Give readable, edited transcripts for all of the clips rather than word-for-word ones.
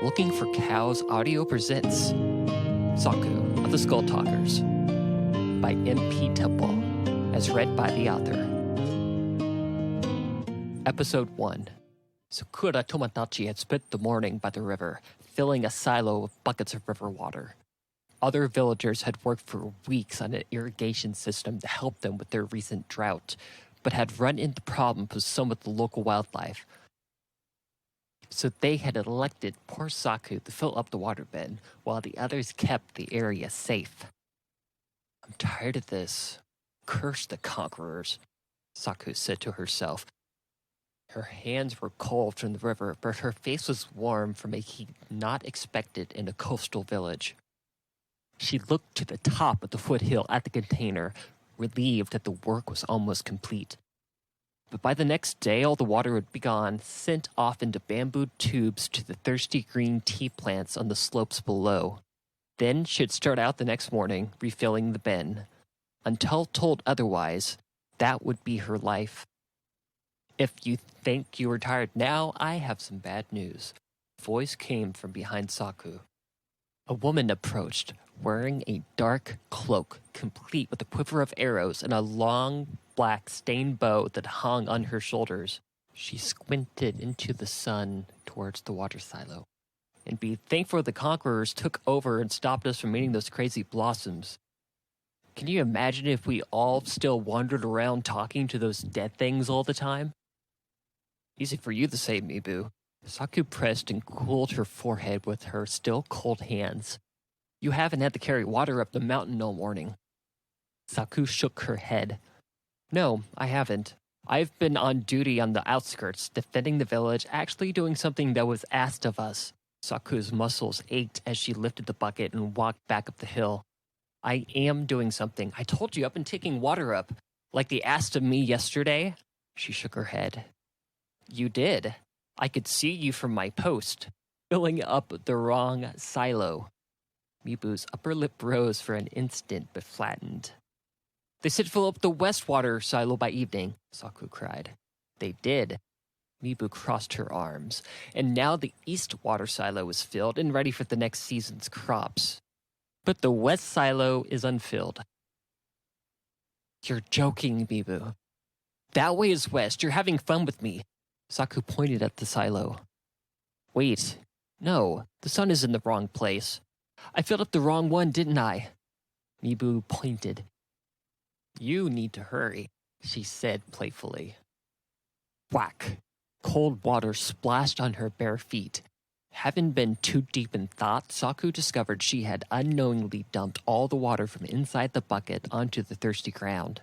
Looking for Cows audio presents Saku of the Skull Talkers by M.p Temple, as read by the author. Episode 1. Sakura Tomodachi had spent the morning by the river, filling a silo with buckets of river water. Other villagers had worked for weeks on an irrigation system to help them with their recent drought, but had run into problems with some of the local wildlife. So they had elected poor Saku to fill up the water bin, while the others kept the area safe. "I'm tired of this. Curse the conquerors," Saku said to herself. Her hands were cold from the river, but her face was warm from a heat not expected in a coastal village. She looked to the top of the foothill at the container, relieved that the work was almost complete. But by the next day, all the water would be gone, sent off into bamboo tubes to the thirsty green tea plants on the slopes below. Then she'd start out the next morning, refilling the bin. Until told otherwise, that would be her life. "If you think you are tired now, I have some bad news." A voice came from behind Saku. A woman approached, wearing a dark cloak, complete with a quiver of arrows and a long, black stained bow that hung on her shoulders. She squinted into the sun towards the water silo. "And be thankful the conquerors took over and stopped us from eating those crazy blossoms. Can you imagine if we all still wandered around talking to those dead things all the time?" "Easy for you to say, Mibu." Saku pressed and cooled her forehead with her still cold hands. "You haven't had to carry water up the mountain all morning." Saku shook her head. "No, I haven't. I've been on duty on the outskirts, defending the village, actually doing something that was asked of us." Saku's muscles ached as she lifted the bucket and walked back up the hill. "I am doing something. I told you I've been taking water up, like they asked of me yesterday." She shook her head. "You did. I could see you from my post, filling up the wrong silo." Mibu's upper lip rose for an instant but flattened. "They said fill up the west water silo by evening," Saku cried. "They did." Mibu crossed her arms, and now the east water silo was filled and ready for the next season's crops. "But the west silo is unfilled." "You're joking, Mibu. That way is west. You're having fun with me." Saku pointed at the silo. "Wait. No, the sun is in the wrong place. I filled up the wrong one, didn't I?" Mibu pointed. "You need to hurry," she said playfully. Whack! Cold water splashed on her bare feet. Having been too deep in thought, Saku discovered she had unknowingly dumped all the water from inside the bucket onto the thirsty ground.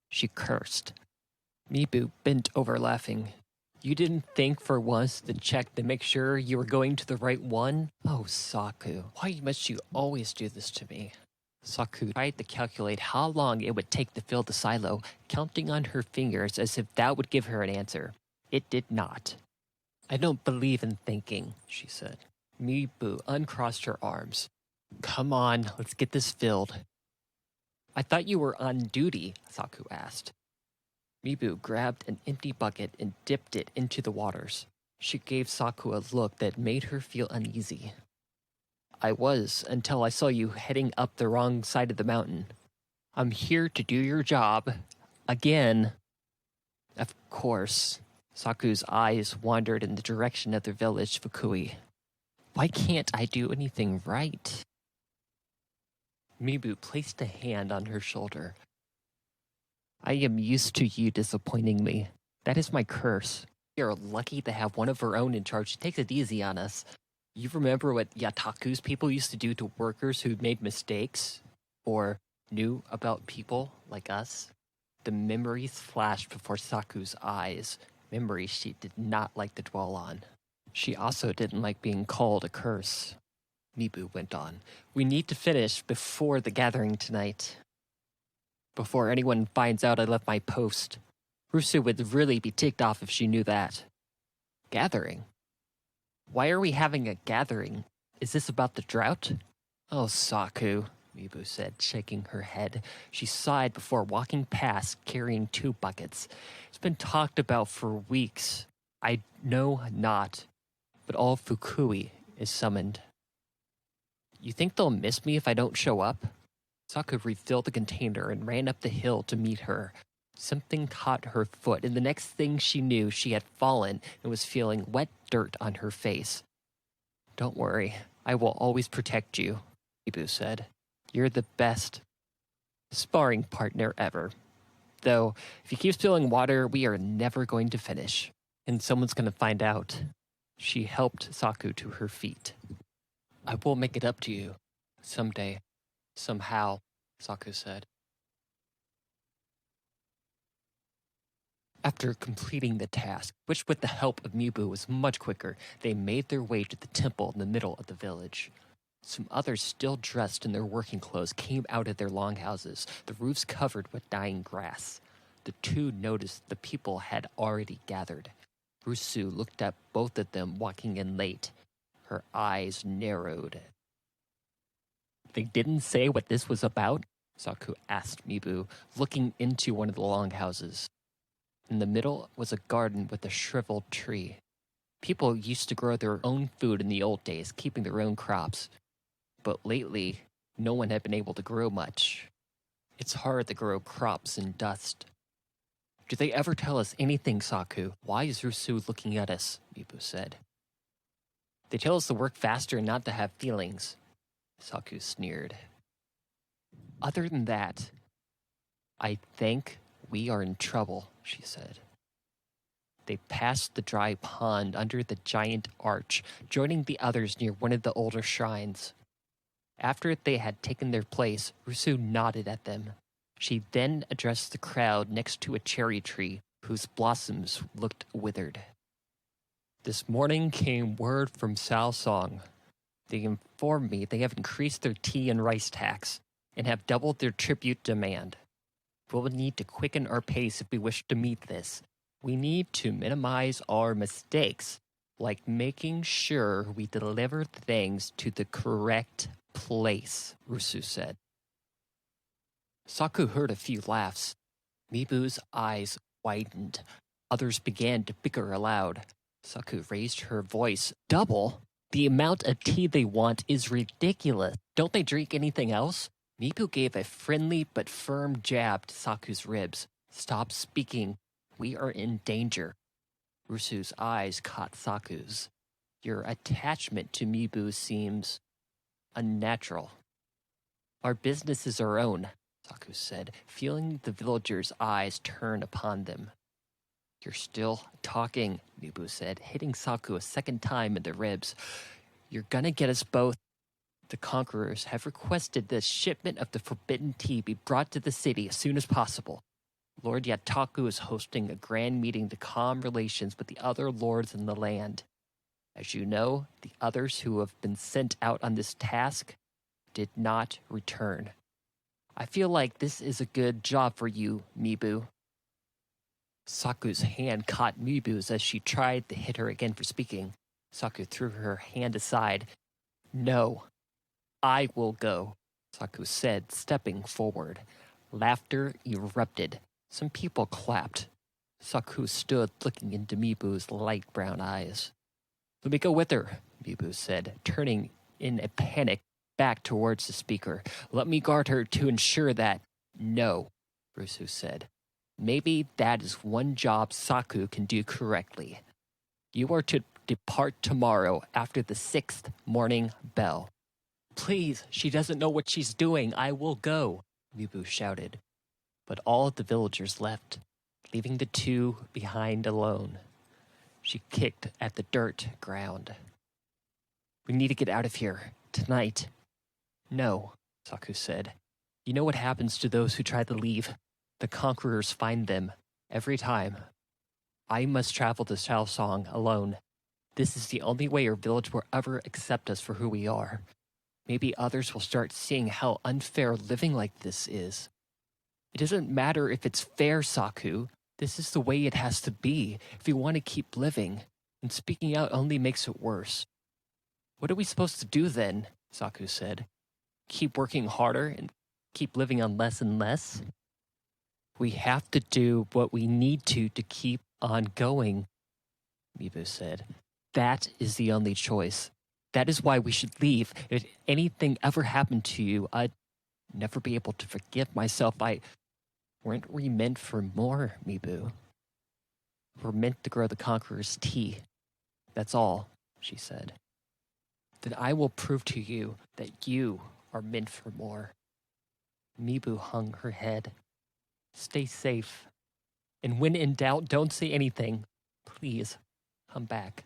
She cursed. Mibu bent over laughing. "You didn't think for once to check to make sure you were going to the right one? Oh, Saku, why must you always do this to me?" Saku tried to calculate how long it would take to fill the silo, counting on her fingers as if that would give her an answer. It did not. "I don't believe in thinking," she said. Mibu uncrossed her arms. "Come on, let's get this filled." "I thought you were on duty," Saku asked. Mibu grabbed an empty bucket and dipped it into the waters. She gave Saku a look that made her feel uneasy. "I was, until I saw you heading up the wrong side of the mountain. I'm here to do your job. Again." Of course. Saku's eyes wandered in the direction of the village Fukui. "Why can't I do anything right?" Mibu placed a hand on her shoulder. "I am used to you disappointing me. That is my curse. We are lucky to have one of our own in charge who takes it easy on us. You remember what Yataku's people used to do to workers who made mistakes? Or knew about people like us?" The memories flashed before Saku's eyes, memories she did not like to dwell on. She also didn't like being called a curse. Mibu went on. "We need to finish before the gathering tonight. Before anyone finds out I left my post. Moryssa would really be ticked off if she knew that." "Gathering? Why are we having a gathering? Is this about the drought?" "Oh, Saku," Mibu said, shaking her head. She sighed before walking past, carrying 2 buckets. "It's been talked about for weeks. I know not, but all Fukui is summoned. You think they'll miss me if I don't show up? Saku refilled the container and ran up the hill to meet her. Something caught her foot, and the next thing she knew, she had fallen and was feeling wet dirt on her face. Don't worry, I will always protect you, Ibu said. You're the best sparring partner ever. Though, if you keep spilling water, we are never going to finish. And someone's going to find out. She helped Saku to her feet. I will make it up to you. Someday. Somehow, Saku said. After completing the task, which with the help of Mibu was much quicker, they made their way to the temple in the middle of the village. Some others still dressed in their working clothes came out of their longhouses, the roofs covered with dying grass. The two noticed the people had already gathered. Rusu looked at both of them walking in late. Her eyes narrowed. They didn't say what this was about? Saku asked Mibu, looking into one of the longhouses. In the middle was a garden with a shriveled tree. People used to grow their own food in the old days, keeping their own crops. But lately, no one had been able to grow much. It's hard to grow crops in dust. Do they ever tell us anything, Saku? Why is Rusu looking at us? Mibu said. They tell us to work faster and not to have feelings. Saku sneered. Other than that, I think we are in trouble, she said. They passed the dry pond under the giant arch, joining the others near one of the older shrines. After they had taken their place, Rusu nodded at them. She then addressed the crowd next to a cherry tree, whose blossoms looked withered. This morning came word from Salsong. They informed me they have increased their tea and rice tax, and have doubled their tribute demand. We'll need to quicken our pace if we wish to meet this. We need to minimize our mistakes, like making sure we deliver things to the correct place, Rusu said. Saku heard a few laughs. Mibu's eyes widened. Others began to bicker aloud. Saku raised her voice. Double? The amount of tea they want is ridiculous. Don't they drink anything else? Mibu gave a friendly but firm jab to Saku's ribs. Stop speaking. We are in danger. Rusu's eyes caught Saku's. Your attachment to Mibu seems unnatural. Our business is our own, Saku said, feeling the villagers' eyes turn upon them. You're still talking, Mibu said, hitting Saku a second time in the ribs. You're gonna get us both. The conquerors have requested the shipment of the forbidden tea be brought to the city as soon as possible. Lord Yataku is hosting a grand meeting to calm relations with the other lords in the land. As you know, the others who have been sent out on this task did not return. I feel like this is a good job for you, Mibu. Saku's hand caught Mibu's as she tried to hit her again for speaking. Saku threw her hand aside. No, I will go, Saku said, stepping forward. Laughter erupted. Some people clapped. Saku stood looking into Mibu's light brown eyes. Let me go with her, Mibu said, turning in a panic back towards the speaker. Let me guard her to ensure that... No, Rusu said. Maybe that is one job Saku can do correctly. You are to depart tomorrow after the 6th morning bell. Please, she doesn't know what she's doing. I will go, Mibu shouted. But all of the villagers left, leaving the two behind alone. She kicked at the dirt ground. We need to get out of here, tonight. No, Saku said. You know what happens to those who try to leave? The conquerors find them, every time. I must travel to Shaosong alone. This is the only way our village will ever accept us for who we are. Maybe others will start seeing how unfair living like this is. It doesn't matter if it's fair, Saku. This is the way it has to be if we want to keep living, and speaking out only makes it worse. What are we supposed to do then? Saku said. Keep working harder and keep living on less and less? We have to do what we need to keep on going, Mibu said. That is the only choice. That is why we should leave. If anything ever happened to you, I'd never be able to forgive myself. Weren't we meant for more, Mibu? We're meant to grow the Conqueror's tea. That's all, she said. Then I will prove to you that you are meant for more. Mibu hung her head. Stay safe. And when in doubt, don't say anything. Please, come back.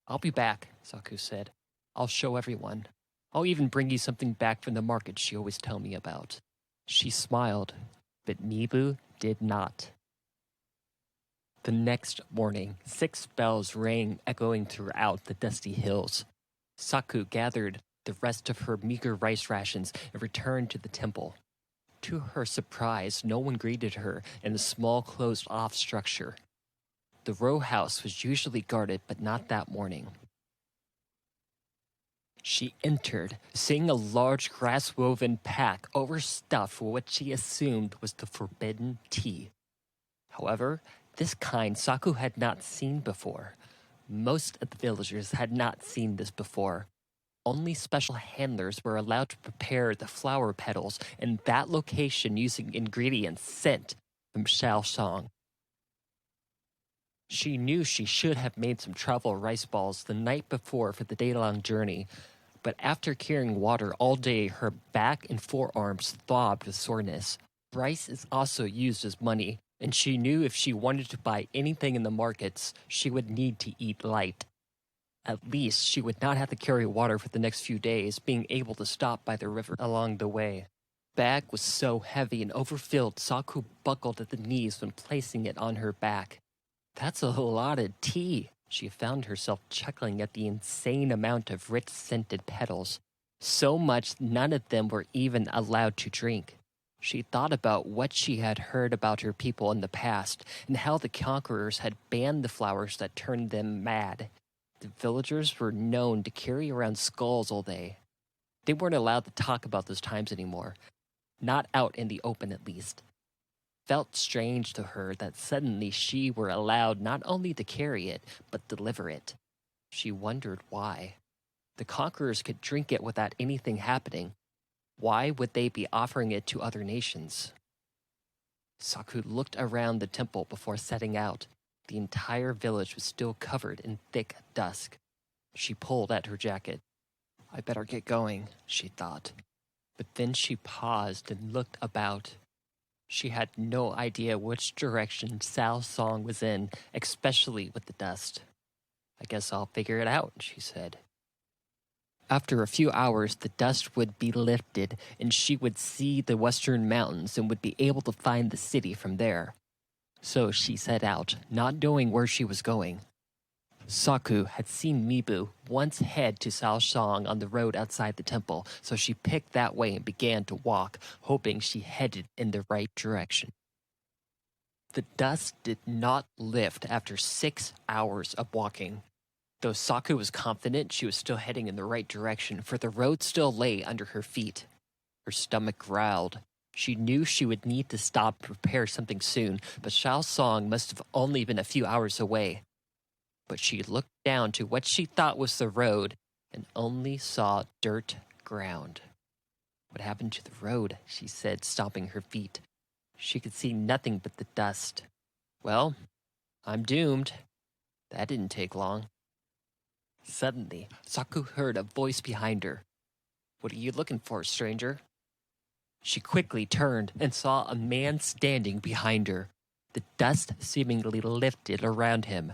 I'll be back, Saku said. I'll show everyone. I'll even bring you something back from the market she always told me about. She smiled, but Mibu did not. The next morning, 6 bells rang, echoing throughout the dusty hills. Saku gathered the rest of her meager rice rations and returned to the temple. To her surprise, no one greeted her in the small closed-off structure. The row house was usually guarded, but not that morning. She entered, seeing a large grass-woven pack overstuffed with what she assumed was the forbidden tea. However, this kind Saku had not seen before. Most of the villagers had not seen this before. Only special handlers were allowed to prepare the flower petals in that location using ingredients sent from Shaoxiang. She knew she should have made some travel rice balls the night before for the day-long journey, but after carrying water all day, her back and forearms throbbed with soreness. Rice is also used as money, and she knew if she wanted to buy anything in the markets, she would need to eat light. At least she would not have to carry water for the next few days, being able to stop by the river along the way. Bag was so heavy and overfilled, Saku buckled at the knees when placing it on her back. That's a lot of tea. She found herself chuckling at the insane amount of rich scented petals. So much none of them were even allowed to drink. She thought about what she had heard about her people in the past and how the conquerors had banned the flowers that turned them mad. The villagers were known to carry around skulls all day. They weren't allowed to talk about those times anymore. Not out in the open, at least. Felt strange to her that suddenly she were allowed not only to carry it, but deliver it. She wondered why. The conquerors could drink it without anything happening. Why would they be offering it to other nations? Saku looked around the temple before setting out. The entire village was still covered in thick dusk. She pulled at her jacket. I better get going, she thought. But then she paused and looked about. She had no idea which direction Shaoxiang was in, especially with the dust. I guess I'll figure it out, she said. After a few hours, the dust would be lifted, and she would see the western mountains and would be able to find the city from there. So she set out, not knowing where she was going. Saku had seen Mibu once head to Shaoxiang on the road outside the temple, so she picked that way and began to walk, hoping she headed in the right direction. The dust did not lift after 6 hours of walking. Though Saku was confident she was still heading in the right direction, for the road still lay under her feet. Her stomach growled. She knew she would need to stop to prepare something soon, but Shaoxiang must have only been a few hours away. But she looked down to what she thought was the road and only saw dirt ground. What happened to the road? She said, stomping her feet. She could see nothing but the dust. Well, I'm doomed. That didn't take long. Suddenly, Saku heard a voice behind her. What are you looking for, stranger? She quickly turned and saw a man standing behind her, the dust seemingly lifted around him.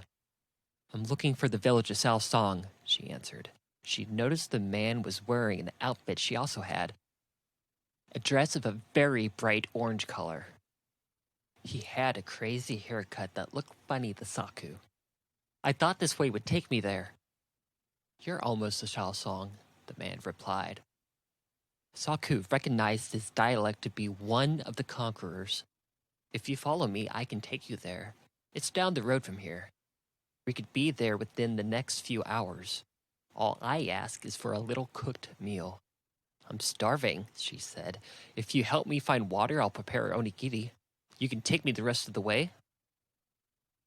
I'm looking for the village of Shaoxiang, she answered. She noticed the man was wearing an outfit she also had, a dress of a very bright orange color. He had a crazy haircut that looked funny to Saku. I thought this way would take me there. You're almost to Shaoxiang, the man replied. Saku recognized his dialect to be one of the conquerors. If you follow me, I can take you there. It's down the road from here. We could be there within the next few hours. All I ask is for a little cooked meal. I'm starving, she said. If you help me find water, I'll prepare onigiri. You can take me the rest of the way?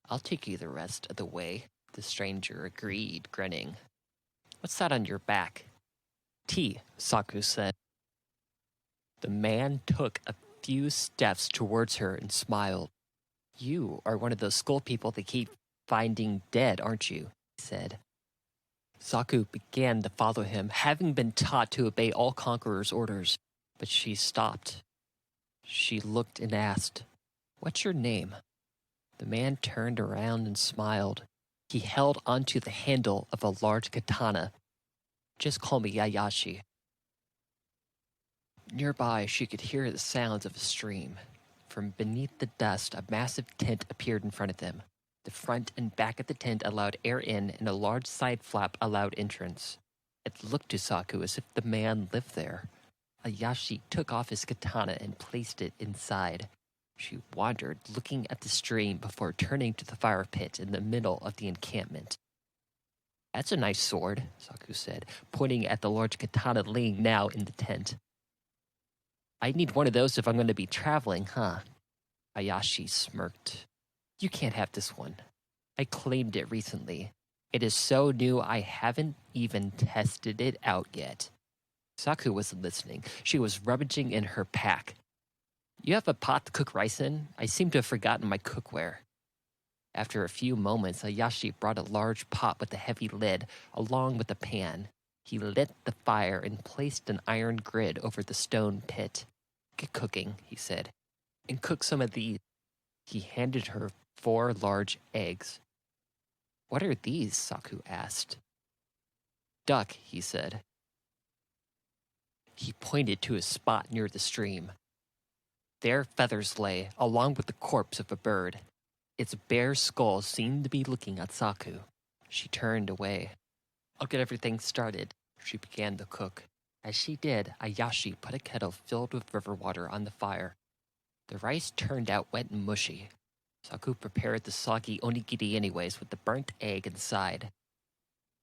I'll take you the rest of the way, the stranger agreed, grinning. What's that on your back? Tea, Saku said. The man took a few steps towards her and smiled. You are one of those skull people they keep finding dead, aren't you? He said. Saku began to follow him, having been taught to obey all conquerors' orders, but she stopped. She looked and asked, "What's your name?" The man turned around and smiled. He held onto the handle of a large katana. "Just call me Yayashi." Nearby, she could hear the sounds of a stream. From beneath the dust, a massive tent appeared in front of them. The front and back of the tent allowed air in, and a large side flap allowed entrance. It looked to Saku as if the man lived there. Ayashi took off his katana and placed it inside. She wandered, looking at the stream before turning to the fire pit in the middle of the encampment. "That's a nice sword," Saku said, pointing at the large katana laying now in the tent. "I need one of those if I'm going to be traveling, huh?" Ayashi smirked. "You can't have this one. I claimed it recently. It is so new I haven't even tested it out yet." Saku wasn't listening. She was rummaging in her pack. "You have a pot to cook rice in? I seem to have forgotten my cookware." After a few moments, Ayashi brought a large pot with a heavy lid, along with a pan. He lit the fire and placed an iron grid over the stone pit. "Get cooking," he said, "and cook some of these." He handed her 4 large eggs. "What are these?" Saku asked. "Duck," he said. He pointed to a spot near the stream. There feathers lay, along with the corpse of a bird. Its bare skull seemed to be looking at Saku. She turned away. "I'll get everything started." She began to cook. As she did, Ayashi put a kettle filled with river water on the fire. The rice turned out wet and mushy. Saku prepared the soggy onigiri anyways with the burnt egg inside.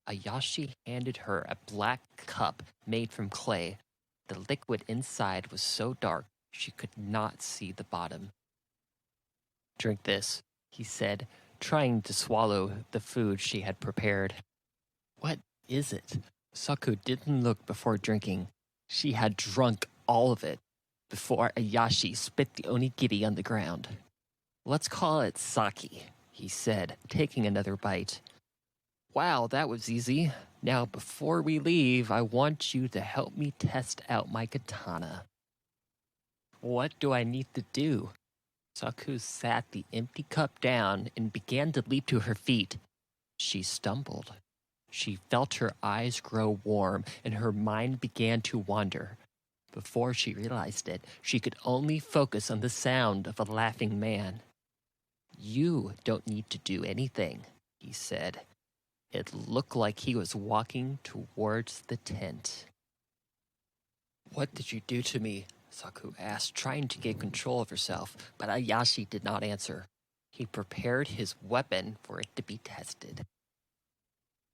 Ayashi handed her a black cup made from clay. The liquid inside was so dark she could not see the bottom. "Drink this," he said, trying to swallow the food she had prepared. "What is it?" Saku didn't look before drinking. She had drunk all of it before Ayashi spit the onigiri on the ground. "Let's call it sake," he said, taking another bite. "Wow, that was easy. Now, before we leave, I want you to help me test out my katana." "What do I need to do?" Saku sat the empty cup down and began to leap to her feet. She stumbled. She felt her eyes grow warm and her mind began to wander. Before she realized it, she could only focus on the sound of a laughing man. "You don't need to do anything," he said. It looked like he was walking towards the tent. "What did you do to me?" Saku asked, trying to get control of herself, but Ayashi did not answer. He prepared his weapon for it to be tested.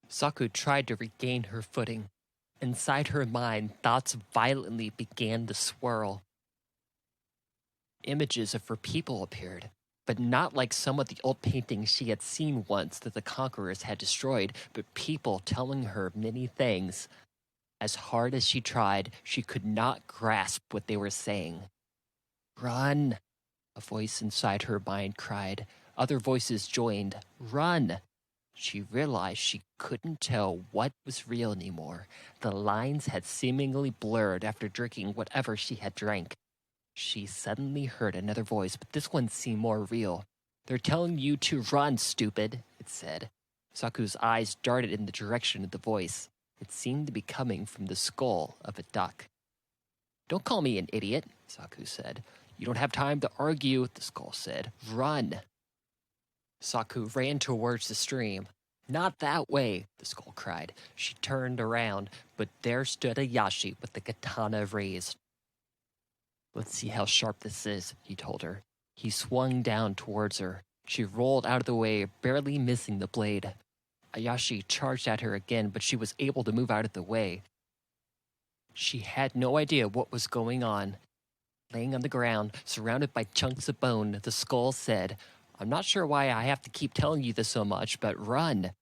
Saku tried to regain her footing. Inside her mind, thoughts violently began to swirl. Images of her people appeared, but not like some of the old paintings she had seen once that the conquerors had destroyed, but people telling her many things. As hard as she tried, she could not grasp what they were saying. "Run!" a voice inside her mind cried. Other voices joined. "Run!" She realized she couldn't tell what was real anymore. The lines had seemingly blurred after drinking whatever she had drank. She suddenly heard another voice, but this one seemed more real. "They're telling you to run, stupid," it said. Saku's eyes darted in the direction of the voice. It seemed to be coming from the skull of a duck. "Don't call me an idiot," Saku said. "You don't have time to argue," the skull said. "Run!" Saku ran towards the stream. "Not that way," the skull cried. She turned around, but there stood Ayashi with the katana raised. "Let's see how sharp this is," he told her. He swung down towards her. She rolled out of the way, barely missing the blade. Ayashi charged at her again, but she was able to move out of the way. She had no idea what was going on. Laying on the ground, surrounded by chunks of bone, the skull said, "I'm not sure why I have to keep telling you this so much, but run."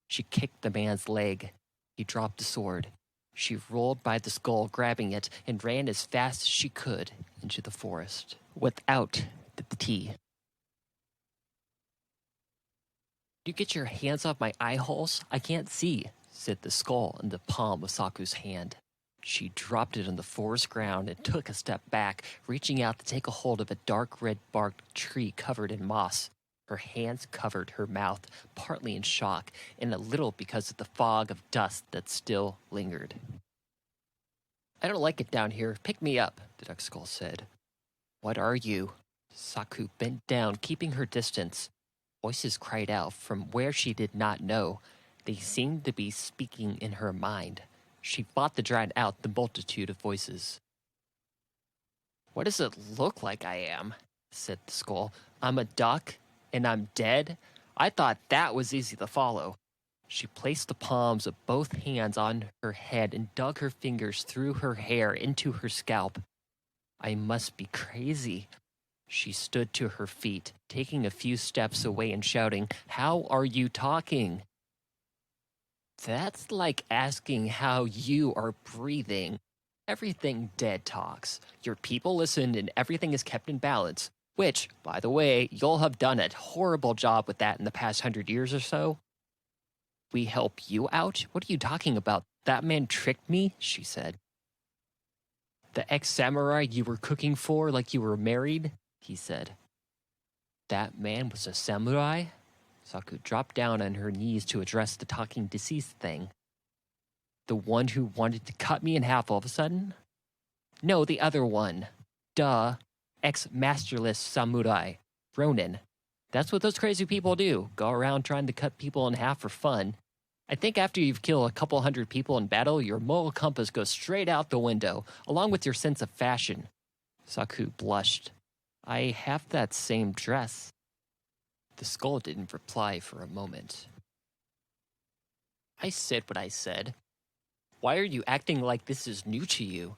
She kicked the man's leg. He dropped the sword. She rolled by the skull, grabbing it, and ran as fast as she could into the forest, without the tea. You get your hands off my eye holes? I can't see, said the skull in the palm of Saku's hand. She dropped it on the forest ground and took a step back, reaching out to take a hold of a dark red-barked tree covered in moss. Her hands covered her mouth, partly in shock, and a little because of the fog of dust that still lingered. I don't like it down here. Pick me up, the duck skull said. What are you? Saku bent down, keeping her distance. Voices cried out from where she did not know. They seemed to be speaking in her mind. She fought to drown out the multitude of voices. What does it look like I am? Said the skull. I'm a duck, and I'm dead? I thought that was easy to follow. She placed the palms of both hands on her head and dug her fingers through her hair into her scalp. I must be crazy. She stood to her feet, taking a few steps away and shouting, How are you talking? That's like asking how you are breathing. Everything dead talks. Your people listen and everything is kept in balance. Which, by the way, you'll have done a horrible job with that in the past 100 years or so. We help you out? What are you talking about? That man tricked me, she said. The ex-samurai you were cooking for like you were married, he said. That man was a samurai? Saku dropped down on her knees to address the talking deceased thing. The one who wanted to cut me in half all of a sudden? No, the other one. Duh. Ex-masterless samurai. Ronin. That's what those crazy people do. Go around trying to cut people in half for fun. I think after you've killed a couple hundred people in battle, your moral compass goes straight out the window, along with your sense of fashion. Saku blushed. I have that same dress. The skull didn't reply for a moment. I said what I said. Why are you acting like this is new to you?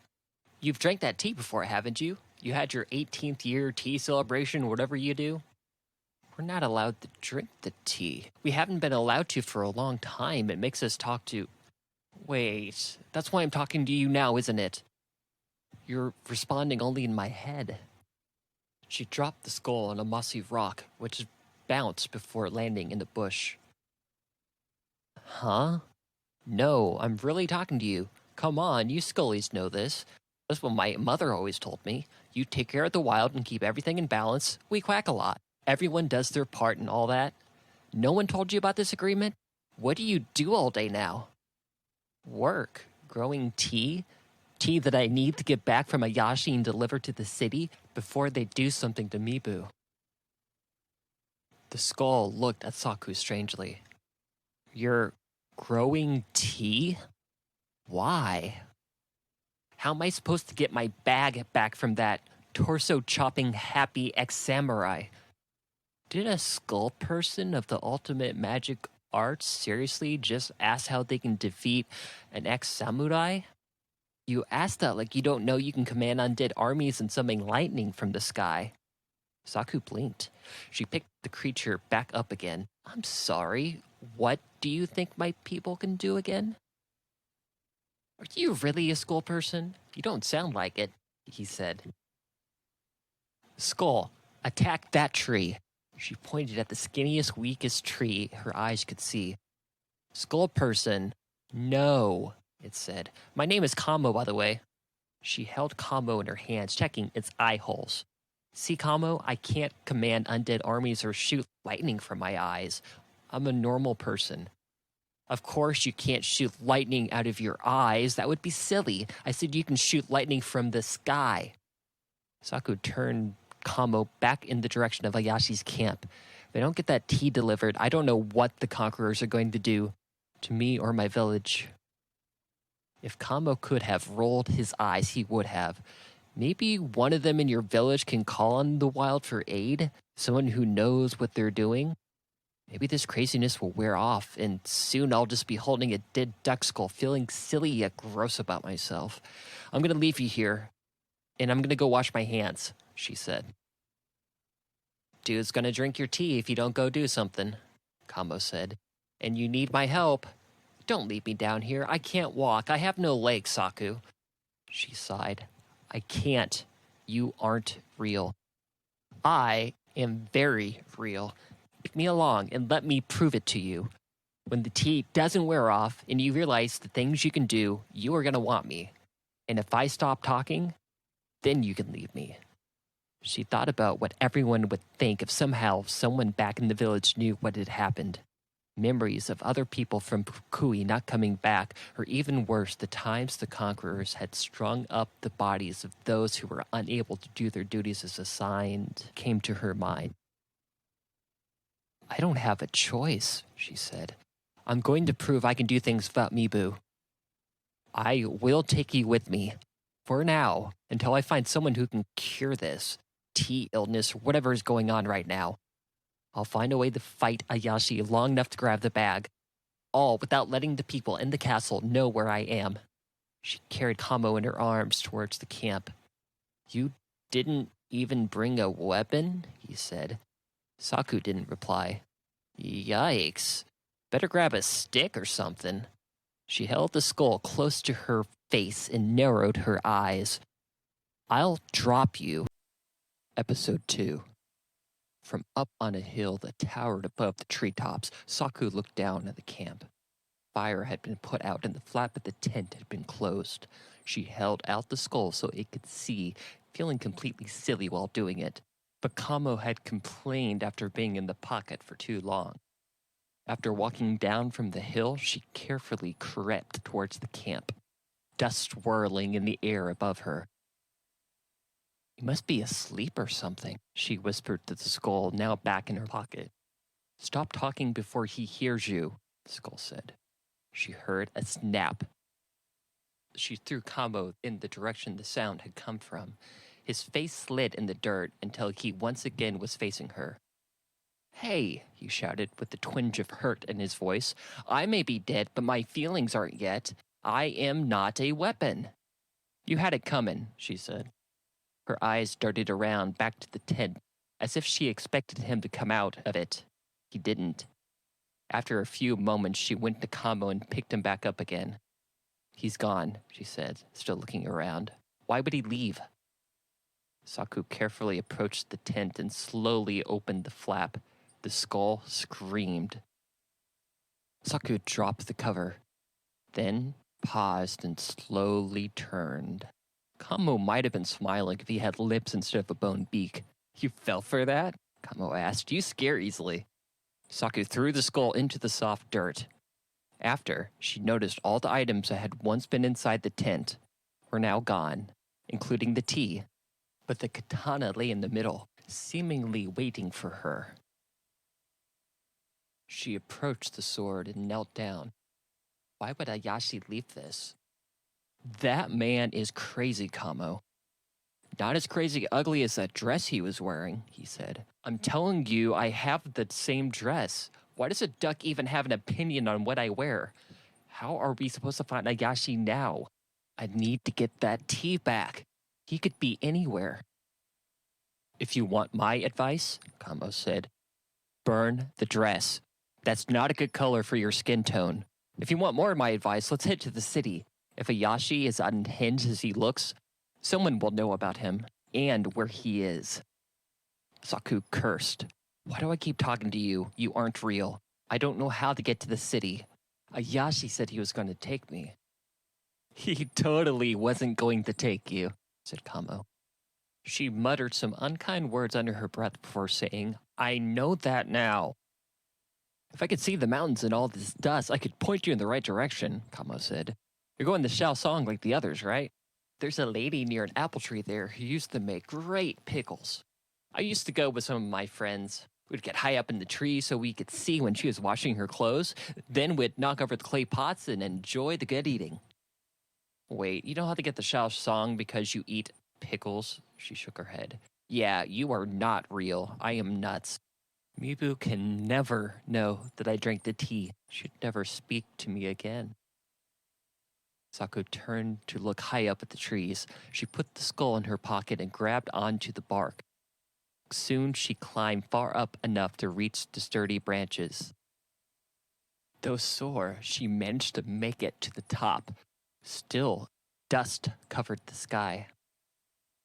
You've drank that tea before, haven't you? You had your 18th year tea celebration, whatever you do. We're not allowed to drink the tea. We haven't been allowed to for a long time. It makes us talk to... Wait, that's why I'm talking to you now, isn't it? You're responding only in my head. She dropped the skull on a mossy rock, which bounced before landing in the bush. Huh? No, I'm really talking to you. Come on, you Scullies know this. That's what my mother always told me. You take care of the wild and keep everything in balance. We quack a lot. Everyone does their part and all that. No one told you about this agreement? What do you do all day now? Work. Growing tea? Tea that I need to get back from Ayashi and deliver to the city before they do something to Mibu. The skull looked at Saku strangely. You're growing tea? Why? How am I supposed to get my bag back from that torso-chopping happy ex-samurai? Did a skull person of the ultimate magic arts seriously just ask how they can defeat an ex-samurai? You ask that like you don't know you can command undead armies and summon lightning from the sky. Saku blinked. She picked the creature back up again. I'm sorry. What do you think my people can do again? Are you really a skull person? You don't sound like it, he said. Skull, attack that tree. She pointed at the skinniest, weakest tree her eyes could see. Skull person, no, it said. My name is Kamo, by the way. She held Kamo in her hands, checking its eye holes. See, Kamo, I can't command undead armies or shoot lightning from my eyes. I'm a normal person. Of course you can't shoot lightning out of your eyes. That would be silly. I said you can shoot lightning from the sky. Saku turned Kamo back in the direction of Ayashi's camp. If I don't get that tea delivered, I don't know what the conquerors are going to do to me or my village. If Kamo could have rolled his eyes, he would have. Maybe one of them in your village can call on the wild for aid? Someone who knows what they're doing? Maybe this craziness will wear off, and soon I'll just be holding a dead duck skull, feeling silly yet gross about myself. I'm going to leave you here, and I'm going to go wash my hands, she said. Dude's going to drink your tea if you don't go do something, Kamo said. And you need my help. Don't leave me down here. I can't walk. I have no legs, Saku. She sighed. I can't. You aren't real. I am very real. Take me along and let me prove it to you. When the tea doesn't wear off and you realize the things you can do, you are going to want me. And if I stop talking, then you can leave me. She thought about what everyone would think if somehow someone back in the village knew what had happened. Memories of other people from Fukui not coming back, or even worse, the times the conquerors had strung up the bodies of those who were unable to do their duties as assigned, came to her mind. I don't have a choice, she said. I'm going to prove I can do things without Mibu. I will take you with me. For now, until I find someone who can cure this tea illness or whatever is going on right now. I'll find a way to fight Ayashi long enough to grab the bag, all without letting the people in the castle know where I am. She carried Kamo in her arms towards the camp. You didn't even bring a weapon? He said. Saku didn't reply. Yikes. Better grab a stick or something. She held the skull close to her face and narrowed her eyes. I'll drop you. Episode 2. From up on a hill that towered above the treetops, Saku looked down at the camp. Fire had been put out and the flap of the tent had been closed. She held out the skull so it could see, feeling completely silly while doing it. But Kamo had complained after being in the pocket for too long. After walking down from the hill, she carefully crept towards the camp, dust swirling in the air above her. You must be asleep or something, she whispered to the skull, now back in her pocket. Stop talking before he hears you, the skull said. She heard a snap. She threw Kamo in the direction the sound had come from. His face slid in the dirt until he once again was facing her. Hey, he shouted with a twinge of hurt in his voice. I may be dead, but my feelings aren't yet. I am not a weapon. You had it coming, she said. Her eyes darted around back to the tent, as if she expected him to come out of it. He didn't. After a few moments, she went to Kamo and picked him back up again. He's gone, she said, still looking around. Why would he leave? Saku carefully approached the tent and slowly opened the flap. The skull screamed. Saku dropped the cover, then paused and slowly turned. Kamo might have been smiling if he had lips instead of a bone beak. You fell for that? Kamo asked. You scare easily. Saku threw the skull into the soft dirt. After, she noticed all the items that had once been inside the tent were now gone, including the tea. But the katana lay in the middle, seemingly waiting for her. She approached the sword and knelt down. Why would Ayashi leave this? That man is crazy, Kamo. Not as crazy ugly as that dress he was wearing, he said. I'm telling you, I have the same dress. Why does a duck even have an opinion on what I wear? How are we supposed to find Ayashi now? I need to get that tea back. He could be anywhere. If you want my advice, Kamo said, burn the dress. That's not a good color for your skin tone. If you want more of my advice, let's head to the city. If Ayashi is unhinged as he looks, someone will know about him and where he is. Saku cursed. Why do I keep talking to you? You aren't real. I don't know how to get to the city. Ayashi said he was going to take me. He totally wasn't going to take you, said Kamo. She muttered some unkind words under her breath before saying, I know that now. If I could see the mountains and all this dust, I could point you in the right direction, Kamo said. You're going to Shaosong like the others, right? There's a lady near an apple tree there who used to make great pickles. I used to go with some of my friends. We'd get high up in the tree so we could see when she was washing her clothes. Then we'd knock over the clay pots and enjoy the good eating. Wait, you know how to get the Shaosong because you eat pickles? She shook her head. Yeah, you are not real. I am nuts. Mibu can never know that I drank the tea. She'd never speak to me again. Saku turned to look high up at the trees. She put the skull in her pocket and grabbed onto the bark. Soon she climbed far up enough to reach the sturdy branches. Though sore, she managed to make it to the top. Still, dust covered the sky.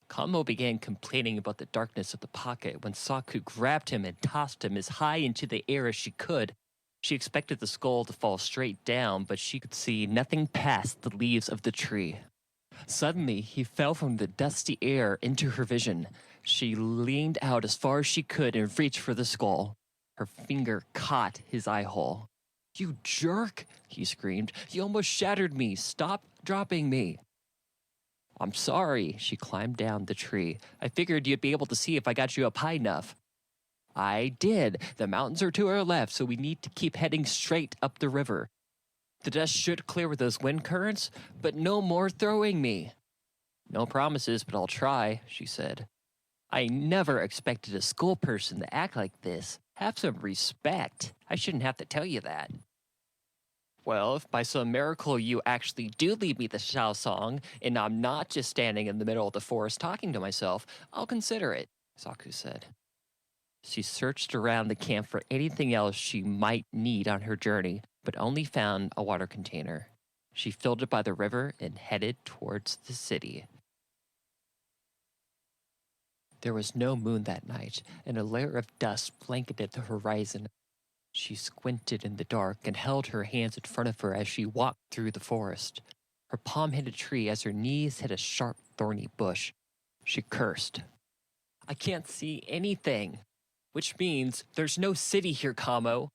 Kamo began complaining about the darkness of the pocket when Saku grabbed him and tossed him as high into the air as she could. She expected the skull to fall straight down, but she could see nothing past the leaves of the tree. Suddenly, he fell from the dusty air into her vision. She leaned out as far as she could and reached for the skull. Her finger caught his eye hole. "You jerk!" he screamed. "You almost shattered me! Stop dropping me!" "I'm sorry." She climbed down the tree. "I figured you'd be able to see if I got you up high enough." "I did. The mountains are to our left, so we need to keep heading straight up the river. The dust should clear with those wind currents, but no more throwing me." "No promises, but I'll try," she said. "I never expected a school person to act like this. Have some respect. I shouldn't have to tell you that." "Well, if by some miracle you actually do lead me the Shao song, and I'm not just standing in the middle of the forest talking to myself, I'll consider it," Saku said. She searched around the camp for anything else she might need on her journey, but only found a water container. She filled it by the river and headed towards the city. There was no moon that night, and a layer of dust blanketed the horizon. She squinted in the dark and held her hands in front of her as she walked through the forest. Her palm hit a tree as her knees hit a sharp, thorny bush. She cursed. "I can't see anything, which means there's no city here, Kamo.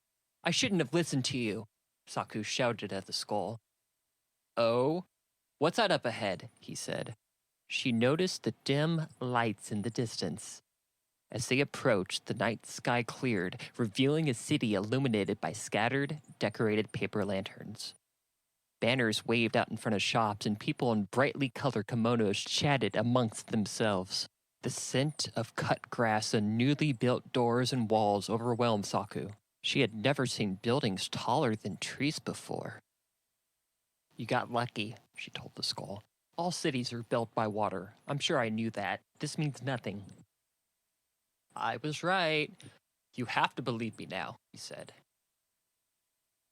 I shouldn't have listened to you," Saku shouted at the skull. "Oh? What's that up ahead?" he said. She noticed the dim lights in the distance. As they approached, the night sky cleared, revealing a city illuminated by scattered, decorated paper lanterns. Banners waved out in front of shops, and people in brightly colored kimonos chatted amongst themselves. The scent of cut grass and newly built doors and walls overwhelmed Saku. She had never seen buildings taller than trees before. "You got lucky," she told the skull. "All cities are built by water. I'm sure I knew that. This means nothing." "I was right. You have to believe me now," he said.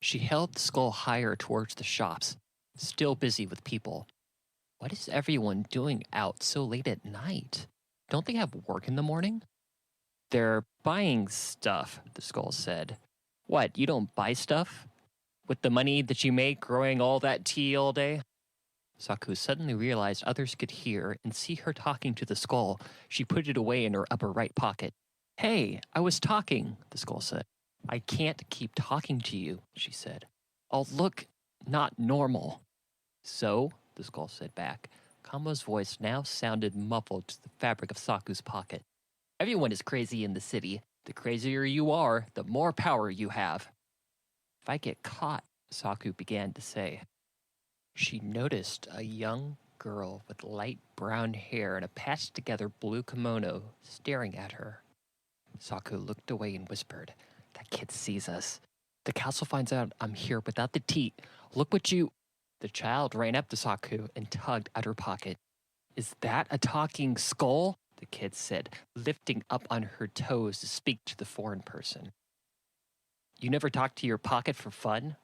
She held the skull higher towards the shops, still busy with people. What is everyone doing out so late at night? Don't they have work in the morning? "They're buying stuff," the skull said. "What, you don't buy stuff? With the money that you make growing all that tea all day?" Saku suddenly realized others could hear and see her talking to the skull. She put it away in her upper right pocket. "Hey, I was talking," the skull said. "I can't keep talking to you," she said. "I'll look not normal." "So?" the skull said back. Kamo's voice now sounded muffled to the fabric of Saku's pocket. "Everyone is crazy in the city. The crazier you are, the more power you have." "If I get caught," Saku began to say. She noticed a young girl with light brown hair and a patched-together blue kimono staring at her. Saku looked away and whispered, "That kid sees us. The castle finds out I'm here without the tea. Look what you—" The child ran up to Saku and tugged at her pocket. "Is that a talking skull?" the kid said, lifting up on her toes to speak to the foreign person. "You never talk to your pocket for fun?"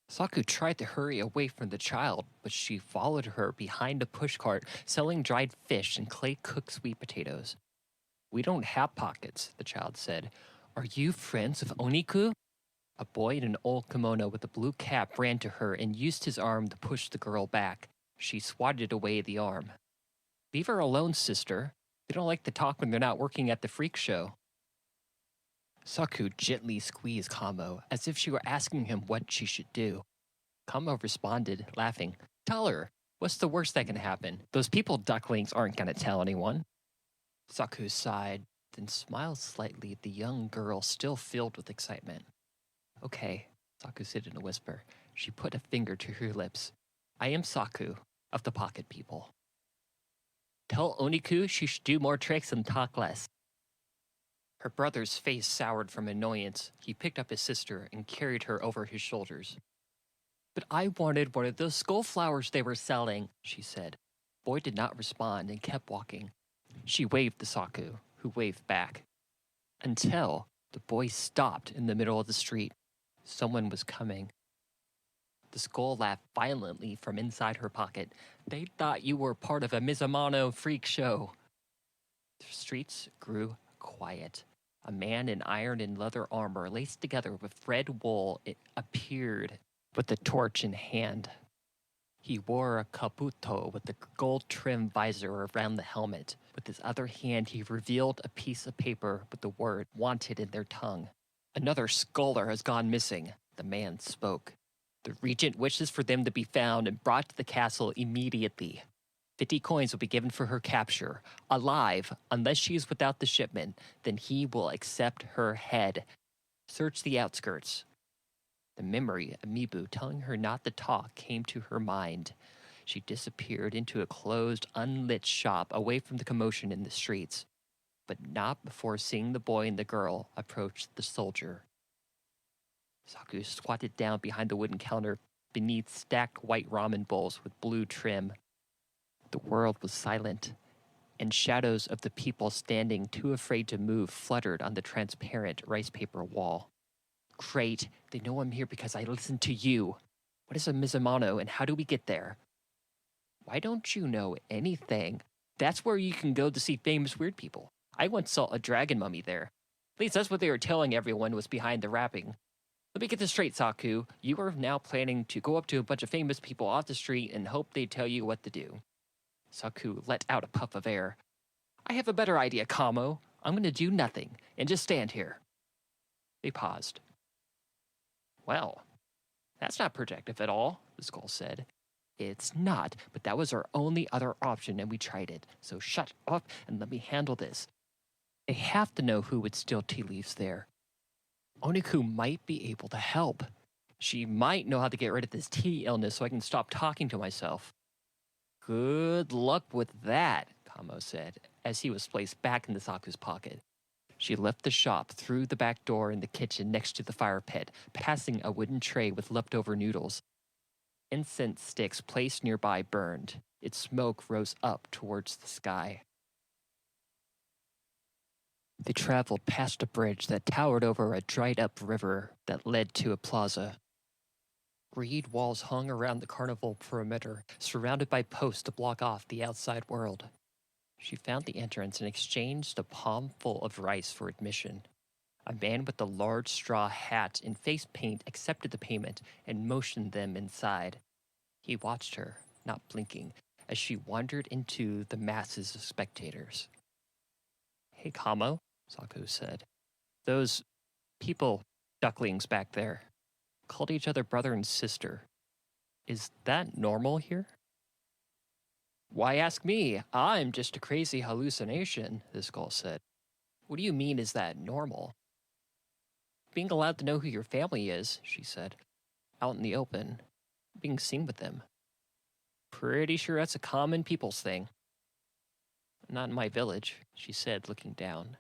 Saku tried to hurry away from the child, but she followed her behind a pushcart selling dried fish and clay-cooked sweet potatoes. "We don't have pockets," the child said. "Are you friends of Oniku?" A boy in an old kimono with a blue cap ran to her and used his arm to push the girl back. She swatted away the arm. "Leave her alone, sister. They don't like to talk when they're not working at the freak show." Saku gently squeezed Kamo, as if she were asking him what she should do. Kamo responded, laughing. "Tell her. What's the worst that can happen? Those people ducklings aren't going to tell anyone." Saku sighed, then smiled slightly at the young girl still filled with excitement. "Okay," Saku said in a whisper. She put a finger to her lips. "I am Saku, of the Pocket People. Tell Oniku she should do more tricks and talk less." Her brother's face soured from annoyance. He picked up his sister and carried her over his shoulders. "But I wanted one of those skull flowers they were selling," she said. The boy did not respond and kept walking. She waved to Saku, who waved back. Until the boy stopped in the middle of the street. Someone was coming. The skull laughed violently from inside her pocket. They thought you were part of a Mizumano freak show. The streets grew quiet. A man in iron and leather armor laced together with red wool appeared with a torch in hand. He wore a caputo with a gold-trimmed visor around the helmet. With his other hand, he revealed a piece of paper with the word "wanted" in their tongue. Another scholar has gone missing, the man spoke. The regent wishes for them to be found and brought to the castle immediately. 50 coins will be given for her capture. Alive, unless she is without the shipment, then he will accept her head. Search the outskirts. The memory of Mibu telling her not to talk came to her mind. She disappeared into a closed, unlit shop away from the commotion in the streets, but not before seeing the boy and the girl approach the soldier. Saku squatted down behind the wooden counter beneath stacked white ramen bowls with blue trim. The world was silent, and shadows of the people standing too afraid to move fluttered on the transparent rice paper wall. Great, they know I'm here because I listened to you. What is a Mizumano and how do we get there? Why don't you know anything? That's where you can go to see famous weird people. I once saw a dragon mummy there. At least that's what they were telling everyone was behind the wrapping. Let me get this straight, Saku. You are now planning to go up to a bunch of famous people off the street and hope they tell you what to do. Saku let out a puff of air. I have a better idea, Kamo. I'm going to do nothing and just stand here. They paused. Well, that's not protective at all, the skull said. It's not, but that was our only other option and we tried it. So shut up and let me handle this. They have to know who would steal tea leaves there. Oniku might be able to help. She might know how to get rid of this tea illness so I can stop talking to myself. Good luck with that, Kamo said, as he was placed back into Saku's pocket. She left the shop through the back door in the kitchen next to the fire pit, passing a wooden tray with leftover noodles. Incense sticks placed nearby burned. Its smoke rose up towards the sky. They traveled past a bridge that towered over a dried-up river that led to a plaza. Reed walls hung around the carnival perimeter, surrounded by posts to block off the outside world. She found the entrance and exchanged a palm full of rice for admission. A man with a large straw hat and face paint accepted the payment and motioned them inside. He watched her, not blinking, as she wandered into the masses of spectators. Hey, Kamo, Saku said. Those people, ducklings back there, called each other brother and sister. Is that normal here? Why ask me? I'm just a crazy hallucination, the skull said. What do you mean, is that normal? Being allowed to know who your family is, she said. Out in the open. Being seen with them. Pretty sure that's a common people's thing. Not in my village, she said, looking down.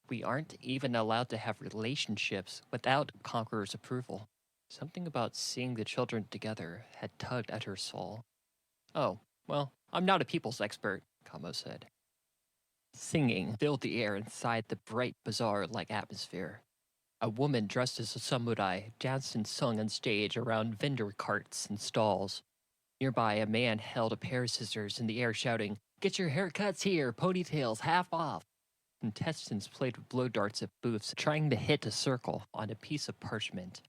We aren't even allowed to have relationships without Conqueror's approval. Something about seeing the children together had tugged at her soul. Oh, well, I'm not a people's expert, Kamo said. Singing filled the air inside the bright bazaar-like atmosphere. A woman dressed as a samurai danced and sung on stage around vendor carts and stalls. Nearby, a man held a pair of scissors in the air shouting, "Get your haircuts here, ponytails half off." Contestants played with blow darts at booths, trying to hit a circle on a piece of parchment.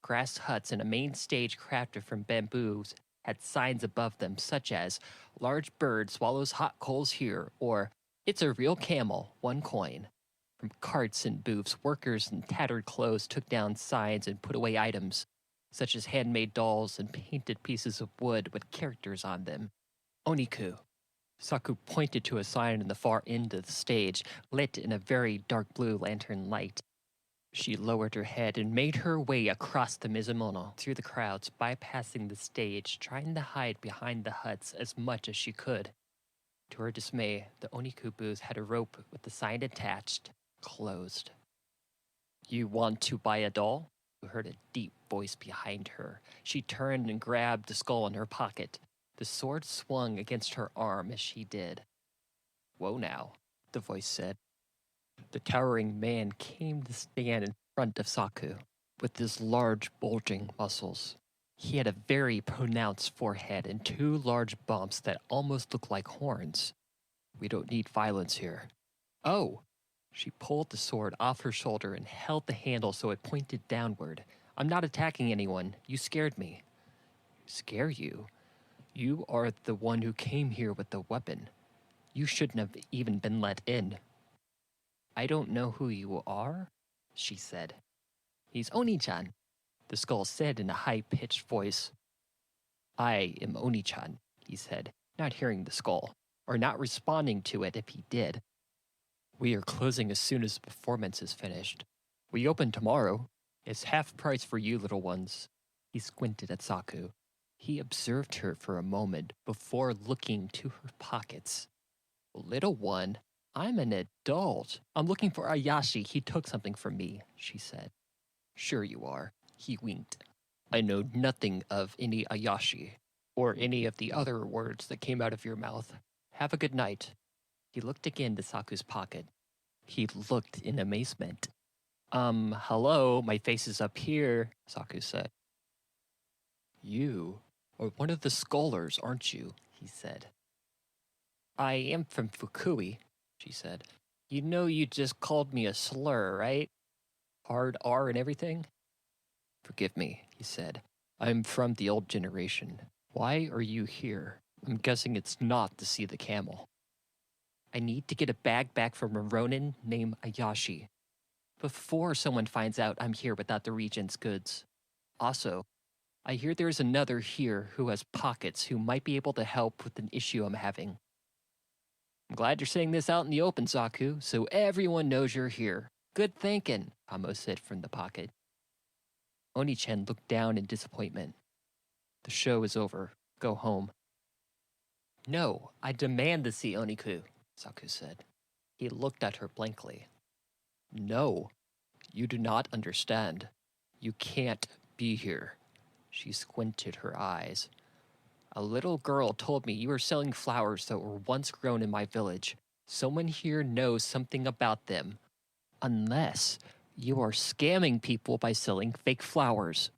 Grass huts and a main stage crafted from bamboos had signs above them such as, "Large bird swallows hot coals here," or, "It's a real camel, 1 coin. From carts and booths, workers in tattered clothes took down signs and put away items, such as handmade dolls and painted pieces of wood with characters on them. Oniku. Saku pointed to a sign in the far end of the stage, lit in a very dark blue lantern light. She lowered her head and made her way across the Mizumono through the crowds, bypassing the stage, trying to hide behind the huts as much as she could. To her dismay, the Oniku booth had a rope with the sign attached, closed. You want to buy a doll? You heard a deep voice behind her. She turned and grabbed the skull in her pocket. The sword swung against her arm as she did. Whoa now, the voice said. The towering man came to stand in front of Saku. with his large, bulging muscles. He had a very pronounced forehead and 2 large bumps that almost looked like horns. We don't need violence here. Oh! She pulled the sword off her shoulder and held the handle so it pointed downward. I'm not attacking anyone. You scared me. Scare you? You are the one who came here with the weapon. You shouldn't have even been let in. I don't know who you are, she said. He's Oni-chan, the skull said in a high-pitched voice. I am Oni-chan, he said, not hearing the skull, or not responding to it if he did. We are closing as soon as the performance is finished. We open tomorrow. It's half price for you little ones. He squinted at Saku. He observed her for a moment before looking to her pockets. Little one, I'm an adult. I'm looking for Ayashi. He took something from me, she said. Sure you are, he winked. I know nothing of any Ayashi, or any of the other words that came out of your mouth. Have a good night. He looked again to Saku's pocket. He looked in amazement. Hello, my face is up here, Saku said. You are one of the scholars, aren't you? He said. I am from Fukui, she said. You know you just called me a slur, right? Hard R and everything? Forgive me, he said. I'm from the old generation. Why are you here? I'm guessing it's not to see the camel. I need to get a bag back from a ronin named Ayashi. Before someone finds out I'm here without the regent's goods. Also, I hear there's another here who has pockets who might be able to help with an issue I'm having. I'm glad you're saying this out in the open, Saku, so everyone knows you're here. Good thinking, Kamo said from the pocket. Oni-chan looked down in disappointment. The show is over. Go home. No, I demand to see Oniku, Saku said. He looked at her blankly. No, you do not understand. You can't be here. She squinted her eyes. A little girl told me you were selling flowers that were once grown in my village. Someone here knows something about them. Unless you are scamming people by selling fake flowers.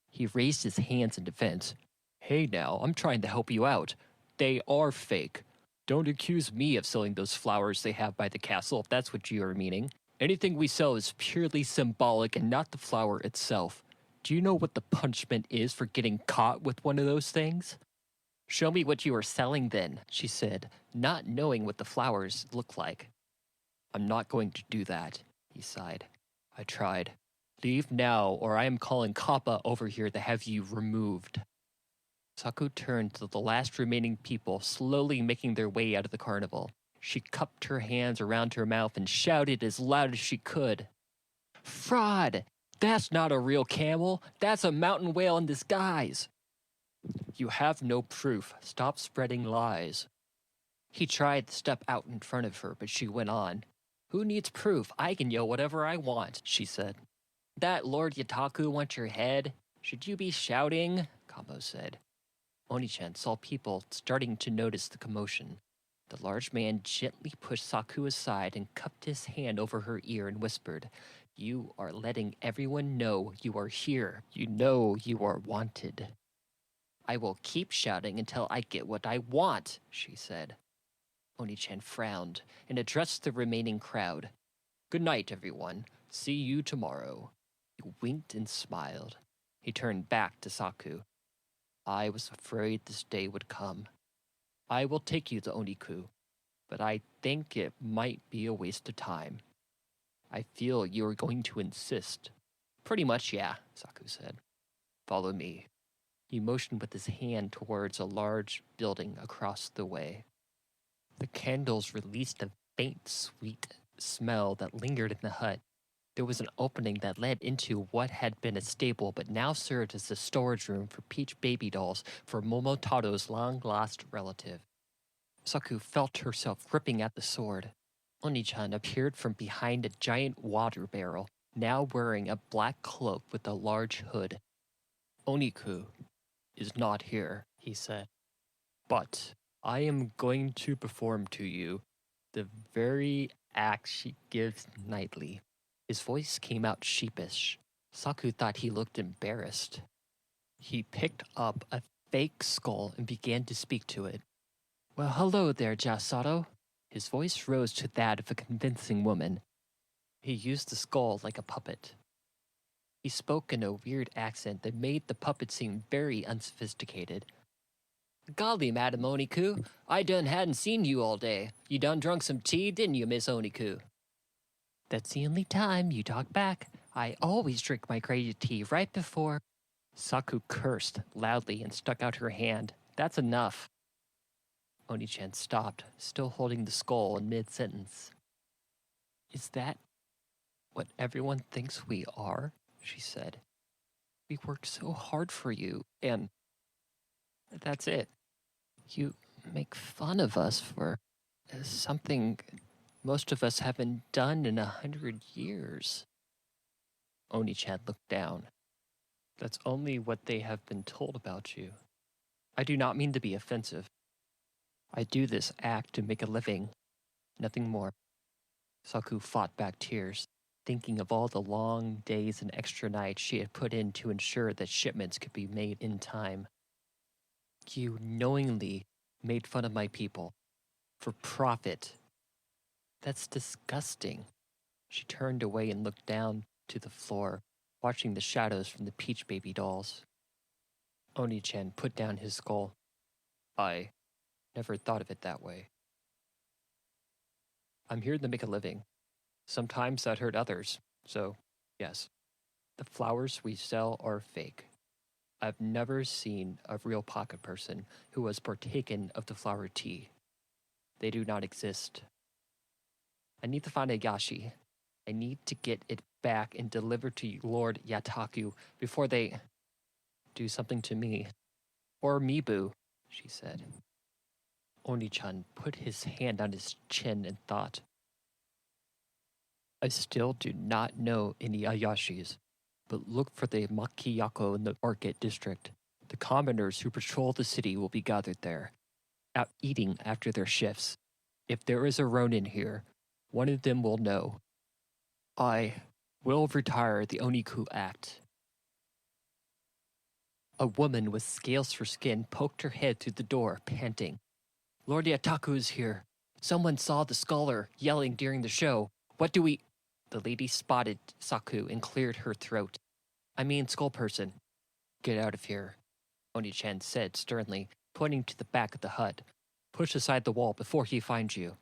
He raised his hands in defense. Hey now, I'm trying to help you out. They are fake. Don't accuse me of selling those flowers they have by the castle if that's what you are meaning. Anything we sell is purely symbolic and not the flower itself. Do you know what the punishment is for getting caught with one of those things? Show me what you are selling then, she said, not knowing what the flowers look like. I'm not going to do that, he sighed. I tried. Leave now, or I am calling Kappa over here to have you removed. Saku turned to the last remaining people slowly making their way out of the carnival. She cupped her hands around her mouth and shouted as loud as she could. Fraud! That's not a real camel. That's a mountain whale in disguise. You have no proof. Stop spreading lies. He tried to step out in front of her, but she went on. Who needs proof? I can yell whatever I want, she said. That Lord Yataku wants your head? Should you be shouting? Kamo said. Oni-chan saw people starting to notice the commotion. The large man gently pushed Saku aside and cupped his hand over her ear and whispered, You are letting everyone know you are here. You know you are wanted. I will keep shouting until I get what I want, she said. Oni-chan frowned and addressed the remaining crowd. Good night, everyone. See you tomorrow. He winked and smiled. He turned back to Saku. I was afraid this day would come. I will take you to Oniku, but I think it might be a waste of time. I feel you are going to insist. Pretty much, yeah, Saku said. Follow me. He motioned with his hand towards a large building across the way. The candles released a faint, sweet smell that lingered in the hut. There was an opening that led into what had been a stable but now served as a storage room for Peach baby dolls for Momotaro's long-lost relative. Saku felt herself gripping at the sword. Oni-chan appeared from behind a giant water barrel, now wearing a black cloak with a large hood. Oniku is not here, he said. But I am going to perform to you the very act she gives nightly. His voice came out sheepish. Saku thought he looked embarrassed. He picked up a fake skull and began to speak to it. Well, hello there, Jasato. His voice rose to that of a convincing woman. He used the skull like a puppet. He spoke in a weird accent that made the puppet seem very unsophisticated. Golly, Madam Oniku, I done hadn't seen you all day. You done drunk some tea, didn't you, Miss Oniku? That's the only time you talk back. I always drink my crazy tea right before. Saku cursed loudly and stuck out her hand. That's enough. Oni-chan stopped, still holding the skull in mid-sentence. Is that what everyone thinks we are? She said. We worked so hard for you, and that's it. You make fun of us for something most of us haven't done in 100 years. Oni-chan looked down. That's only what they have been told about you. I do not mean to be offensive. I do this act to make a living, nothing more. Saku fought back tears, thinking of all the long days and extra nights she had put in to ensure that shipments could be made in time. You knowingly made fun of my people. For profit. That's disgusting. She turned away and looked down to the floor, watching the shadows from the Peach Baby dolls. Oni-chan put down his skull. I never thought of it that way. I'm here to make a living. Sometimes that hurt others, so yes. The flowers we sell are fake. I've never seen a real pocket person who has partaken of the flower tea. They do not exist. I need to find a yashi. I need to get it back and deliver to Lord Yataku before they do something to me. Or Mibu, she said. Oni-chan put his hand on his chin and thought. I still do not know any Ayashis, but look for the Makiyako in the market district. The commoners who patrol the city will be gathered there, out eating after their shifts. If there is a Ronin here, one of them will know. I will retire the Oniku Act. A woman with scales for skin poked her head through the door, panting. Lord Yataku is here. Someone saw the scholar yelling during the show. What do we... The lady spotted Saku and cleared her throat. I mean, skull person. Get out of here, Oni-chan said sternly, pointing to the back of the hut. Push aside the wall before he finds you.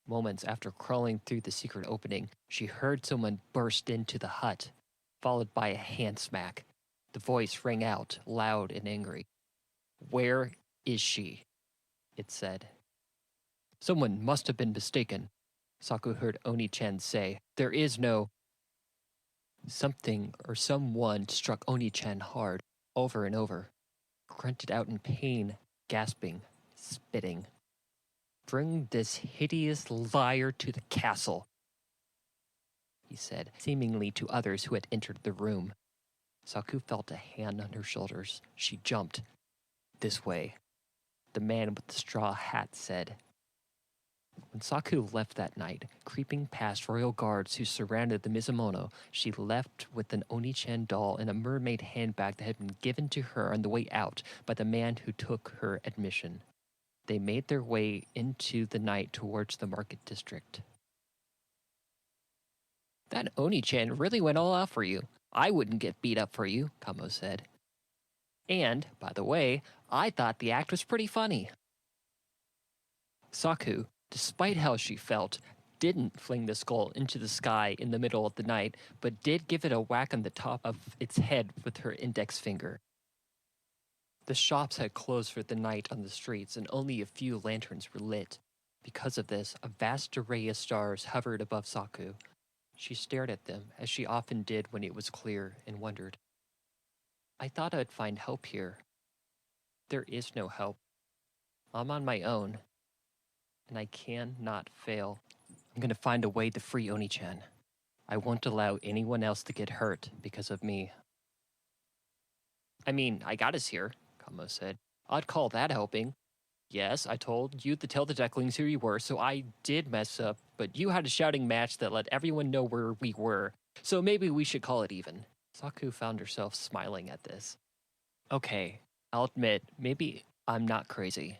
Moments after crawling through the secret opening, she heard someone burst into the hut, followed by a hand smack. The voice rang out, loud and angry. Where is she? It said. Someone must have been mistaken, Saku heard Oni-chan say. There is no... Something or someone struck Oni-chan hard, over and over. Grunted out in pain, gasping, spitting. Bring this hideous liar to the castle, he said, seemingly to others who had entered the room. Saku felt a hand on her shoulders. She jumped. This way, the man with the straw hat said. When Saku left that night, creeping past royal guards who surrounded the Mizumono, she left with an Oni-chan doll and a mermaid handbag that had been given to her on the way out by the man who took her admission. They made their way into the night towards the market district. That Oni-chan really went all out for you. I wouldn't get beat up for you, Kamo said. And, by the way, I thought the act was pretty funny. Saku, despite how she felt, didn't fling the skull into the sky in the middle of the night, but did give it a whack on the top of its head with her index finger. The shops had closed for the night on the streets, and only a few lanterns were lit. Because of this, a vast array of stars hovered above Saku. She stared at them, as she often did when it was clear, and wondered. I thought I'd find help here. There is no help. I'm on my own, and I cannot fail. I'm going to find a way to free Oni-chan. I won't allow anyone else to get hurt because of me. I mean, I got us here, Kamo said. I'd call that helping. Yes, I told you to tell the ducklings who you were, so I did mess up, but you had a shouting match that let everyone know where we were, so maybe we should call it even. Saku found herself smiling at this. Okay, I'll admit, maybe I'm not crazy.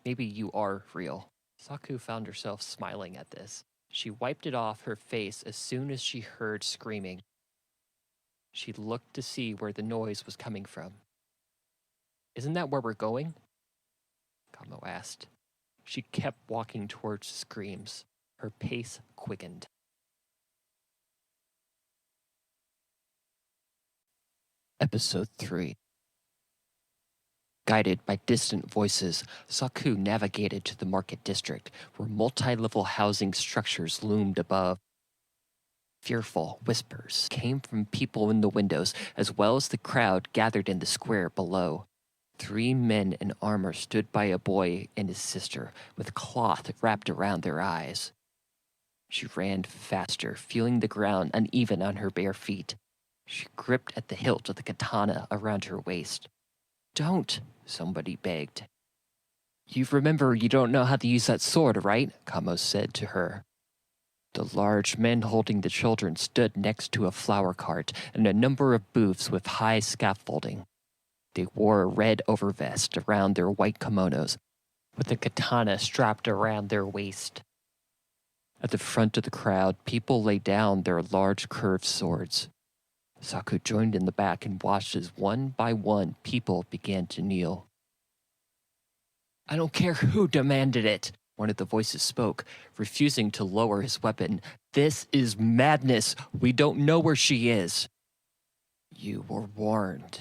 Maybe you are real. Saku found herself smiling at this. She wiped it off her face as soon as she heard screaming. She looked to see where the noise was coming from. Isn't that where we're going? Kamo asked. She kept walking towards the screams. Her pace quickened. Episode 3. Guided by distant voices, Saku navigated to the market district, where multi-level housing structures loomed above. Fearful whispers came from people in the windows, as well as the crowd gathered in the square below. 3 men in armor stood by a boy and his sister, with cloth wrapped around their eyes. She ran faster, feeling the ground uneven on her bare feet. She gripped at the hilt of the katana around her waist. Don't, somebody begged. You remember you don't know how to use that sword, right? Kamo said to her. The large men holding the children stood next to a flower cart and a number of booths with high scaffolding. They wore a red overvest around their white kimonos, with a katana strapped around their waist. At the front of the crowd, people lay down their large curved swords. Saku joined in the back and watched as one by one people began to kneel. I don't care who demanded it, one of the voices spoke, refusing to lower his weapon. This is madness. We don't know where she is. You were warned,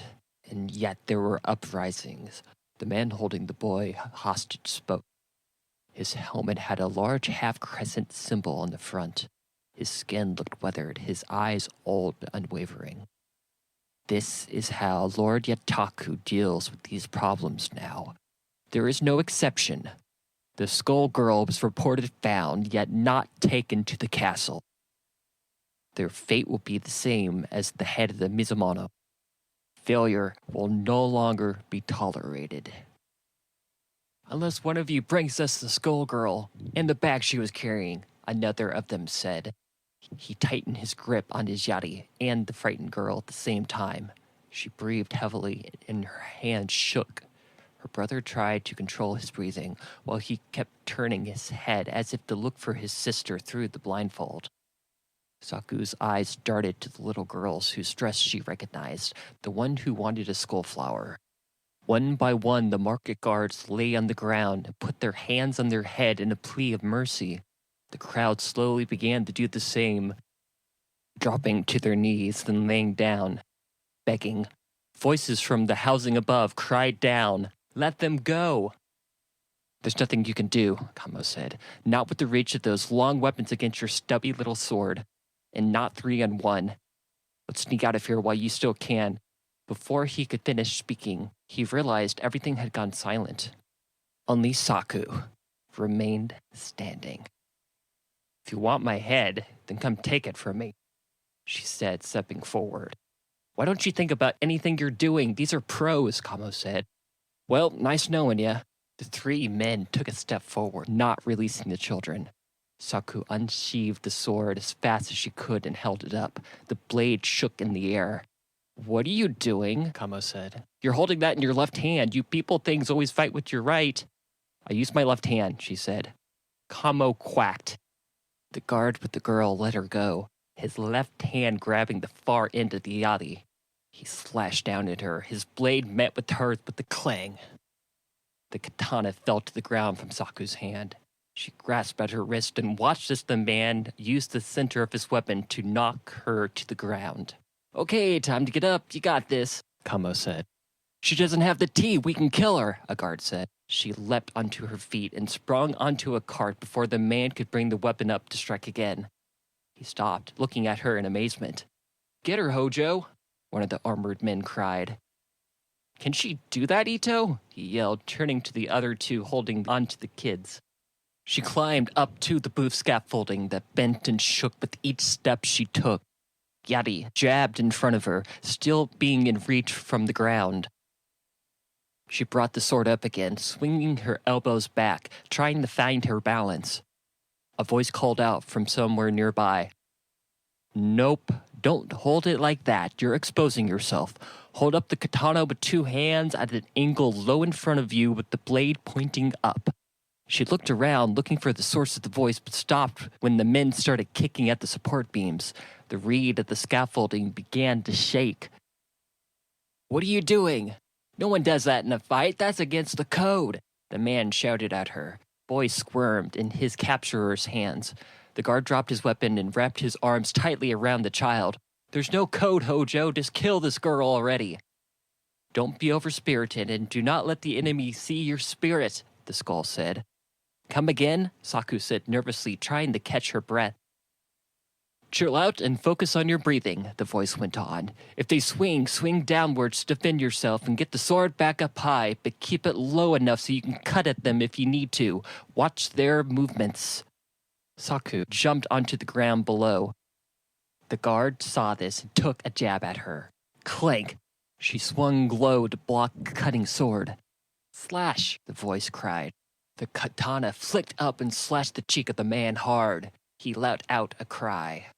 and yet there were uprisings. The man holding the boy hostage spoke. His helmet had a large half-crescent symbol on the front. His skin looked weathered, his eyes old but unwavering. This is how Lord Yataku deals with these problems now. There is no exception. The Skull Girl was reported found, yet not taken to the castle. Their fate will be the same as the head of the Mizumono. Failure will no longer be tolerated. Unless one of you brings us the Skull Girl and the bag she was carrying, another of them said. He tightened his grip on his yari and the frightened girl at the same time. She breathed heavily and her hands shook. Her brother tried to control his breathing while he kept turning his head as if to look for his sister through the blindfold. Saku's eyes darted to the little girls whose dress she recognized, the one who wanted a skull flower. One by one, the market guards lay on the ground and put their hands on their head in a plea of mercy. The crowd slowly began to do the same, dropping to their knees, then laying down, begging. Voices from the housing above cried down, "Let them go!" There's nothing you can do, Kamo said. Not with the reach of those long weapons against your stubby little sword. And not 3-on-1. Let's sneak out of here while you still can. Before he could finish speaking, he realized everything had gone silent. Only Saku remained standing. If you want my head, then come take it from me, she said, stepping forward. Why don't you think about anything you're doing? These are pros, Kamo said. Well, nice knowing ya. The 3 men took a step forward, not releasing the children. Saku unsheathed the sword as fast as she could and held it up. The blade shook in the air. What are you doing? Kamo said. You're holding that in your left hand. You people things always fight with your right. I use my left hand, she said. Kamo quacked. The guard with the girl let her go, his left hand grabbing the far end of the yari. He slashed down at her. His blade met with hers with a clang. The katana fell to the ground from Saku's hand. She grasped at her wrist and watched as the man used the center of his weapon to knock her to the ground. Okay, time to get up. You got this, Kamo said. She doesn't have the tea. We can kill her, a guard said. She leapt onto her feet and sprung onto a cart before the man could bring the weapon up to strike again. He stopped, looking at her in amazement. Get her, Hojo, one of the armored men cried. Can she do that, Ito? He yelled, turning to the other 2 holding onto the kids. She climbed up to the booth scaffolding that bent and shook with each step she took. Yari jabbed in front of her, still being in reach from the ground. She brought the sword up again, swinging her elbows back, trying to find her balance. A voice called out from somewhere nearby. Nope, Don't hold it like that. You're exposing yourself. Hold up the katana with 2 hands at an angle low in front of you with the blade pointing up. She looked around, looking for the source of the voice, but stopped when the men started kicking at the support beams. The reed of the scaffolding began to shake. "What are you doing? No one does that in a fight. That's against the code," the man shouted at her. Boy squirmed in his capturer's hands. The guard dropped his weapon and wrapped his arms tightly around the child. "There's no code, Hojo. Just kill this girl already." "Don't be overspirited and do not let the enemy see your spirit," the skull said. "Come again?" Saku said nervously, trying to catch her breath. "Chill out and focus on your breathing," the voice went on. "If they swing downwards to defend yourself and get the sword back up high, but keep it low enough so you can cut at them if you need to. Watch their movements." Saku jumped onto the ground below. The guard saw this and took a jab at her. Clank! She swung low to block the cutting sword. "Slash!" the voice cried. The katana flicked up and slashed the cheek of the man hard. He let out a cry.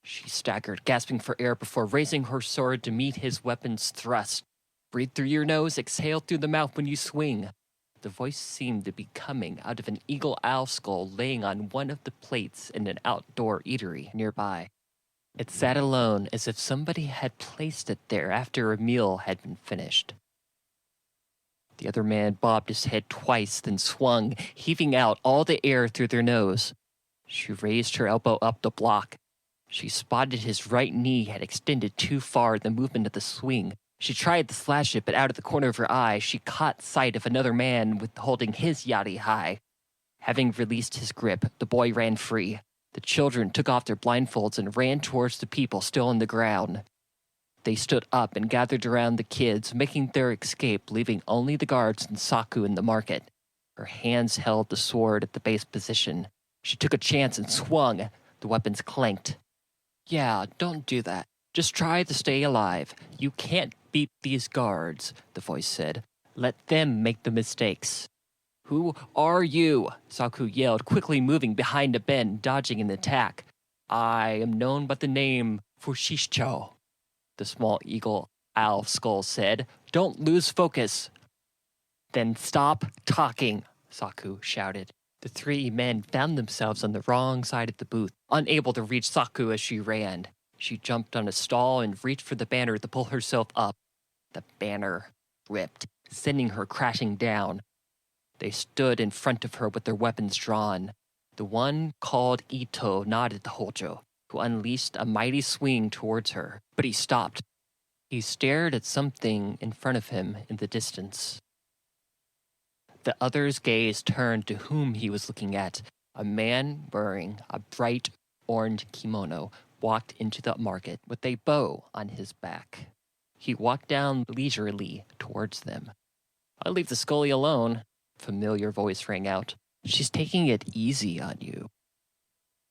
She staggered, gasping for air before raising her sword to meet his weapon's thrust. "Breathe through your nose, exhale through the mouth when you swing." The voice seemed to be coming out of an eagle-owl skull laying on one of the plates in an outdoor eatery nearby. It sat alone as if somebody had placed it there after a meal had been finished. The other man bobbed his head twice, then swung, heaving out all the air through their nose. She raised her elbow up to block. She spotted his right knee had extended too far in the movement of the swing. She tried to slash it, but out of the corner of her eye, she caught sight of another man holding his yari high. Having released his grip, the boy ran free. The children took off their blindfolds and ran towards the people still on the ground. They stood up and gathered around the kids, making their escape, leaving only the guards and Saku in the market. Her hands held the sword at the base position. She took a chance and swung. The weapons clanked. "Yeah, don't do that. Just try to stay alive. You can't beat these guards," the voice said. "Let them make the mistakes." "Who are you?" Saku yelled, quickly moving behind a bend, dodging an attack. "I am known by the name Fushicho," the small eagle-owl skull said. "Don't lose focus." "Then stop talking," Saku shouted. The 3 men found themselves on the wrong side of the booth, unable to reach Saku as she ran. She jumped on a stall and reached for the banner to pull herself up. The banner ripped, sending her crashing down. They stood in front of her with their weapons drawn. The one called Ito nodded to Hojo, who unleashed a mighty swing towards her, but he stopped. He stared at something in front of him in the distance. The other's gaze turned to whom he was looking at. A man wearing a bright orange kimono walked into the market with a bow on his back. He walked down leisurely towards them. "I'll leave the scully alone," a familiar voice rang out. "She's taking it easy on you."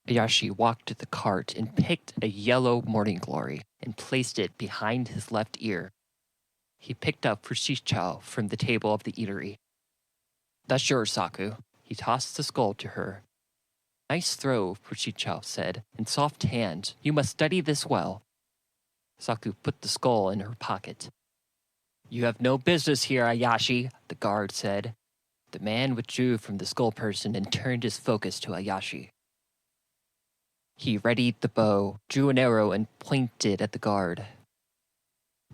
Ayashi walked to the cart and picked a yellow morning glory and placed it behind his left ear. He picked up Fushicho from the table of the eatery. "That's yours, Saku." He tossed the skull to her. "Nice throw," Fushicho said, "in soft hands. You must study this well." Saku put the skull in her pocket. "You have no business here, Ayashi," the guard said. The man withdrew from the skull person and turned his focus to Ayashi. He readied the bow, drew an arrow, and pointed at the guard.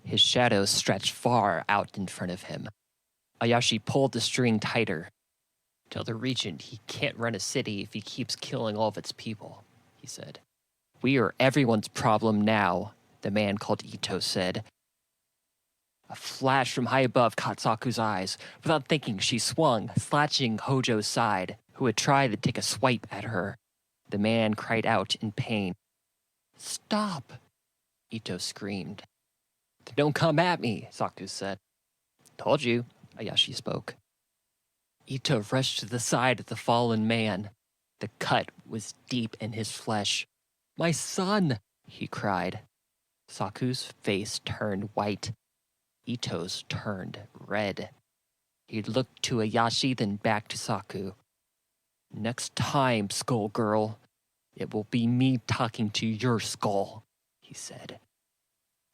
His shadow stretched far out in front of him. Ayashi pulled the string tighter. "Tell the regent he can't run a city if he keeps killing all of its people," he said. "We are everyone's problem now," the man called Ito said. A flash from high above caught Saku's eyes. Without thinking, she swung, slashing Hojo's side, who had tried to take a swipe at her. The man cried out in pain. "Stop!" Ito screamed. "Then don't come at me," Saku said. "Told you," Ayashi spoke. Ito rushed to the side of the fallen man. The cut was deep in his flesh. "My son!" he cried. Saku's face turned white. Ito's turned red. He looked to Ayashi, then back to Saku. "Next time, skull girl, it will be me talking to your skull." he said.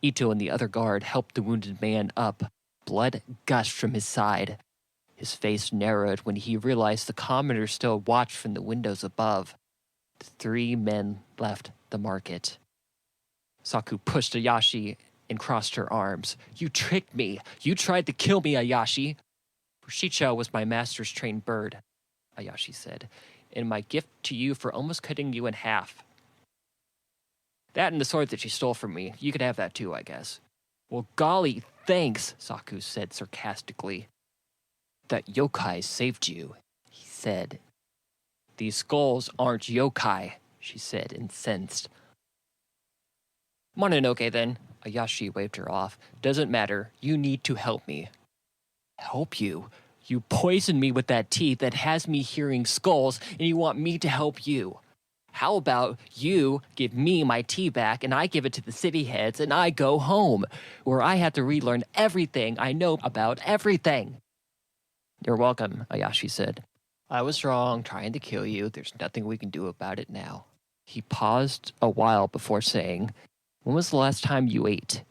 Ito and the other guard helped the wounded man up. Blood gushed from his side. His face narrowed when he realized the commoner still watched from the windows above. The 3 men left the market. Saku pushed Ayashi and crossed her arms. You tricked me. You tried to kill me, Ayashi. Bushido was my master's trained bird, Ayashi said, and my gift to you for almost cutting you in half. That and the sword that you stole from me. You could have that too, I guess. Well, golly, thanks, Saku said sarcastically. That yokai saved you, he said. These skulls aren't yokai, she said, incensed. Mononoke, then. Ayashi waved her off. Doesn't matter. You need to help me. Help you? You poisoned me with that tea that has me hearing skulls, and you want me to help you. How about you give me my tea back and I give it to the city heads and I go home, where I have to relearn everything I know about everything? You're welcome, Ayashi said. I was wrong trying to kill you. There's nothing we can do about it now. He paused a while before saying, when was the last time you ate?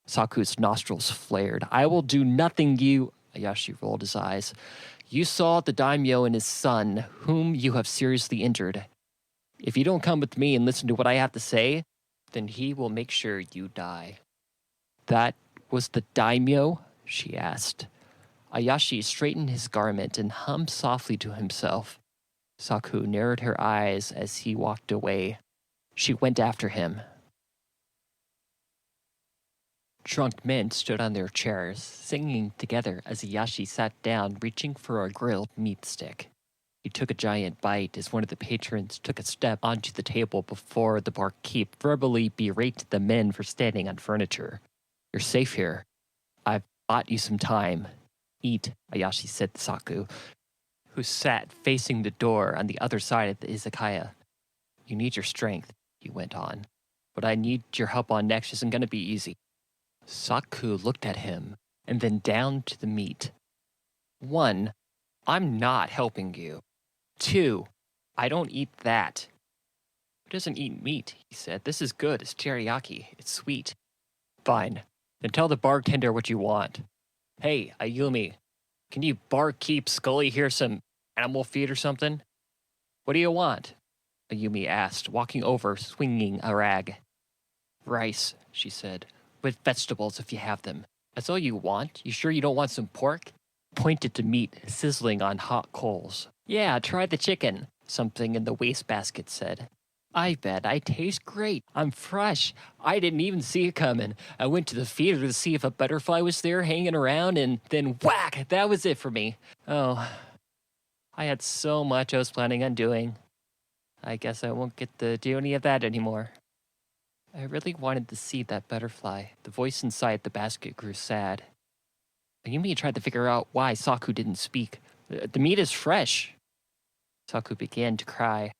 Saku's nostrils flared. I will do nothing you... Ayashi rolled his eyes. You saw the daimyo and his son, whom you have seriously injured. If you don't come with me and listen to what I have to say, then he will make sure you die. That was the daimyo? She asked. Ayashi straightened his garment and hummed softly to himself. Saku narrowed her eyes as he walked away. She went after him. Drunk men stood on their chairs, singing together as Ayashi sat down, reaching for a grilled meat stick. He took a giant bite as one of the patrons took a step onto the table before the barkeep verbally berated the men for standing on furniture. You're safe here. I've bought you some time. Eat, Ayashi said to Saku, who sat facing the door on the other side of the izakaya. You need your strength, he went on. What I need your help on next isn't going to be easy. Saku looked at him and then down to the meat. 1, I'm not helping you. 2, I don't eat that. Who doesn't eat meat? He said. This is good. It's teriyaki. It's sweet. Fine. Then tell the bartender what you want. Hey, Ayumi, can you barkeep Scully here some animal feed or something? What do you want? Ayumi asked, walking over, swinging a rag. Rice, she said, with vegetables if you have them. That's all you want? You sure you don't want some pork? Pointed to meat sizzling on hot coals. Yeah, try the chicken, something in the wastebasket said. I bet I taste great. I'm fresh. I didn't even see it coming. I went to the theater to see if a butterfly was there hanging around, and then whack, that was it for me. Oh, I had so much I was planning on doing. I guess I won't get to do any of that anymore. I really wanted to see that butterfly. The voice inside the basket grew sad. Ayumi tried to figure out why Saku didn't speak. The meat is fresh. Saku began to cry.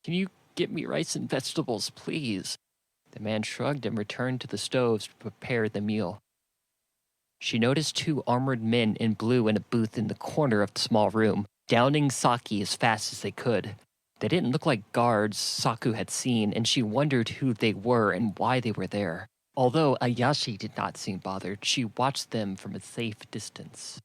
Can you get me rice and vegetables, please? The man shrugged and returned to the stoves to prepare the meal. She noticed 2 armored men in blue in a booth in the corner of the small room, downing sake as fast as they could. They didn't look like guards Saku had seen, and she wondered who they were and why they were there. Although Ayashi did not seem bothered, she watched them from a safe distance.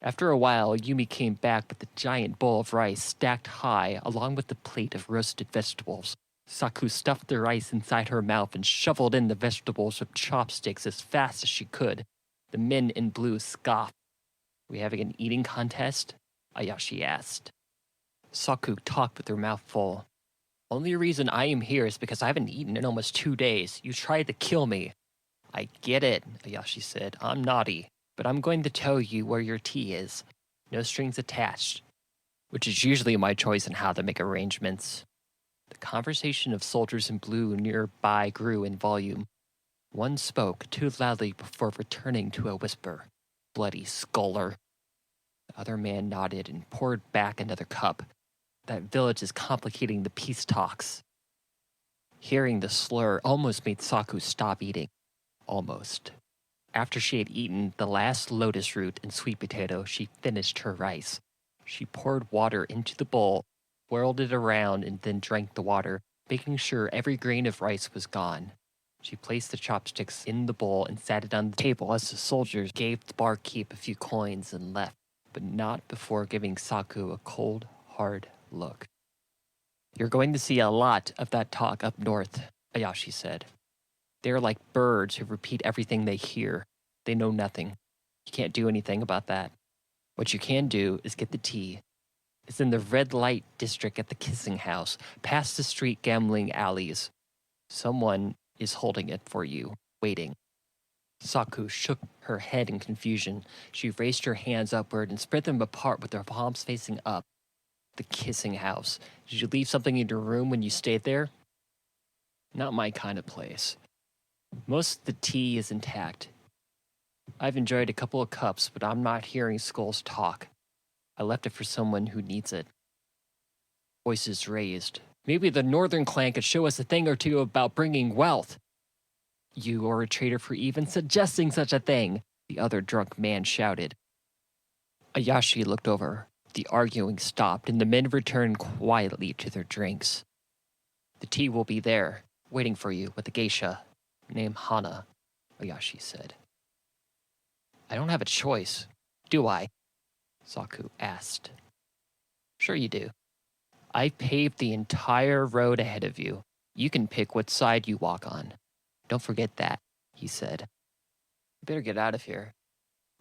After a while, Yumi came back with a giant bowl of rice stacked high, along with a plate of roasted vegetables. Saku stuffed the rice inside her mouth and shoveled in the vegetables with chopsticks as fast as she could. The men in blue scoffed. We having an eating contest? Ayashi asked. Saku talked with her mouth full. Only reason I am here is because I haven't eaten in almost 2 days. You tried to kill me. I get it, Ayashi said. I'm naughty. But I'm going to tell you where your tea is. No strings attached. Which is usually my choice in how to make arrangements. The conversation of soldiers in blue nearby grew in volume. One spoke too loudly before returning to a whisper. Bloody sculler. The other man nodded and poured back another cup. That village is complicating the peace talks. Hearing the slur almost made Saku stop eating. Almost. After she had eaten the last lotus root and sweet potato, she finished her rice. She poured water into the bowl, whirled it around, and then drank the water, making sure every grain of rice was gone. She placed the chopsticks in the bowl and sat it on the table as the soldiers gave the barkeep a few coins and left, but not before giving Saku a cold, hard look. You're going to see a lot of that talk up north, Ayashi said. They're like birds who repeat everything they hear. They know nothing. You can't do anything about that. What you can do is get the tea. It's in the red light district at the Kissing House, past the street gambling alleys. Someone is holding it for you, waiting. Saku shook her head in confusion. She raised her hands upward and spread them apart with their palms facing up. The Kissing House. Did you leave something in your room when you stayed there? Not my kind of place. Most of the tea is intact. I've enjoyed a couple of cups, but I'm not hearing skulls talk. I left it for someone who needs it. Voices raised. Maybe the Northern clan could show us a thing or two about bringing wealth. You are a traitor for even suggesting such a thing, the other drunk man shouted. Ayashi looked over. The arguing stopped, and the men returned quietly to their drinks. The tea will be there, waiting for you with a geisha named Hana, Ayashi said. I don't have a choice, do I? Saku asked. Sure you do. I paved the entire road ahead of you. You can pick what side you walk on. Don't forget that, he said. You better get out of here.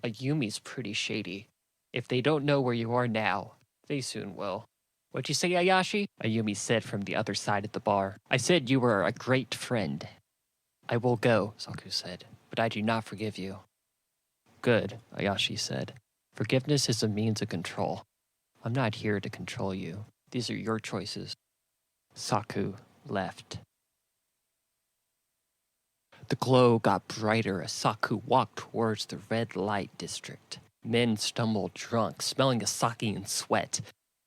Ayumi's pretty shady. If they don't know where you are now, they soon will. What'd you say, Ayashi? Ayumi said from the other side of the bar. I said you were a great friend. I will go, Saku said, but I do not forgive you. Good, Ayashi said. Forgiveness is a means of control. I'm not here to control you. These are your choices. Saku left. The glow got brighter as Saku walked towards the red light district. Men stumbled drunk, smelling of sake and sweat.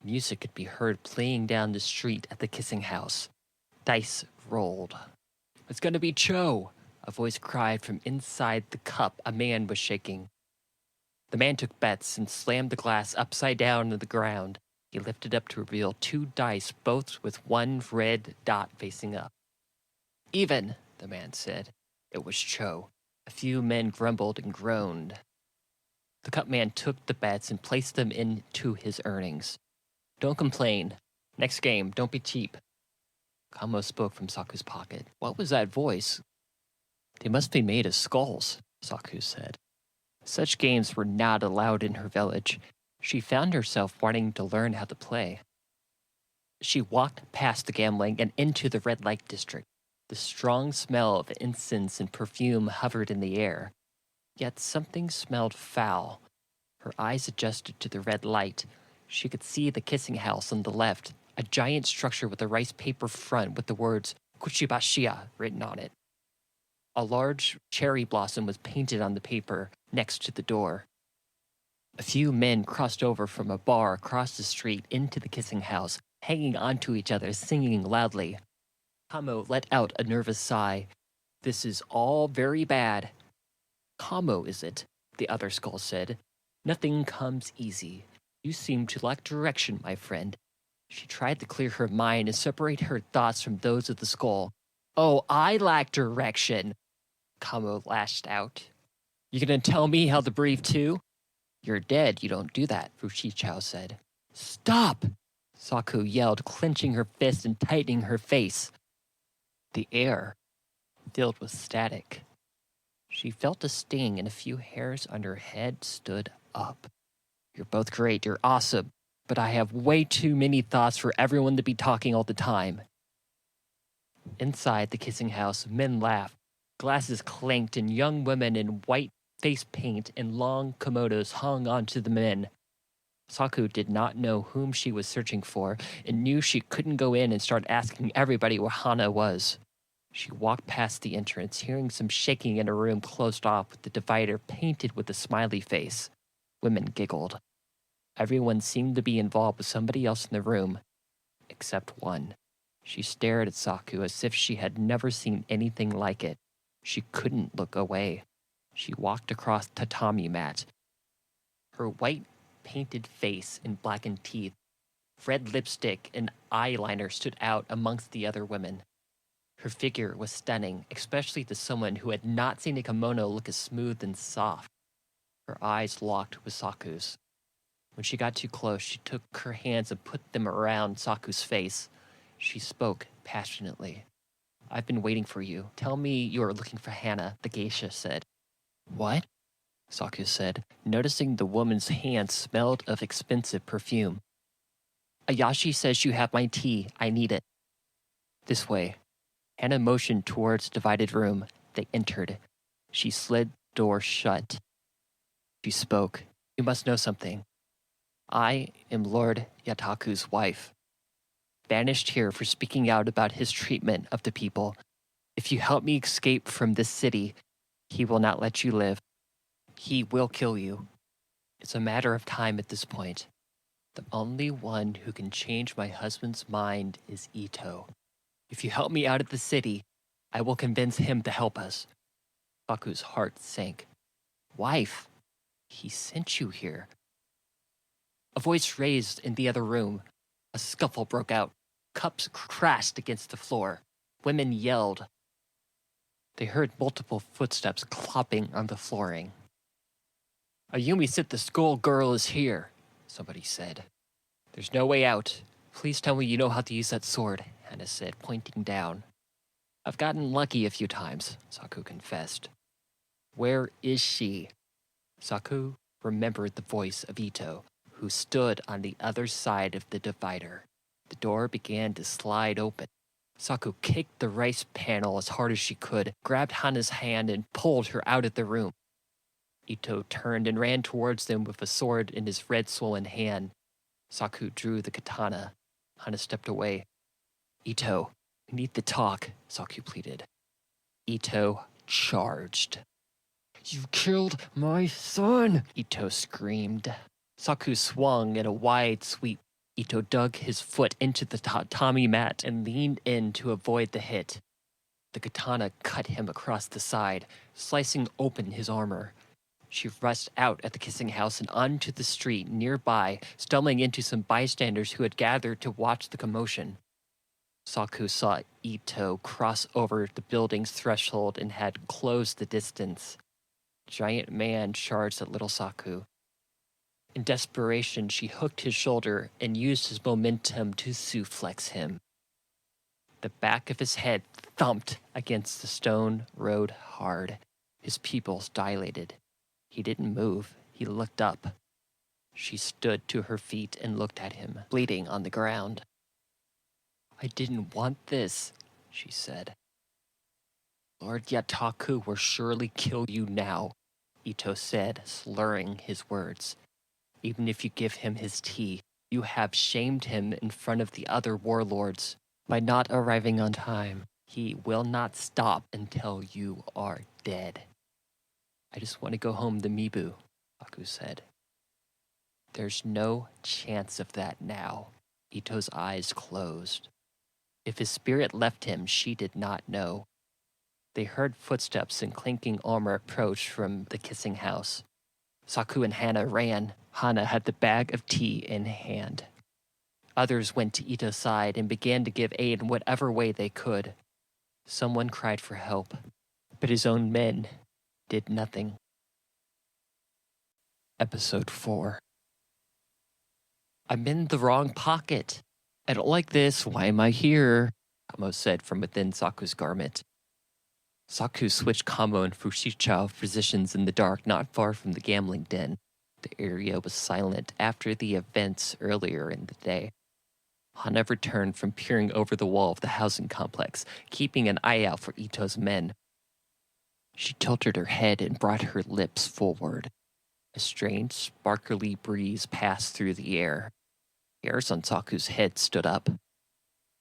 Music could be heard playing down the street at the Kissing House. Dice rolled. It's gonna be Cho, a voice cried from inside the cup a man was shaking. The man took bets and slammed the glass upside down to the ground. He lifted up to reveal 2 dice, both with 1 red dot facing up. Even, the man said. It was Cho. A few men grumbled and groaned. The cup man took the bets and placed them into his earnings. Don't complain. Next game, don't be cheap. Kamo spoke from Saku's pocket. What was that voice? They must be made of skulls, Saku said. Such games were not allowed in her village. She found herself wanting to learn how to play. She walked past the gambling and into the red light district. The strong smell of incense and perfume hovered in the air. Yet something smelled foul. Her eyes adjusted to the red light. She could see the Kissing House on the left, a giant structure with a rice paper front with the words Kuchibashiya written on it. A large cherry blossom was painted on the paper next to the door. A few men crossed over from a bar across the street into the Kissing House, hanging onto each other, singing loudly. Kamo let out a nervous sigh. This is all very bad. Kamo, is it? The other skull said. Nothing comes easy. You seem to lack direction, my friend. She tried to clear her mind and separate her thoughts from those of the skull. Oh, I lack direction, Kamo lashed out. You gonna tell me how to breathe too? You're dead, you don't do that, Fuchichao said. Stop! Saku yelled, clenching her fist and tightening her face. The air filled with static. She felt a sting and a few hairs on her head stood up. You're both great, you're awesome, but I have way too many thoughts for everyone to be talking all the time. Inside the Kissing House, men laughed. Glasses clanked and young women in white face paint and long kimonos hung onto the men. Saku did not know whom she was searching for and knew she couldn't go in and start asking everybody where Hana was. She walked past the entrance, hearing some shaking in a room closed off with the divider painted with a smiley face. Women giggled. Everyone seemed to be involved with somebody else in the room, except one. She stared at Saku as if she had never seen anything like it. She couldn't look away. She walked across the tatami mat. Her white painted face and blackened teeth, red lipstick and eyeliner stood out amongst the other women. Her figure was stunning, especially to someone who had not seen a kimono look as smooth and soft. Her eyes locked with Saku's. When she got too close, she took her hands and put them around Saku's face. She spoke passionately. "I've been waiting for you. Tell me you are looking for Hana," the geisha said. "What?" Saku said, noticing the woman's hands smelled of expensive perfume. "Ayashi says you have my tea. I need it." "This way." Hana motioned towards the divided room. They entered. She slid the door shut. She spoke. "You must know something. I am Lord Yataku's wife, banished here for speaking out about his treatment of the people. If you help me escape from this city, he will not let you live. He will kill you. It's a matter of time at this point. The only one who can change my husband's mind is Ito. If you help me out of the city, I will convince him to help us." Saku's heart sank. "Wife, he sent you here." A voice raised in the other room. A scuffle broke out. Cups crashed against the floor. Women yelled. They heard multiple footsteps clopping on the flooring. "Ayumi said the schoolgirl is here," somebody said. "There's no way out. Please tell me you know how to use that sword," Hana said, pointing down. "I've gotten lucky a few times," Saku confessed. "Where is she?" Saku remembered the voice of Ito, who stood on the other side of the divider. The door began to slide open. Saku kicked the rice panel as hard as she could, grabbed Hana's hand, and pulled her out of the room. Ito turned and ran towards them with a sword in his red swollen hand. Saku drew the katana. Hana stepped away. "Ito, we need to talk," Saku pleaded. Ito charged. "You killed my son!" Ito screamed. Saku swung in a wide sweep. Ito dug his foot into the tatami mat and leaned in to avoid the hit. The katana cut him across the side, slicing open his armor. She rushed out at the kissing house and onto the street nearby, stumbling into some bystanders who had gathered to watch the commotion. Saku saw Ito cross over the building's threshold and had closed the distance. Giant man charged at little Saku. In desperation, she hooked his shoulder and used his momentum to suplex him. The back of his head thumped against the stone road hard. His pupils dilated. He didn't move. He looked up. She stood to her feet and looked at him, bleeding on the ground. "I didn't want this," she said. "Lord Yataku will surely kill you now," Ito said, slurring his words. "Even if you give him his tea, you have shamed him in front of the other warlords. By not arriving on time, he will not stop until you are dead." "I just want to go home to Mibu," Saku said. "There's no chance of that now." Ito's eyes closed. If his spirit left him, she did not know. They heard footsteps and clinking armor approach from the kissing house. Saku and Hana ran. Hana had the bag of tea in hand. Others went to Ito's side and began to give aid in whatever way they could. Someone cried for help, but his own men did nothing. Episode 4. "I'm in the wrong pocket. I don't like this. Why am I here?" Kamo said from within Saku's garment. Saku switched Kamo and Fushichao positions in the dark not far from the gambling den. The area was silent after the events earlier in the day. Hana returned from peering over the wall of the housing complex, keeping an eye out for Ito's men. She tilted her head and brought her lips forward. A strange, sparkly breeze passed through the air. Hairs on Saku's head stood up.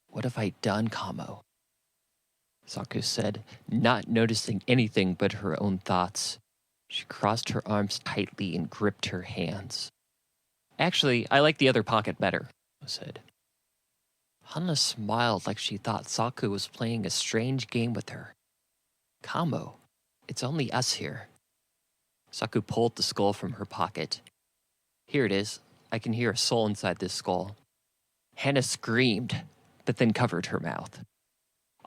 "What have I done, Kamo?" Saku said, not noticing anything but her own thoughts. She crossed her arms tightly and gripped her hands. "Actually, I like the other pocket better," I said. Hana smiled like she thought Saku was playing a strange game with her. "Kamo, it's only us here." Saku pulled the skull from her pocket. "Here it is. I can hear a soul inside this skull." Hana screamed, but then covered her mouth.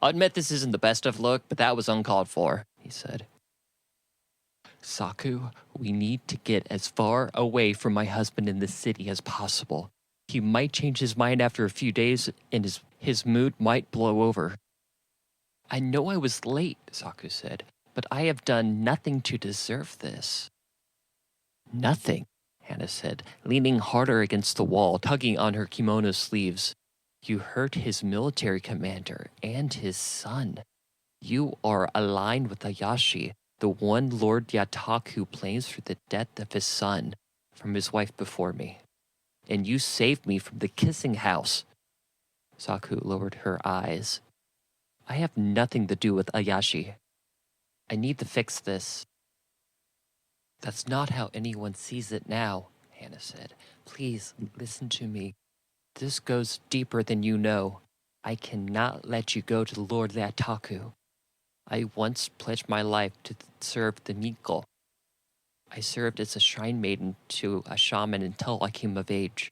I'll admit this isn't the best of luck, but that was uncalled for, he said. Saku, we need to get as far away from my husband in this city as possible. He might change his mind after a few days, and his mood might blow over. I know I was late, Saku said, but I have done nothing to deserve this. Nothing, Hana said, leaning harder against the wall, tugging on her kimono sleeves. You hurt his military commander and his son. You are aligned with Ayashi, the one Lord Yataku blames for the death of his son from his wife before me. And you saved me from the kissing house. Saku lowered her eyes. I have nothing to do with Ayashi. I need to fix this. That's not how anyone sees it now, Hana said. Please listen to me. This goes deeper than you know. I cannot let you go to Lord Yataku. I once pledged my life to serve the Miko. I served as a shrine maiden to a shaman until I came of age,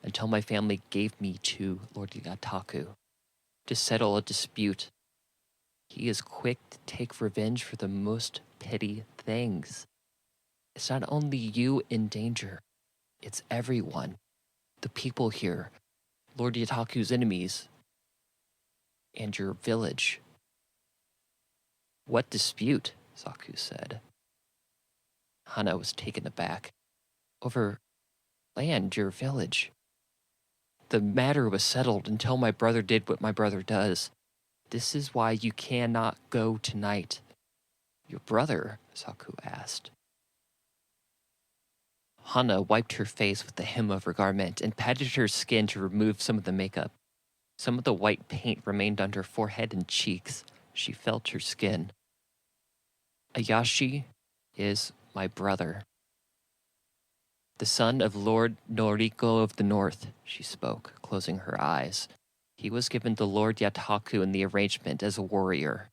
until my family gave me to Lord Yataku to settle a dispute. He is quick to take revenge for the most petty things. It's not only you in danger, it's everyone. The people here, Lord Yataku's enemies, and your village. What dispute? Saku said. Hana was taken aback. Over land, your village. The matter was settled until my brother did what my brother does. This is why you cannot go tonight. Your brother? Saku asked. Hana wiped her face with the hem of her garment and patted her skin to remove some of the makeup. Some of the white paint remained on her forehead and cheeks. She felt her skin. Ayashi is my brother. The son of Lord Noriko of the North, she spoke, closing her eyes. He was given to Lord Yataku in the arrangement as a warrior.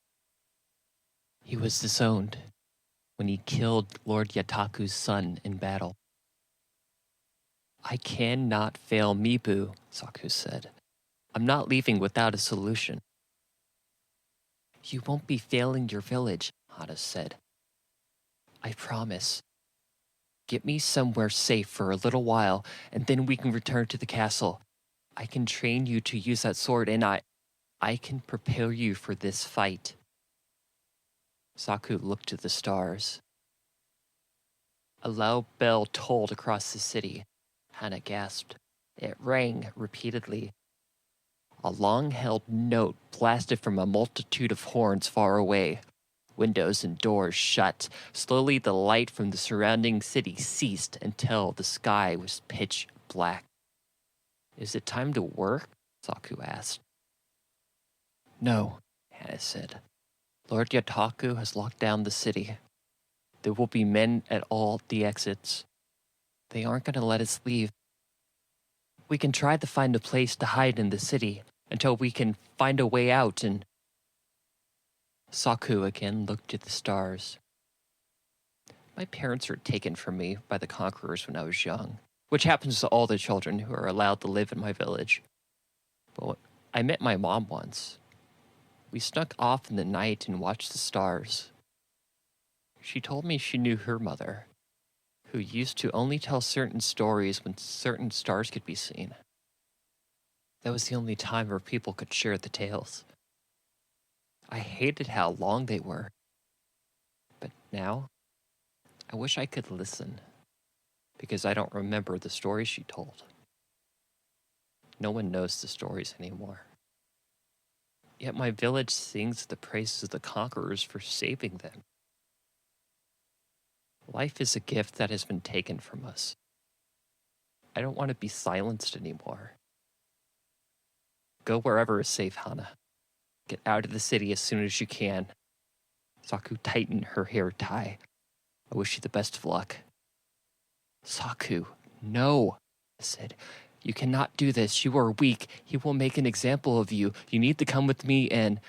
He was disowned when he killed Lord Yataku's son in battle. I cannot fail Mibu, Saku said. I'm not leaving without a solution. You won't be failing your village, Hana said. I promise. Get me somewhere safe for a little while, and then we can return to the castle. I can train you to use that sword, and I can prepare you for this fight. Saku looked to the stars. A loud bell tolled across the city. Hana gasped. It rang repeatedly. A long-held note blasted from a multitude of horns far away. Windows and doors shut. Slowly the light from the surrounding city ceased until the sky was pitch black. Is it time to work? Saku asked. No, Hana said. Lord Yataku has locked down the city. There will be men at all the exits. They aren't going to let us leave. We can try to find a place to hide in the city until we can find a way out and... Saku again looked at the stars. My parents were taken from me by the conquerors when I was young, which happens to all the children who are allowed to live in my village. But I met my mom once. We snuck off in the night and watched the stars. She told me she knew her mother, who used to only tell certain stories when certain stars could be seen. That was the only time where people could share the tales. I hated how long they were. But now, I wish I could listen, because I don't remember the stories she told. No one knows the stories anymore. Yet my village sings the praises of the conquerors for saving them. Life is a gift that has been taken from us. I don't want to be silenced anymore. Go wherever is safe, Hana. Get out of the city as soon as you can. Saku tightened her hair tie. I wish you the best of luck. Saku, no, I said. You cannot do this. You are weak. He will make an example of you. You need to come with me and...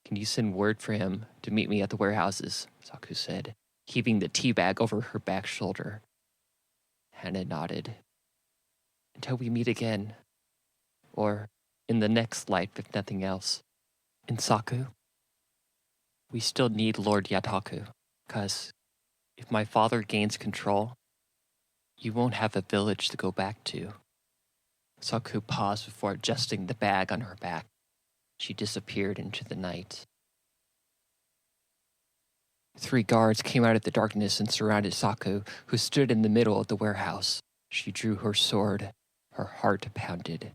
Can you send word for him to meet me at the warehouses? Saku said, heaving the tea bag over her back shoulder. Hana nodded. Until we meet again. Or in the next life, if nothing else. In Saku, we still need Lord Yataku, because if my father gains control, you won't have a village to go back to. Saku paused before adjusting the bag on her back. She disappeared into the night. 3 guards came out of the darkness and surrounded Saku, who stood in the middle of the warehouse. She drew her sword. Her heart pounded.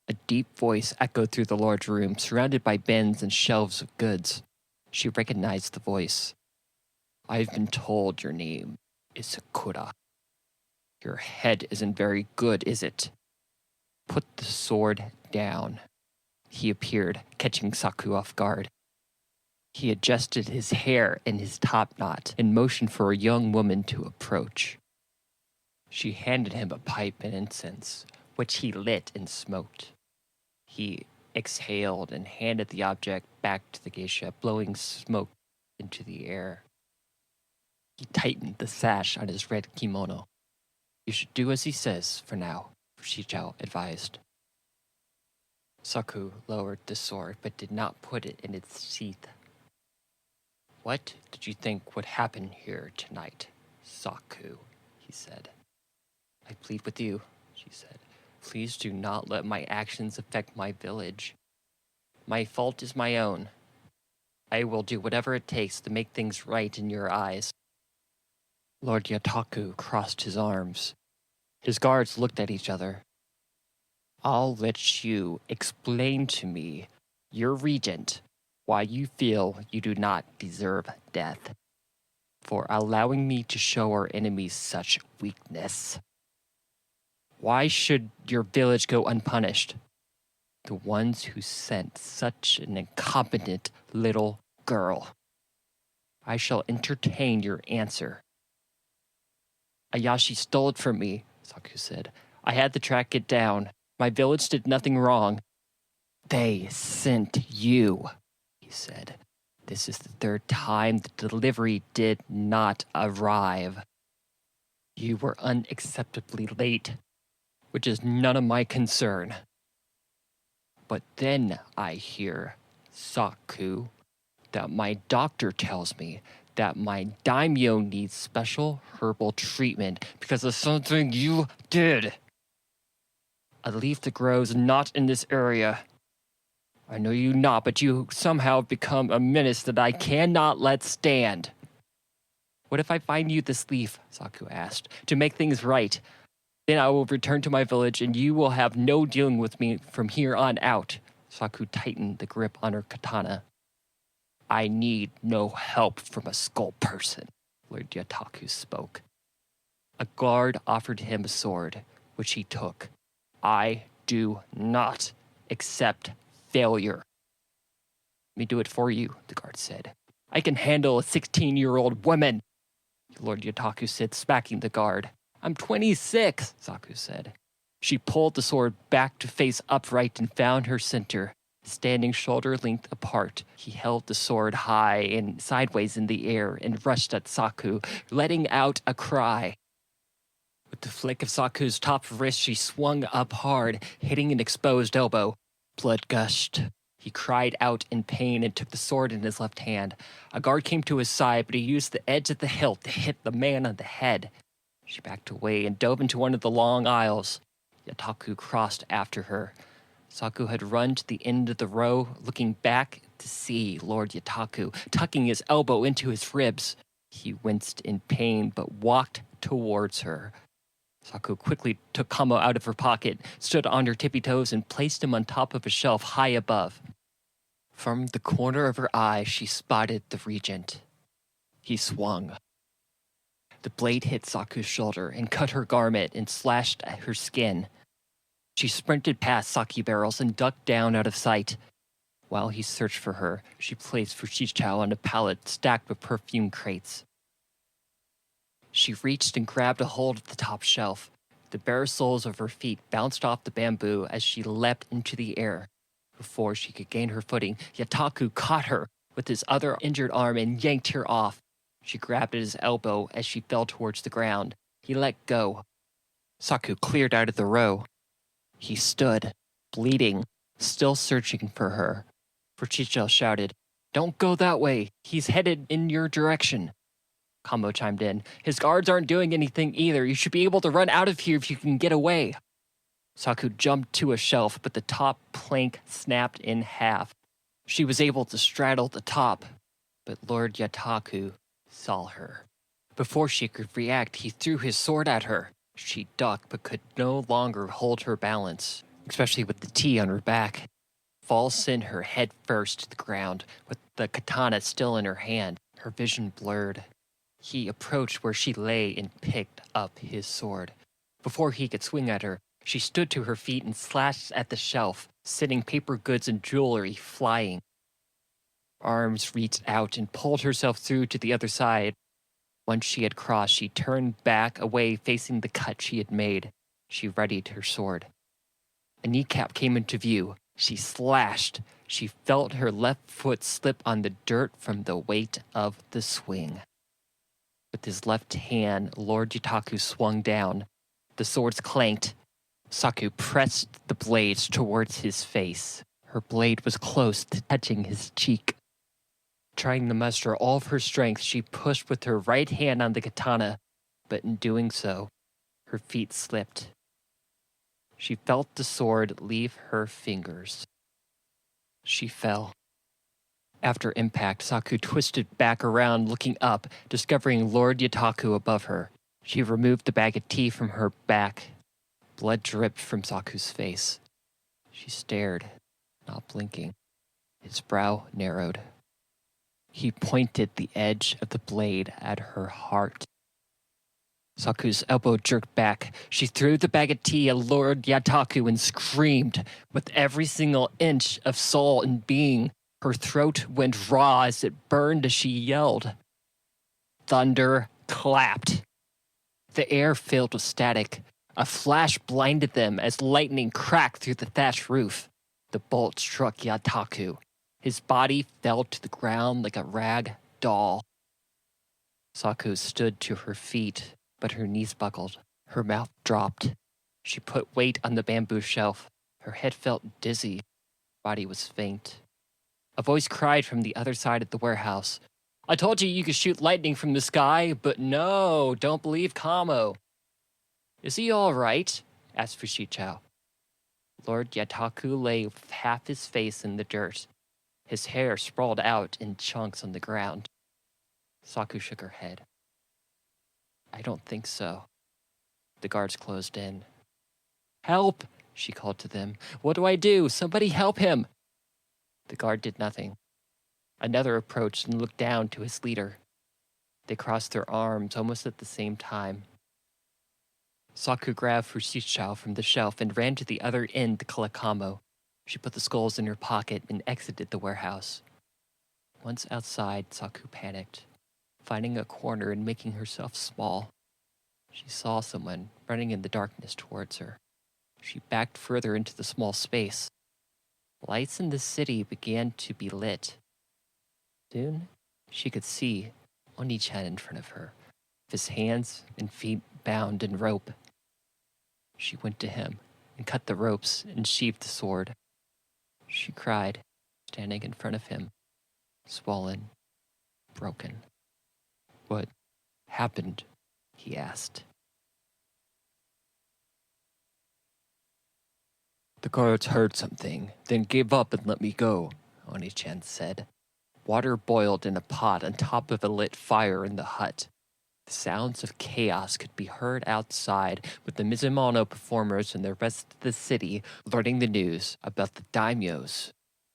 A deep voice echoed through the large room, surrounded by bins and shelves of goods. She recognized the voice. I've been told your name is Sakura. Your head isn't very good, is it? Put the sword down. He appeared, catching Saku off guard. He adjusted his hair in his top knot and motioned for a young woman to approach. She handed him a pipe and incense, which he lit and smoked. He exhaled and handed the object back to the geisha, blowing smoke into the air. He tightened the sash on his red kimono. You should do as he says for now, Bushido advised. Saku lowered the sword but did not put it in its sheath. What did you think would happen here tonight, Saku? He said. I plead with you, she said. Please do not let my actions affect my village. My fault is my own. I will do whatever it takes to make things right in your eyes. Lord Yataku crossed his arms. His guards looked at each other. I'll let you explain to me, your regent, why you feel you do not deserve death, for allowing me to show our enemies such weakness. Why should your village go unpunished? The ones who sent such an incompetent little girl. I shall entertain your answer. Ayashi stole it from me, Saku said. I had to track it down. My village did nothing wrong. They sent you, he said. This is the 3rd time the delivery did not arrive. You were unacceptably late, which is none of my concern. But then I hear, Saku, that my doctor tells me that my daimyo needs special herbal treatment because of something you did. A leaf that grows not in this area. I know you not, but you somehow become a menace that I cannot let stand. What if I find you this leaf, Saku asked, to make things right? Then I will return to my village and you will have no dealing with me from here on out. Saku tightened the grip on her katana. I need no help from a skull person, Lord Yataku spoke. A guard offered him a sword, which he took. I do not accept failure. Let me do it for you, the guard said. I can handle a 16-year-old woman, Lord Yataku said, smacking the guard. I'm 26, Saku said. She pulled the sword back to face upright and found her center. Standing shoulder-length apart, he held the sword high and sideways in the air and rushed at Saku, letting out a cry. With the flick of Saku's top wrist, she swung up hard, hitting an exposed elbow. Blood gushed. He cried out in pain and took the sword in his left hand. A guard came to his side, but he used the edge of the hilt to hit the man on the head. She backed away and dove into one of the long aisles. Yataku crossed after her. Saku had run to the end of the row, looking back to see Lord Yataku, tucking his elbow into his ribs. He winced in pain, but walked towards her. Saku quickly took Kamo out of her pocket, stood on her tippy toes, and placed him on top of a shelf high above. From the corner of her eye, she spotted the regent. He swung. The blade hit Saku's shoulder and cut her garment and slashed at her skin. She sprinted past sake barrels and ducked down out of sight. While he searched for her, she placed Fushichao on a pallet stacked with perfume crates. She reached and grabbed a hold of the top shelf. The bare soles of her feet bounced off the bamboo as she leapt into the air. Before she could gain her footing, Yataku caught her with his other injured arm and yanked her off. She grabbed at his elbow as she fell towards the ground. He let go. Saku cleared out of the row. He stood, bleeding, still searching for her. Fuchicho shouted, "Don't go that way. He's headed in your direction." Kamo chimed in, "His guards aren't doing anything either. You should be able to run out of here if you can get away." Saku jumped to a shelf, but the top plank snapped in half. She was able to straddle the top, but Lord Yataku saw her. Before she could react, he threw his sword at her. She ducked but could no longer hold her balance, especially with the tea on her back. Fall sent her head first to the ground, with the katana still in her hand, her vision blurred. He approached where she lay and picked up his sword. Before he could swing at her, she stood to her feet and slashed at the shelf, sending paper goods and jewelry flying. Arms reached out and pulled herself through to the other side. Once she had crossed, she turned back away facing the cut she had made. She readied her sword. A kneecap came into view. She slashed. She felt her left foot slip on the dirt from the weight of the swing. With his left hand, Lord Yataku swung down. The swords clanked. Saku pressed the blades towards his face. Her blade was close to touching his cheek. Trying to muster all of her strength, she pushed with her right hand on the katana, but in doing so, her feet slipped. She felt the sword leave her fingers. She fell. After impact, Saku twisted back around, looking up, discovering Lord Yataku above her. She removed the bag of tea from her back. Blood dripped from Saku's face. She stared, not blinking. His brow narrowed. He pointed the edge of the blade at her heart. Saku's elbow jerked back. She threw the bag of tea at Lord Yataku and screamed. With every single inch of soul and being, her throat went raw as it burned as she yelled. Thunder clapped. The air filled with static. A flash blinded them as lightning cracked through the thatched roof. The bolt struck Yataku. His body fell to the ground like a rag doll. Saku stood to her feet, but her knees buckled. Her mouth dropped. She put weight on the bamboo shelf. Her head felt dizzy. Her body was faint. A voice cried from the other side of the warehouse. "I told you could shoot lightning from the sky, but no, don't believe Kamo." "Is he all right?" asked Fushicho. Lord Yataku lay with half his face in the dirt. His hair sprawled out in chunks on the ground. Saku shook her head. "I don't think so." The guards closed in. "Help!" she called to them. "What do I do? Somebody help him!" The guard did nothing. Another approached and looked down to his leader. They crossed their arms almost at the same time. Saku grabbed Fushicho from the shelf and ran to the other end to collect Kamo. She put the skulls in her pocket and exited the warehouse. Once outside, Saku panicked, finding a corner and making herself small. She saw someone running in the darkness towards her. She backed further into the small space. Lights in the city began to be lit. Soon, she could see Oni-chan in front of her, with his hands and feet bound in rope. She went to him and cut the ropes and sheathed the sword. She cried, standing in front of him, swollen, broken. "What happened?" he asked. "The guards heard something, then gave up and let me go," Oni-chan said. Water boiled in a pot on top of a lit fire in the hut. The sounds of chaos could be heard outside, with the Mizumono performers and the rest of the city learning the news about the daimyo's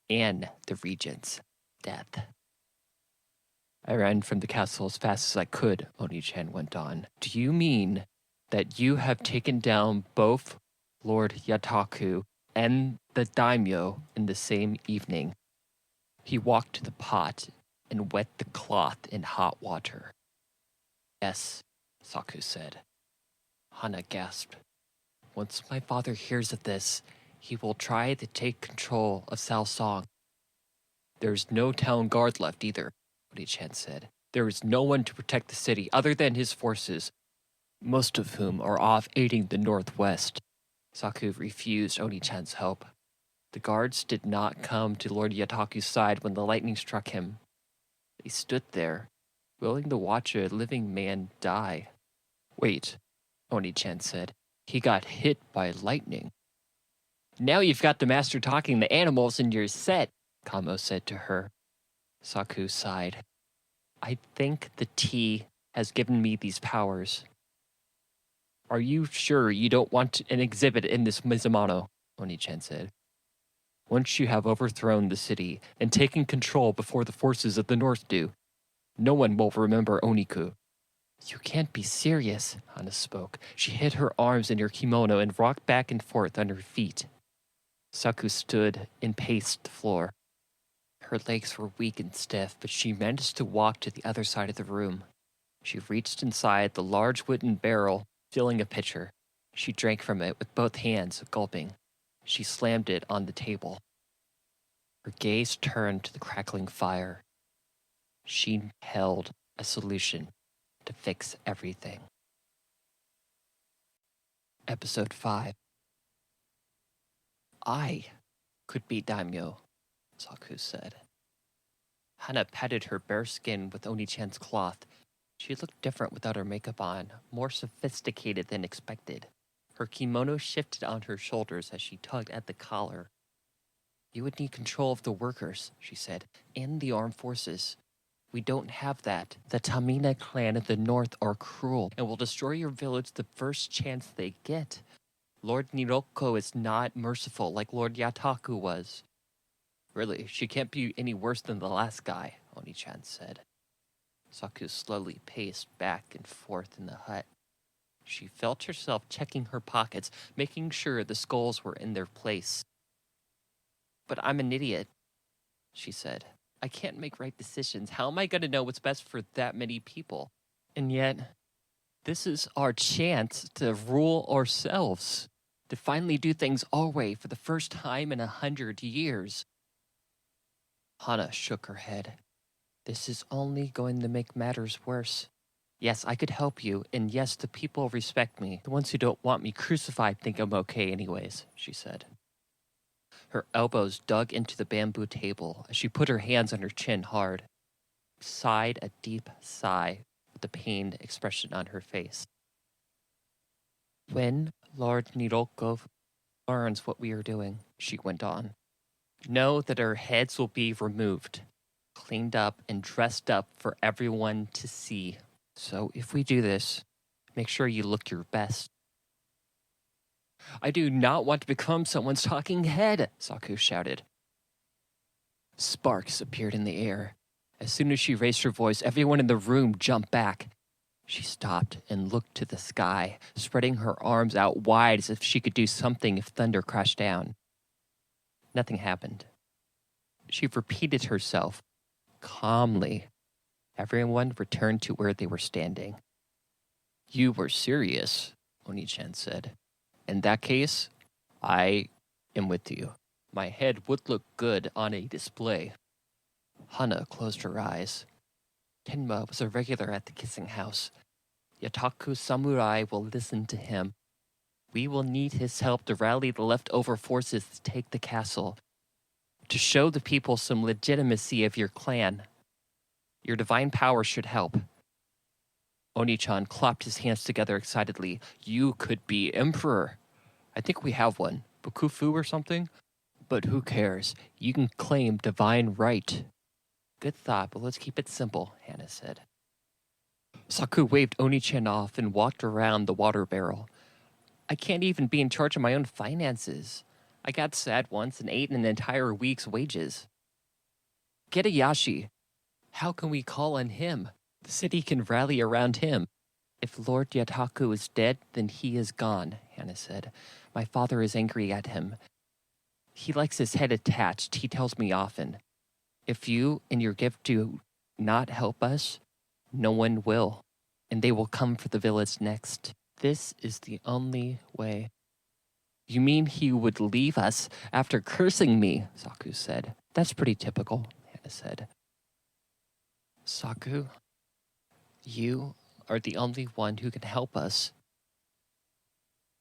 and the regent's death. "I ran from the castle as fast as I could," Oni-chan went on. "Do you mean that you have taken down both Lord Yataku and the daimyo in the same evening?" He walked to the pot and wet the cloth in hot water. "Yes," Saku said. Hana gasped. "Once my father hears of this, he will try to take control of Salsong." "There is no town guard left either," Oni-chan said. "There is no one to protect the city other than his forces, most of whom are off aiding the Northwest." Saku refused Oni-chan's help. The guards did not come to Lord Yataku's side when the lightning struck him. They stood there, willing to watch a living man die. Wait, Oni-chan said. He got hit by lightning. Now you've got the master talking the animals in your set, Kamo said to her. Saku sighed. I think the tea has given me these powers. Are you sure you don't want an exhibit in this Mizumano? Oni-chan said. Once you have overthrown the city and taken control before the forces of the north do, no one will remember Oniku. You can't be serious, Hana spoke. She hid her arms in her kimono and rocked back and forth on her feet. Saku stood and paced the floor. Her legs were weak and stiff, but she managed to walk to the other side of the room. She reached inside the large wooden barrel, filling a pitcher. She drank from it with both hands, gulping. She slammed it on the table. Her gaze turned to the crackling fire. She held a solution to fix everything. Episode 5. I could be daimyo, Saku said. Hana patted her bare skin with Oni-chan's cloth. She looked different without her makeup on, more sophisticated than expected. Her kimono shifted on her shoulders as she tugged at the collar. You would need control of the workers, she said, and the armed forces. We don't have that. The Tamina clan of the north are cruel and will destroy your village the first chance they get. Lord Niroko is not merciful like Lord Yataku was. Really, she can't be any worse than the last guy, Oni-chan said. Saku slowly paced back and forth in the hut. She felt herself checking her pockets, making sure the skulls were in their place. But I'm an idiot, she said. I can't make right decisions. How am I going to know what's best for that many people? And yet, this is our chance to rule ourselves, to finally do things our way for the first time in 100 years. Hana shook her head. This is only going to make matters worse. Yes, I could help you, and yes, the people respect me. The ones who don't want me crucified think I'm okay anyways, she said. Her elbows dug into the bamboo table as she put her hands on her chin hard. Sighed a deep sigh with a pained expression on her face. When Lord Niroko learns what we are doing, she went on, know that our heads will be removed, cleaned up and dressed up for everyone to see. So if we do this, make sure you look your best. I do not want to become someone's talking head, Saku shouted. Sparks appeared in the air. As soon as she raised her voice, everyone in the room jumped back. She stopped and looked to the sky, spreading her arms out wide as if she could do something if thunder crashed down. Nothing happened. She repeated herself, calmly. Everyone returned to where they were standing. You were serious, Oni-chan said. In that case, I am with you. My head would look good on a display. Hana closed her eyes. Tenma was a regular at the kissing house. Yataku Samurai will listen to him. We will need his help to rally the leftover forces to take the castle, to show the people some legitimacy of your clan. Your divine power should help. Oni-chan clapped his hands together excitedly. You could be emperor. I think we have one. Bukufu or something? But who cares? You can claim divine right. Good thought, but let's keep it simple, Hana said. Saku waved Oni-chan off and walked around the water barrel. I can't even be in charge of my own finances. I got sad once and ate an entire week's wages. Get a Yashi. How can we call on him? The city can rally around him. If Lord Yataku is dead, then he is gone, Hana said. My father is angry at him. He likes his head attached, he tells me often. If you and your gift do not help us, no one will, and they will come for the village next. This is the only way. You mean he would leave us after cursing me, Saku said. That's pretty typical, Hana said. Saku, you are the only one who can help us.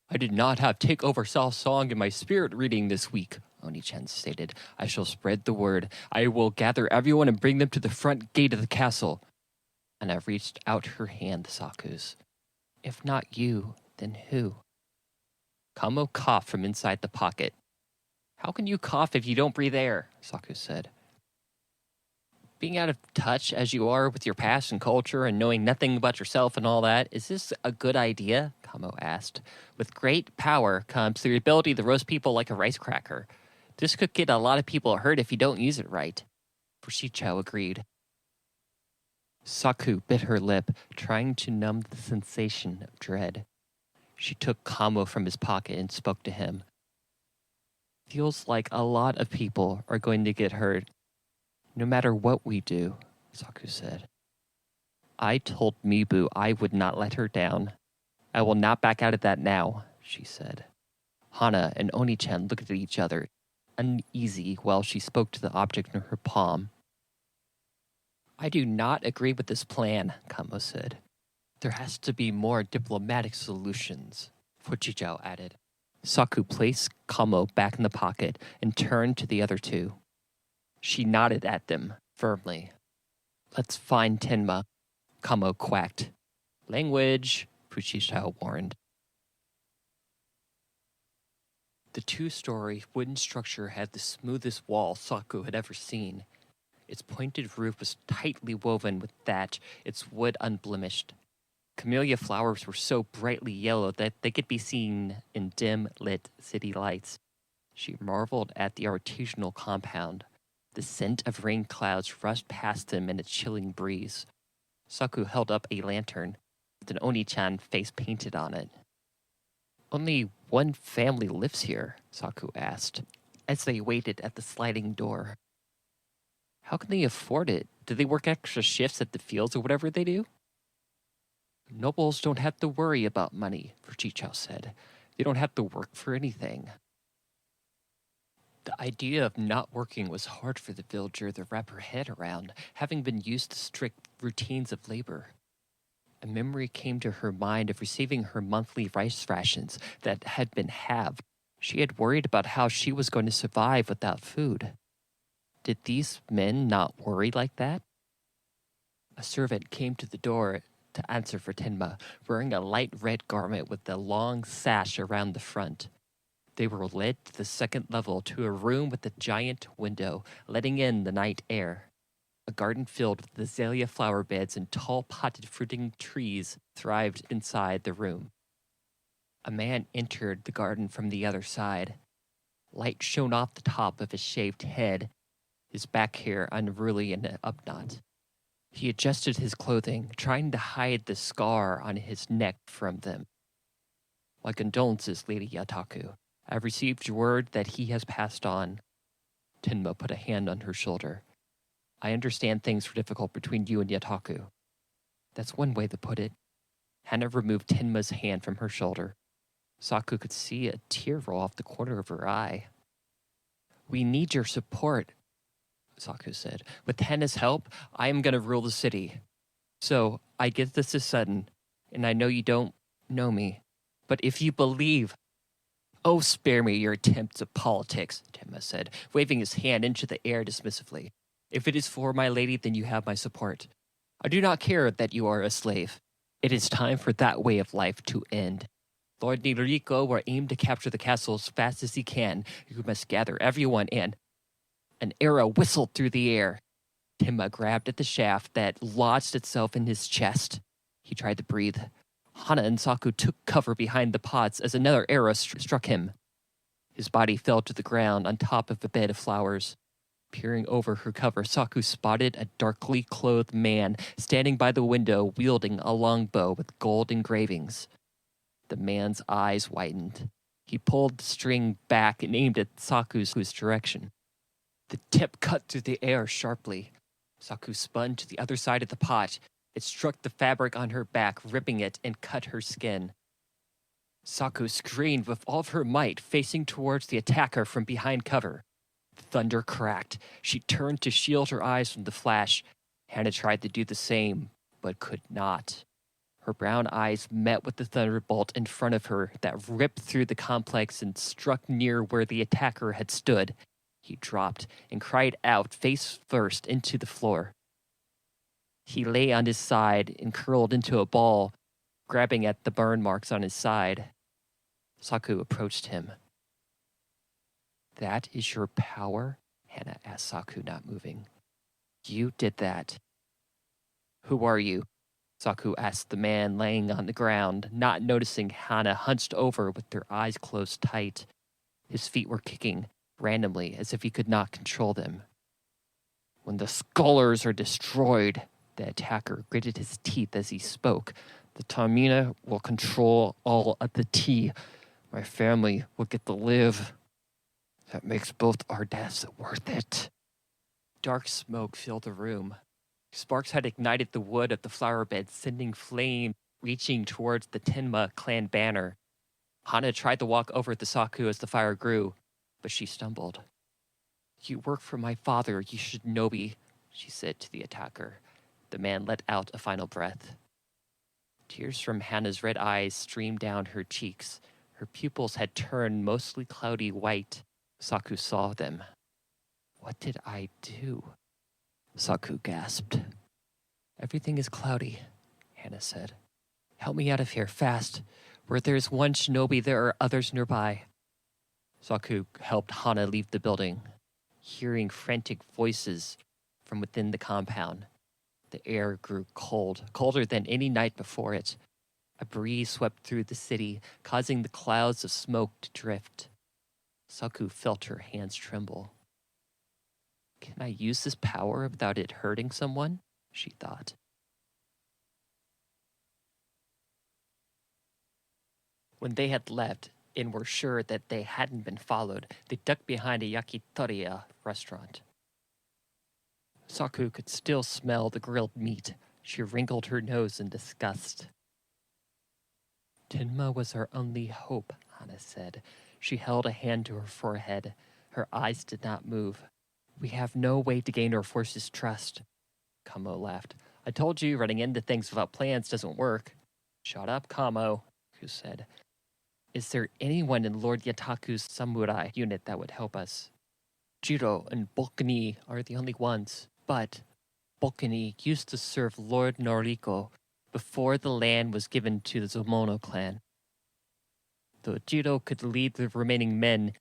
I did not have Take Over South Song in my spirit reading this week, Oni-chan stated. I shall spread the word. I will gather everyone and bring them to the front gate of the castle. And I reached out her hand to Saku's. If not you, then who? Kamo coughed from inside the pocket. How can you cough if you don't breathe air? Saku said. Being out of touch as you are with your past and culture and knowing nothing about yourself and all that, is this a good idea? Kamo asked. With great power comes the ability to roast people like a rice cracker. This could get a lot of people hurt if you don't use it right. Bushido agreed. Saku bit her lip, trying to numb the sensation of dread. She took Kamo from his pocket and spoke to him. Feels like a lot of people are going to get hurt, no matter what we do, Saku said. I told Mibu I would not let her down. I will not back out of that now, she said. Hana and Oni-chan looked at each other, uneasy while she spoke to the object in her palm. I do not agree with this plan, Kamo said. There has to be more diplomatic solutions, Fujichao added. Saku placed Kamo back in the pocket and turned to the other two. She nodded at them firmly. Let's find Tenma, Kamo quacked. Language, Fujichao warned. The two-story wooden structure had the smoothest wall Saku had ever seen. Its pointed roof was tightly woven with thatch, its wood unblemished. Camellia flowers were so brightly yellow that they could be seen in dim-lit city lights. She marveled at the artisanal compound. The scent of rain clouds rushed past them in a chilling breeze. Saku held up a lantern, with an Oni-chan face painted on it. Only one family lives here, Saku asked, as they waited at the sliding door. How can they afford it? Do they work extra shifts at the fields or whatever they do? Nobles don't have to worry about money, Fujichao said. They don't have to work for anything. The idea of not working was hard for the villager to wrap her head around, having been used to strict routines of labor. A memory came to her mind of receiving her monthly rice rations that had been halved. She had worried about how she was going to survive without food. Did these men not worry like that? A servant came to the door to answer for Tenma, wearing a light red garment with a long sash around the front. They were led to the second level to a room with a giant window, letting in the night air. A garden filled with azalea flower beds and tall potted fruiting trees thrived inside the room. A man entered the garden from the other side. Light shone off the top of his shaved head, his back hair unruly in an upknot. He adjusted his clothing, trying to hide the scar on his neck from them. My condolences, Lady Yataku. I have received your word that he has passed on. Tenma put a hand on her shoulder. I understand things were difficult between you and Yataku. That's one way to put it. Hana removed Tenma's hand from her shoulder. Saku could see a tear roll off the corner of her eye. We need your support, Saku said. With Hana's help, I am going to rule the city. So, I get this is sudden, and I know you don't know me. But if you believe... Oh, spare me your attempts at politics, Tenma said, waving his hand into the air dismissively. If it is for my lady, then you have my support. I do not care that you are a slave. It is time for that way of life to end. Lord Niriko will aim to capture the castle as fast as he can. You must gather everyone and... An arrow whistled through the air. Tenma grabbed at the shaft that lodged itself in his chest. He tried to breathe. Hana and Saku took cover behind the pots as another arrow struck him. His body fell to the ground on top of a bed of flowers. Peering over her cover, Saku spotted a darkly clothed man standing by the window wielding a longbow with gold engravings. The man's eyes widened. He pulled the string back and aimed at Saku's direction. The tip cut through the air sharply. Saku spun to the other side of the pot. It struck the fabric on her back, ripping it and cut her skin. Saku screamed with all of her might, facing towards the attacker from behind cover. Thunder cracked. She turned to shield her eyes from the flash. Hana tried to do the same, but could not. Her brown eyes met with the thunderbolt in front of her that ripped through the complex and struck near where the attacker had stood. He dropped and cried out face first into the floor. He lay on his side and curled into a ball, grabbing at the burn marks on his side. Saku approached him. "That is your power?" Hana asked Saku, not moving. "You did that." "Who are you?" Saku asked the man laying on the ground, not noticing Hana hunched over with their eyes closed tight. His feet were kicking randomly as if he could not control them. "When the scholars are destroyed," the attacker gritted his teeth as he spoke, "the Tamina will control all of the tea. My family will get to live. That makes both our deaths worth it." Dark smoke filled the room. Sparks had ignited the wood of the flower bed, sending flame reaching towards the Tenma clan banner. Hana tried to walk over to Saku as the fire grew, but she stumbled. "You work for my father, you shinobi," she said to the attacker. The man let out a final breath. Tears from Hana's red eyes streamed down her cheeks. Her pupils had turned mostly cloudy white. Saku saw them. "What did I do?" Saku gasped. "Everything is cloudy," Hana said. "Help me out of here, fast. Where there is one shinobi, there are others nearby." Saku helped Hana leave the building, hearing frantic voices from within the compound. The air grew cold, colder than any night before it. A breeze swept through the city, causing the clouds of smoke to drift. Saku felt her hands tremble. "Can I use this power without it hurting someone?" she thought. When they had left and were sure that they hadn't been followed, they ducked behind a yakitoriya restaurant. Saku could still smell the grilled meat. She wrinkled her nose in disgust. "Tenma was our only hope," Hana said. She held a hand to her forehead. Her eyes did not move. "We have no way to gain our force's trust." Kamo laughed. "I told you running into things without plans doesn't work." "Shut up, Kamo," Saku said. "Is there anyone in Lord Yataku's samurai unit that would help us?" "Jiro and Bokuni are the only ones, but Bokuni used to serve Lord Noriko before the land was given to the Zumono clan. Though Jiro could lead the remaining men,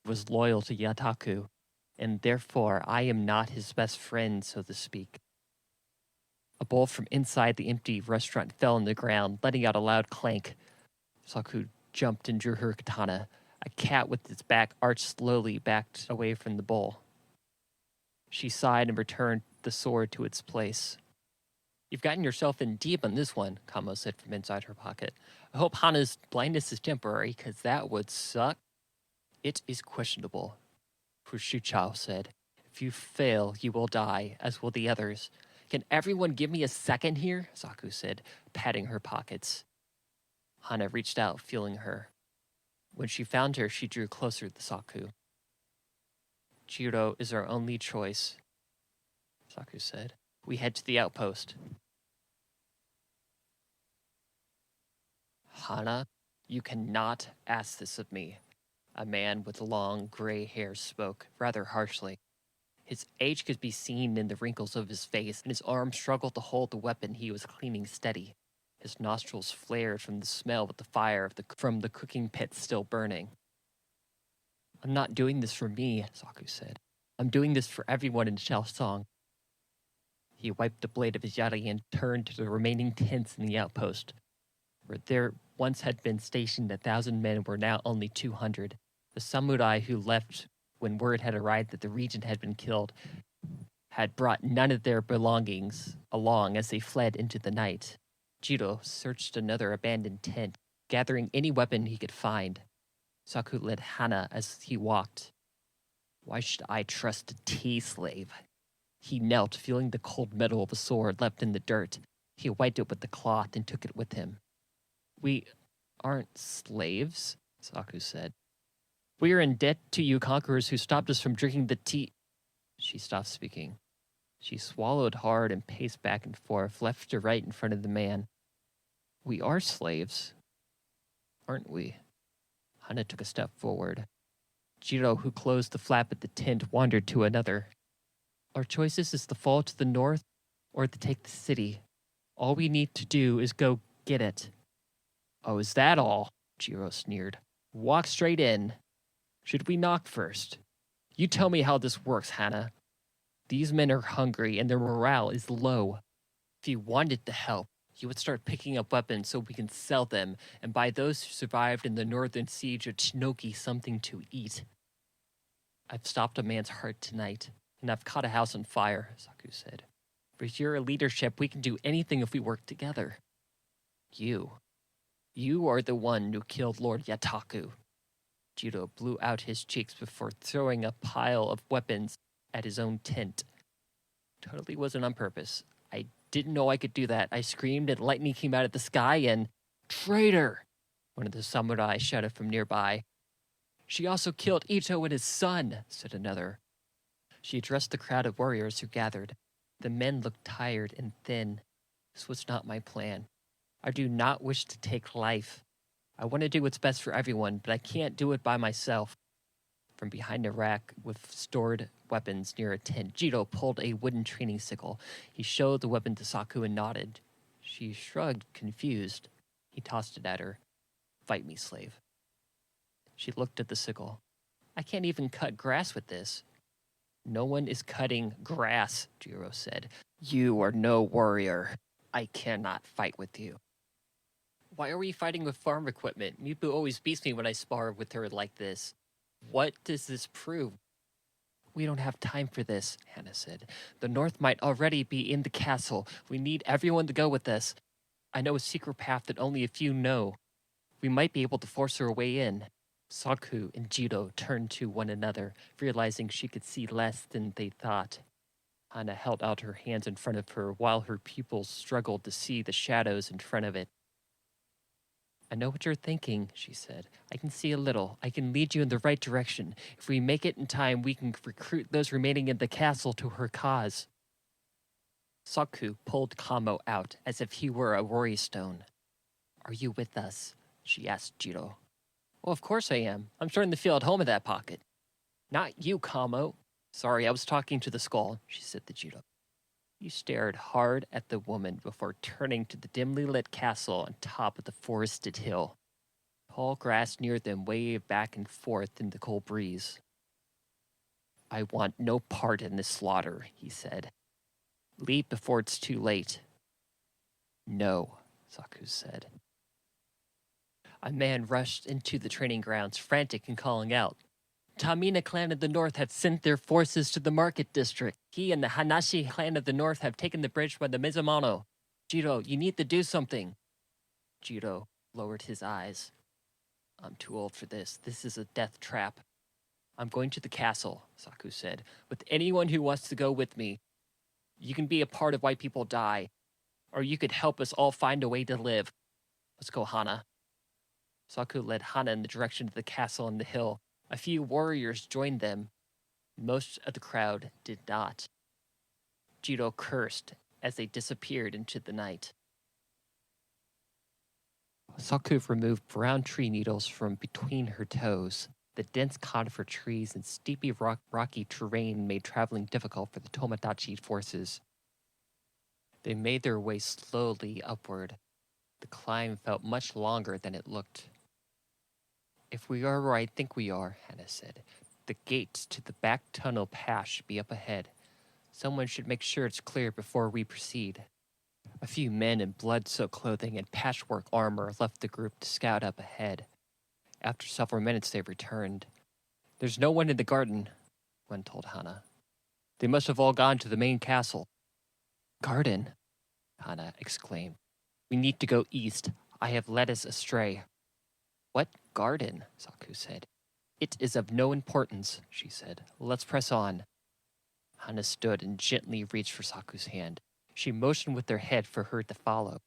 he was loyal to Yataku, and therefore I am not his best friend, so to speak." A bowl from inside the empty restaurant fell on the ground, letting out a loud clank. Saku jumped and drew her katana. A cat with its back arched slowly backed away from the bowl. She sighed and returned the sword to its place. "You've gotten yourself in deep on this one," Kamo said from inside her pocket. "I hope Hana's blindness is temporary, because that would suck." "It is questionable," Fushichao said. "If you fail, you will die, as will the others." "Can everyone give me a second here?" Saku said, patting her pockets. Hana reached out, feeling her. When she found her, she drew closer to Saku. "Jiro is our only choice," Saku said. "We head to the outpost." "Hana, you cannot ask this of me," a man with long gray hair spoke, rather harshly. His age could be seen in the wrinkles of his face, and his arm struggled to hold the weapon he was cleaning steady. His nostrils flared from the smell of the fire from the cooking pit still burning. "I'm not doing this for me," Saku said. "I'm doing this for everyone in Chaosong." He wiped the blade of his yari and turned to the remaining tents in the outpost. Where there once had been stationed 1,000 men were now only 200. The samurai who left when word had arrived that the regent had been killed had brought none of their belongings along as they fled into the night. Jiro searched another abandoned tent, gathering any weapon he could find. Saku led Hana as he walked. "Why should I trust a tea slave?" He knelt, feeling the cold metal of a sword left in the dirt. He wiped it with the cloth and took it with him. "We aren't slaves," Saku said. "We are in debt to you conquerors who stopped us from drinking the tea." She stopped speaking. She swallowed hard and paced back and forth, left to right in front of the man. We are slaves, aren't we? Hana took a step forward. Jiro, who closed the flap at the tent, wandered to another. Our choices is to fall to the north or to take the city. All we need to do is go get it. Oh, is that all? Jiro sneered. Walk straight in. Should we knock first? You tell me how this works, Hana. These men are hungry and their morale is low. If you wanted to help, you would start picking up weapons so we can sell them and buy those who survived in the northern siege of Chinoki something to eat. I've stopped a man's heart tonight, and I've caught a house on fire, Saku said. With your leadership, we can do anything if we work together. You are the one who killed Lord Yataku. Jiro blew out his cheeks before throwing a pile of weapons at his own tent. Totally wasn't on purpose. I didn't know I could do that. I screamed and lightning came out of the sky and... Traitor! One of the samurai shouted from nearby. She also killed Ito and his son, said another. She addressed the crowd of warriors who gathered. The men looked tired and thin. This was not my plan. I do not wish to take life. I want to do what's best for everyone, but I can't do it by myself. From behind a rack with stored weapons near a tent, Jiro pulled a wooden training sickle. He showed the weapon to Saku and nodded. She shrugged, confused. He tossed it at her. Fight me, slave. She looked at the sickle. I can't even cut grass with this. No one is cutting grass, Jiro said. You are no warrior. I cannot fight with you. Why are we fighting with farm equipment? Mipu always beats me when I spar with her like this. What does this prove? We don't have time for this, Hana said. The North might already be in the castle. We need everyone to go with us. I know a secret path that only a few know. We might be able to force her way in. Saku and Jiro turned to one another, realizing she could see less than they thought. Hana held out her hands in front of her while her pupils struggled to see the shadows in front of it. I know what you're thinking, she said. I can see a little. I can lead you in the right direction. If we make it in time, we can recruit those remaining in the castle to her cause. Saku pulled Kamo out as if he were a worry stone. Are you with us? She asked Jiro. Well, of course I am. I'm starting to feel at home in that pocket. Not you, Kamo. Sorry, I was talking to the skull, she said to Jiro. He stared hard at the woman before turning to the dimly lit castle on top of the forested hill. Tall grass near them waved back and forth in the cold breeze. I want no part in this slaughter, he said. Leave before it's too late. No, Saku said. A man rushed into the training grounds, frantic and calling out. Tamina clan of the North have sent their forces to the market district. He and the Hanashi clan of the North have taken the bridge by the Mizumano. Jiro, you need to do something. Jiro lowered his eyes. I'm too old for this. This is a death trap. I'm going to the castle, Saku said, with anyone who wants to go with me. You can be a part of why people die, or you could help us all find a way to live. Let's go, Hana. Saku led Hana in the direction of the castle on the hill. A few warriors joined them. Most of the crowd did not. Jiro cursed as they disappeared into the night. Saku removed brown tree needles from between her toes. The dense conifer trees and steepy rocky terrain made traveling difficult for the Tomodachi forces. They made their way slowly upward. The climb felt much longer than it looked. If we are where I think we are, Hana said, the gates to the back tunnel pass should be up ahead. Someone should make sure it's clear before we proceed. A few men in blood-soaked clothing and patchwork armor left the group to scout up ahead. After several minutes, they returned. There's no one in the garden, one told Hana. They must have all gone to the main castle. Garden? Hana exclaimed. We need to go east. I have led us astray. What garden? Saku said. It is of no importance, she said. Let's press on. Hana stood and gently reached for Saku's hand. She motioned with her head for her to follow.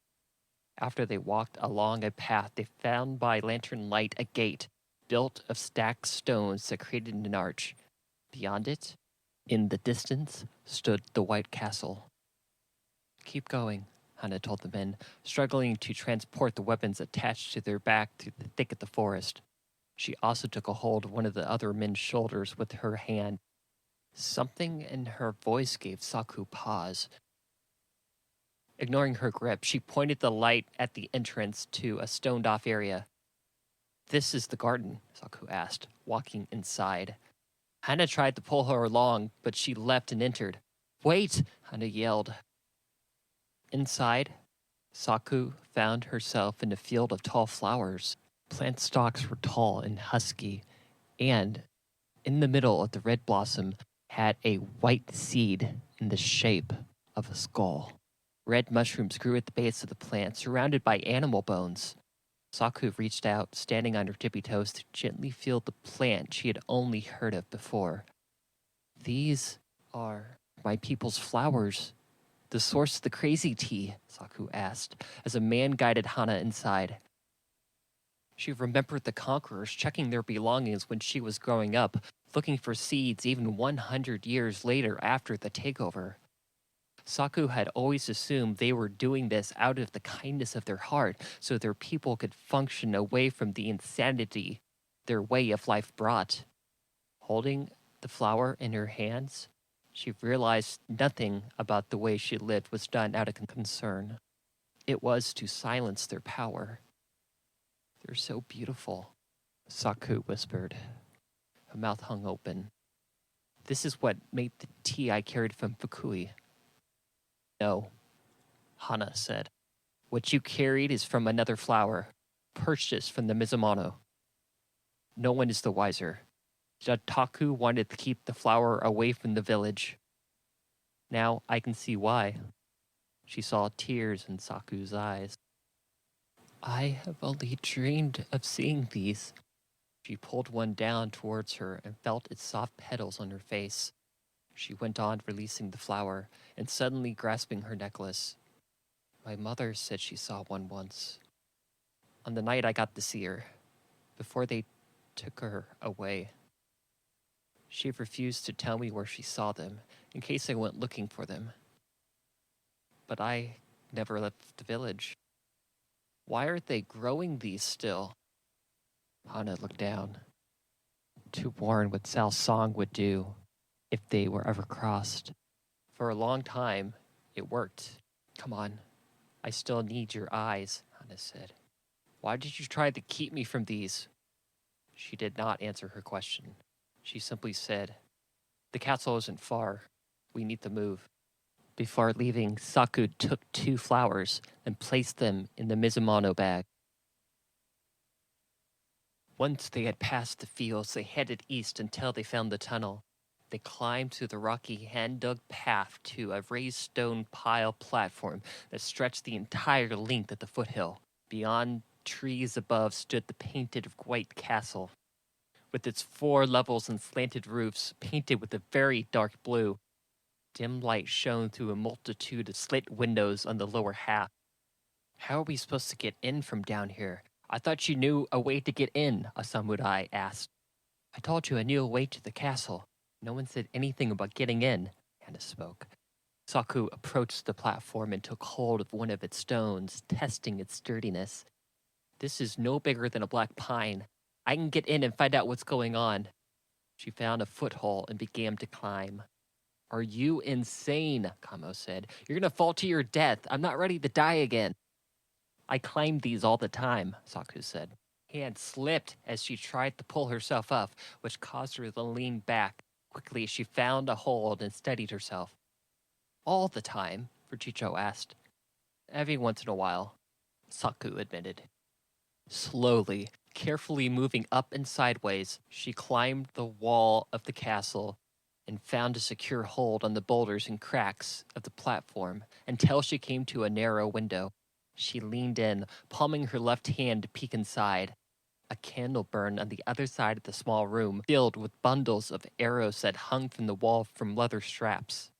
After they walked along a path, they found by lantern light a gate built of stacked stones that created an arch. Beyond it, in the distance, stood the White Castle. Keep going, Hana told the men, struggling to transport the weapons attached to their back through the thick of the forest. She also took a hold of one of the other men's shoulders with her hand. Something in her voice gave Saku pause. Ignoring her grip, she pointed the light at the entrance to a stoned-off area. "This is the garden," Saku asked, walking inside. Hana tried to pull her along, but she leapt and entered. "Wait!" Hana yelled. Inside, Saku found herself in a field of tall flowers. Plant stalks were tall and husky, and in the middle of the red blossom had a white seed in the shape of a skull. Red mushrooms grew at the base of the plant, surrounded by animal bones. Saku reached out, standing on her tippy toes, to gently feel the plant she had only heard of before. "These are my people's flowers. The source of the crazy tea," Saku asked, as a man guided Hana inside. She remembered the conquerors checking their belongings when she was growing up, looking for seeds even 100 years later after the takeover. Saku had always assumed they were doing this out of the kindness of their heart so their people could function away from the insanity their way of life brought. Holding the flower in her hands, she realized nothing about the way she lived was done out of concern. It was to silence their power. "They're so beautiful," Saku whispered. Her mouth hung open. "This is what made the tea I carried from Fukui." "No," Hana said. "What you carried is from another flower, purchased from the Mizumano. No one is the wiser. Jataku wanted to keep the flower away from the village. Now I can see why." She saw tears in Saku's eyes. "I have only dreamed of seeing these." She pulled one down towards her and felt its soft petals on her face. She went on, releasing the flower and suddenly grasping her necklace. "My mother said she saw one once. On the night I got to see her, before they took her away. She refused to tell me where she saw them, in case I went looking for them. But I never left the village. Why aren't they growing these still?" Hana looked down, to warn what Sal's song would do if they were ever crossed. "For a long time, it worked. Come on, I still need your eyes," Hana said. "Why did you try to keep me from these?" She did not answer her question. She simply said, "The castle isn't far. We need to move." Before leaving, Saku took 2 flowers and placed them in the Mizumano bag. Once they had passed the fields, they headed east until they found the tunnel. They climbed through the rocky, hand-dug path to a raised stone pile platform that stretched the entire length of the foothill. Beyond trees above stood the painted white castle, with its 4 levels and slanted roofs painted with a very dark blue. Dim light shone through a multitude of slit windows on the lower half. "How are we supposed to get in from down here? I thought you knew a way to get in," a samurai asked. "I told you I knew a way to the castle. No one said anything about getting in," Hana spoke. Saku approached the platform and took hold of one of its stones, testing its sturdiness. "This is no bigger than a black pine. I can get in and find out what's going on." She found a foothold and began to climb. "Are you insane?" Kamo said. "You're gonna fall to your death. I'm not ready to die again." "I climb these all the time," Saku said. Hand slipped as she tried to pull herself up, which caused her to lean back. Quickly, she found a hold and steadied herself. "All the time?" Fujicho asked. "Every once in a while," Saku admitted. Slowly, carefully moving up and sideways, she climbed the wall of the castle and found a secure hold on the boulders and cracks of the platform until she came to a narrow window. She leaned in, palming her left hand to peek inside. A candle burned on the other side of the small room, filled with bundles of arrows that hung from the wall from leather straps.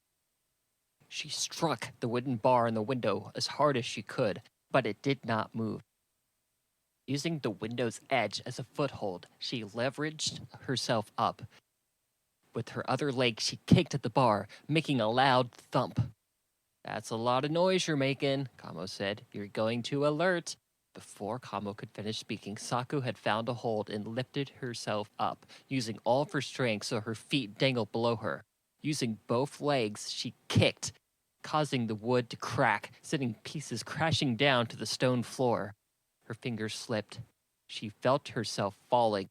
She struck the wooden bar in the window as hard as she could, but it did not move. Using the window's edge as a foothold, she leveraged herself up. With her other leg, she kicked at the bar, making a loud thump. That's a lot of noise you're making, Kamo said. You're going to alert. Before Kamo could finish speaking, Saku had found a hold and lifted herself up, using all of her strength so her feet dangled below her. Using both legs, she kicked, causing the wood to crack, sending pieces crashing down to the stone floor. Her fingers slipped. She felt herself falling.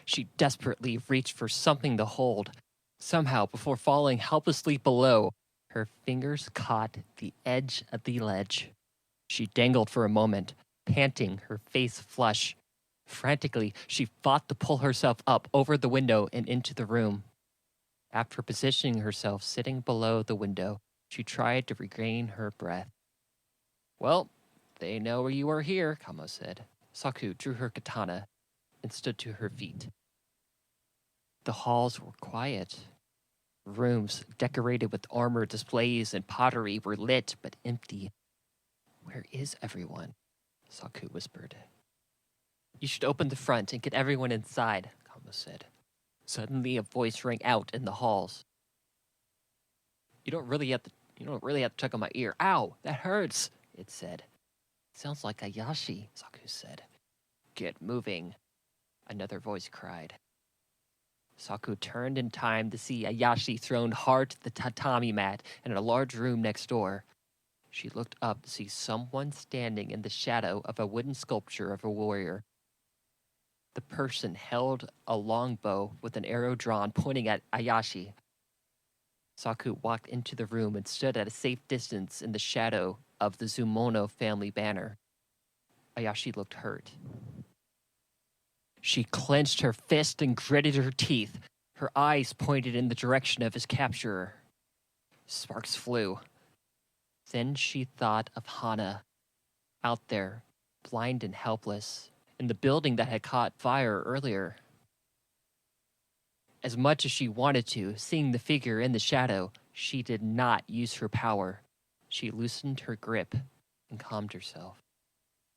She desperately reached for something to hold. Somehow, before falling helplessly below, her fingers caught the edge of the ledge. She dangled for a moment, panting, her face flush. Frantically, she fought to pull herself up over the window and into the room. After positioning herself sitting below the window, she tried to regain her breath. Well, they know you are here, Kamo said. Saku drew her katana and stood to her feet. The halls were quiet. Rooms decorated with armor displays and pottery were lit but empty. Where is everyone? Saku whispered. You should open the front and get everyone inside, Kamo said. Suddenly a voice rang out in the halls. You don't really have to check on my ear. Ow, that hurts, it said. Sounds like Ayashi, Saku said. Get moving, another voice cried. Saku turned in time to see Ayashi thrown hard to the tatami mat in a large room next door. She looked up to see someone standing in the shadow of a wooden sculpture of a warrior. The person held a longbow with an arrow drawn pointing at Ayashi. Saku walked into the room and stood at a safe distance in the shadow of the Zumono family banner. Ayashi looked hurt. She clenched her fist and gritted her teeth. Her eyes pointed in the direction of his capturer. Sparks flew. Then she thought of Hana, out there, blind and helpless, in the building that had caught fire earlier. As much as she wanted to, seeing the figure in the shadow, she did not use her power. She loosened her grip and calmed herself.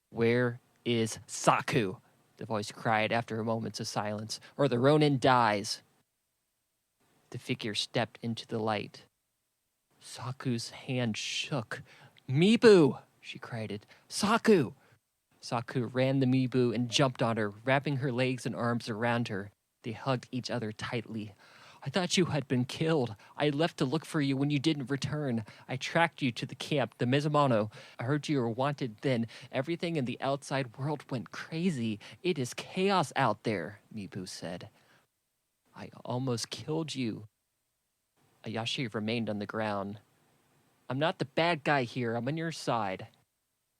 Where is Saku? The voice cried after moments of silence, or the Ronin dies. The figure stepped into the light. Saku's hand shook. Mibu, she cried. Saku! Saku ran the Mibu and jumped on her, wrapping her legs and arms around her. They hugged each other tightly. I thought you had been killed. I left to look for you when you didn't return. I tracked you to the camp, the Mizumano. I heard you were wanted then. Everything in the outside world went crazy. It is chaos out there, Mibu said. I almost killed you. Ayashi remained on the ground. I'm not the bad guy here. I'm on your side.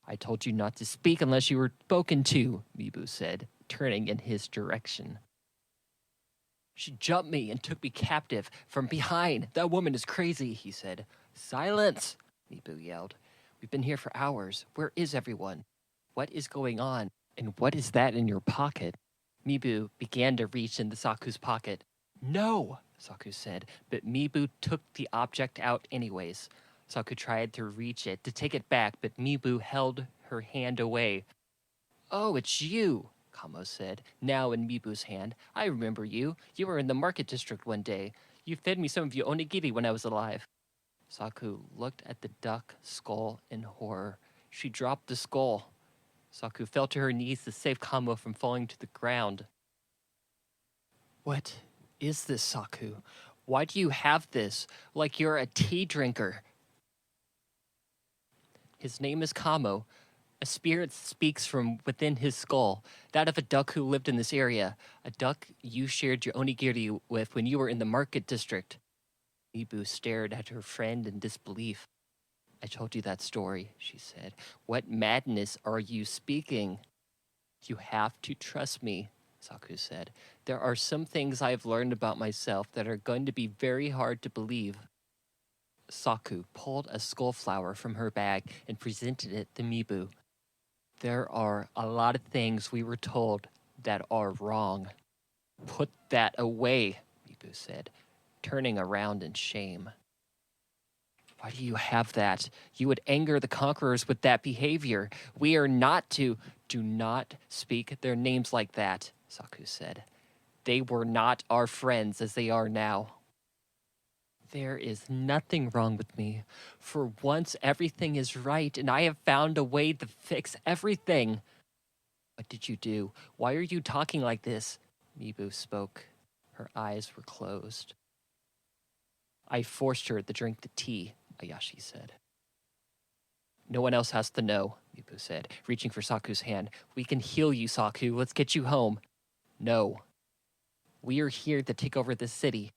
I told you not to speak unless you were spoken to, Mibu said, turning in his direction. She jumped me and took me captive from behind. That woman is crazy, he said. Silence, Mibu yelled. We've been here for hours. Where is everyone? What is going on? And what is that in your pocket? Mibu began to reach into Saku's pocket. No, Saku said, but Mibu took the object out anyways. Saku tried to reach it, to take it back, but Mibu held her hand away. Oh, it's you, Kamo said, now in Mibu's hand. I remember you. You were in the market district one day. You fed me some of your onigiri when I was alive. Saku looked at the duck skull in horror. She dropped the skull. Saku fell to her knees to save Kamo from falling to the ground. What is this, Saku? Why do you have this? Like you're a tea drinker. His name is Kamo. A spirit speaks from within his skull, that of a duck who lived in this area, a duck you shared your onigiri with when you were in the market district. Mibu stared at her friend in disbelief. I told you that story, she said. What madness are you speaking? You have to trust me, Saku said. There are some things I have learned about myself that are going to be very hard to believe. Saku pulled a skull flower from her bag and presented it to Mibu. There are a lot of things we were told that are wrong. Put that away, Mibu said, turning around in shame. Why do you have that? You would anger the conquerors with that behavior. We are not to... Do not speak their names like that, Saku said. They were not our friends as they are now. There is nothing wrong with me. For once, everything is right, and I have found a way to fix everything. What did you do? Why are you talking like this? Mibu spoke. Her eyes were closed. I forced her to drink the tea, Ayashi said. No one else has to know, Mibu said, reaching for Saku's hand. We can heal you, Saku. Let's get you home. No. We are here to take over this city.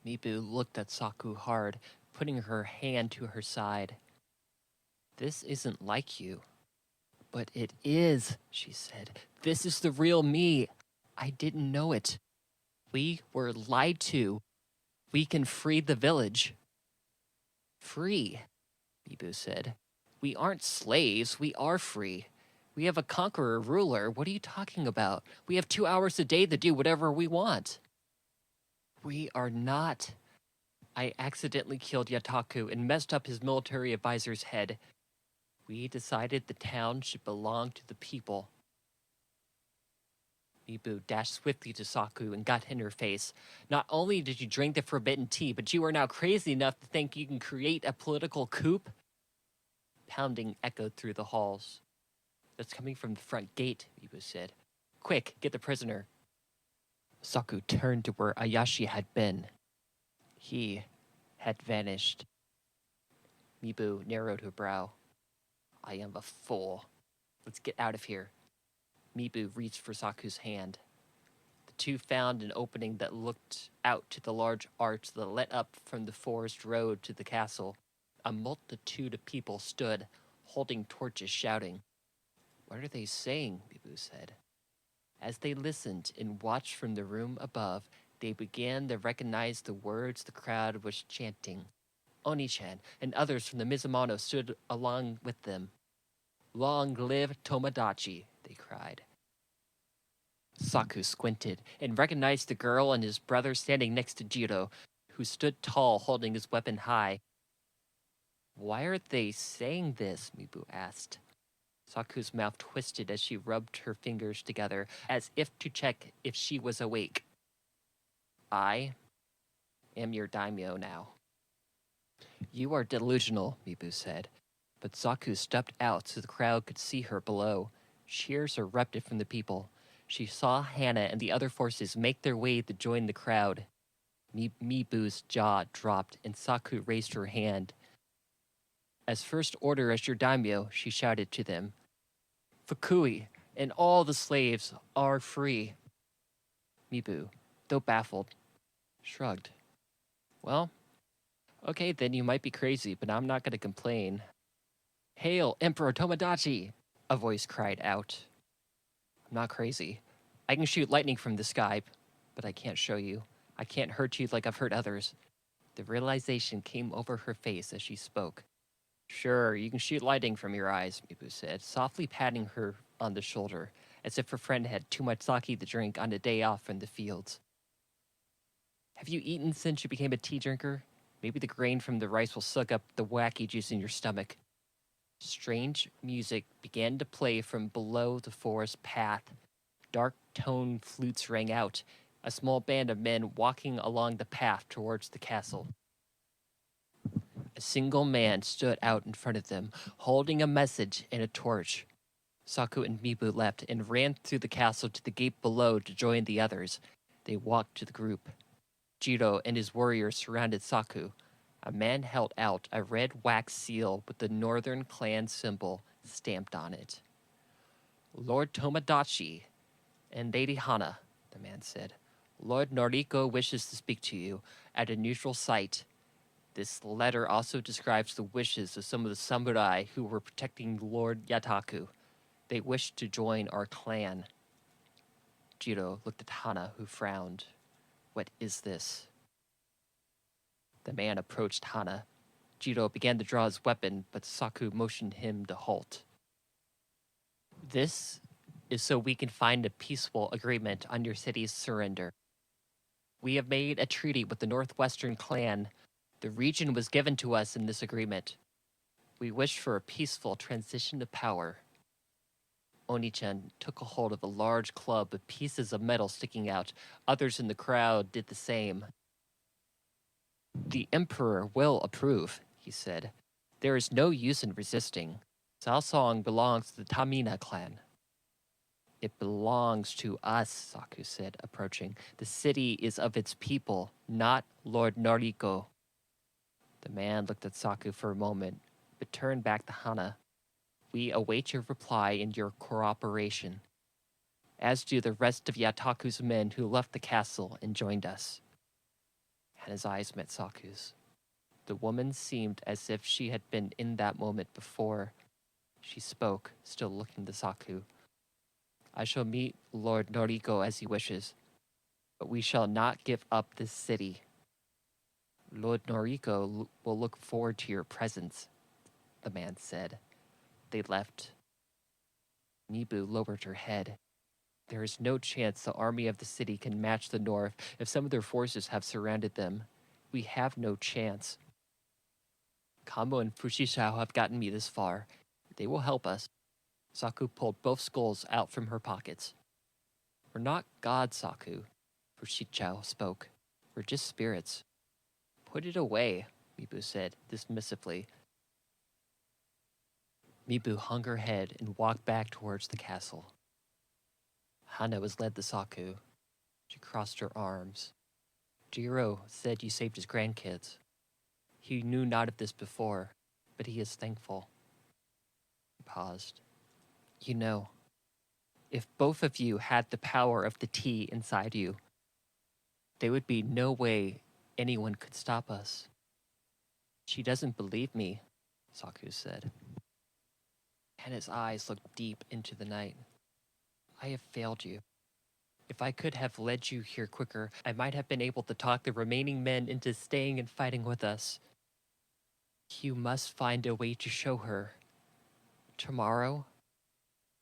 Mibu looked at Saku hard, putting her hand to her side. This isn't like you. But it is, she said. This is the real me. I didn't know it. We were lied to. We can free the village. Free, Mibu said. We aren't slaves. We are free. We have a conqueror ruler. What are you talking about? We have 2 hours a day to do whatever we want. We are not. I accidentally killed Yataku and messed up his military advisor's head. We decided the town should belong to the people. Mibu dashed swiftly to Saku and got in her face. Not only did you drink the forbidden tea, but you are now crazy enough to think you can create a political coup? Pounding echoed through the halls. That's coming from the front gate, Mibu said. Quick, get the prisoner. Saku turned to where Ayashi had been. He had vanished. Mibu narrowed her brow. I am a fool. Let's get out of here. Mibu reached for Saku's hand. The two found an opening that looked out to the large arch that led up from the forest road to the castle. A multitude of people stood, holding torches, shouting. What are they saying? Mibu said. As they listened and watched from the room above, they began to recognize the words the crowd was chanting. Oni-chan and others from the Mizumano stood along with them. Long live Tomodachi, they cried. Saku squinted and recognized the girl and his brother standing next to Jiro, who stood tall holding his weapon high. Why are they saying this? Mibu asked. Saku's mouth twisted as she rubbed her fingers together, as if to check if she was awake. I am your daimyo now. You are delusional, Mibu said. But Saku stepped out so the crowd could see her below. Cheers erupted from the people. She saw Hana and the other forces make their way to join the crowd. Mibu's jaw dropped, and Saku raised her hand. As first order as your daimyo, she shouted to them. Fukui and all the slaves are free. Mibu, though baffled, shrugged. Well, okay, then you might be crazy, but I'm not going to complain. Hail, Emperor Tomodachi! A voice cried out. I'm not crazy. I can shoot lightning from the sky, but I can't show you. I can't hurt you like I've hurt others. The realization came over her face as she spoke. Sure, you can shoot lightning from your eyes, Mibu said, softly patting her on the shoulder, as if her friend had too much sake to drink on a day off from the fields. Have you eaten since you became a tea drinker? Maybe the grain from the rice will suck up the wacky juice in your stomach. Strange music began to play from below the forest path. Dark-toned flutes rang out, a small band of men walking along the path towards the castle. A single man stood out in front of them, holding a message and a torch. Saku and Mibu left and ran through the castle to the gate below to join the others. They walked to the group. Jiro and his warriors surrounded Saku. A man held out a red wax seal with the northern clan symbol stamped on it. Lord Tomodachi and Lady Hana, the man said. Lord Noriko wishes to speak to you at a neutral site. This letter also describes the wishes of some of the samurai who were protecting Lord Yataku. They wish to join our clan. Jiro looked at Hana, who frowned. What is this? The man approached Hana. Jiro began to draw his weapon, but Saku motioned him to halt. This is so we can find a peaceful agreement on your city's surrender. We have made a treaty with the Northwestern clan. The region was given to us in this agreement. We wish for a peaceful transition to power. Oni-chan took a hold of a large club with pieces of metal sticking out. Others in the crowd did the same. The Emperor will approve, he said. There is no use in resisting. Saosong belongs to the Tamina clan. It belongs to us, Saku said, approaching. The city is of its people, not Lord Noriko. The man looked at Saku for a moment, but turned back to Hana. We await your reply and your cooperation, as do the rest of Yataku's men who left the castle and joined us. Hana's eyes met Saku's. The woman seemed as if she had been in that moment before. She spoke, still looking to Saku. I shall meet Lord Noriko as he wishes, but we shall not give up this city. Lord Noriko will look forward to your presence, the man said. They left. Mibu lowered her head. There is no chance the army of the city can match the north if some of their forces have surrounded them. We have no chance. Kamo and Fushishao have gotten me this far. They will help us. Saku pulled both skulls out from her pockets. We're not gods, Saku, Fushishao spoke. We're just spirits. Put it away, Mibu said, dismissively. Mibu hung her head and walked back towards the castle. Hana was led to Saku. She crossed her arms. Jiro said you saved his grandkids. He knew not of this before, but he is thankful. He paused. You know, if both of you had the power of the tea inside you, there would be no way anyone could stop us. She doesn't believe me, Saku said. And his eyes looked deep into the night. I have failed you. If I could have led you here quicker, I might have been able to talk the remaining men into staying and fighting with us. You must find a way to show her. Tomorrow,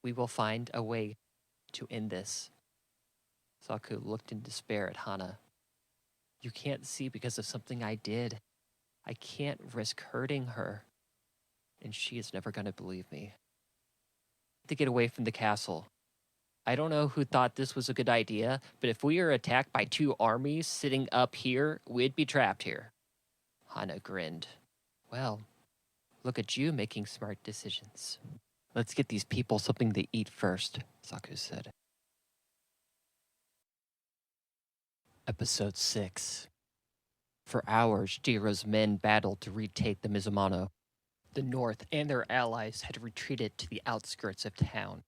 we will find a way to end this. Saku looked in despair at Hana. You can't see because of something I did. I can't risk hurting her. And she is never going to believe me. To get away from the castle. I don't know who thought this was a good idea, but if we are attacked by two armies sitting up here, we'd be trapped here. Hana grinned. Well, look at you making smart decisions. Let's get these people something to eat first, Saku said. Episode 6. For hours, Jiro's men battled to retake the Mizumano. The North and their allies had retreated to the outskirts of town.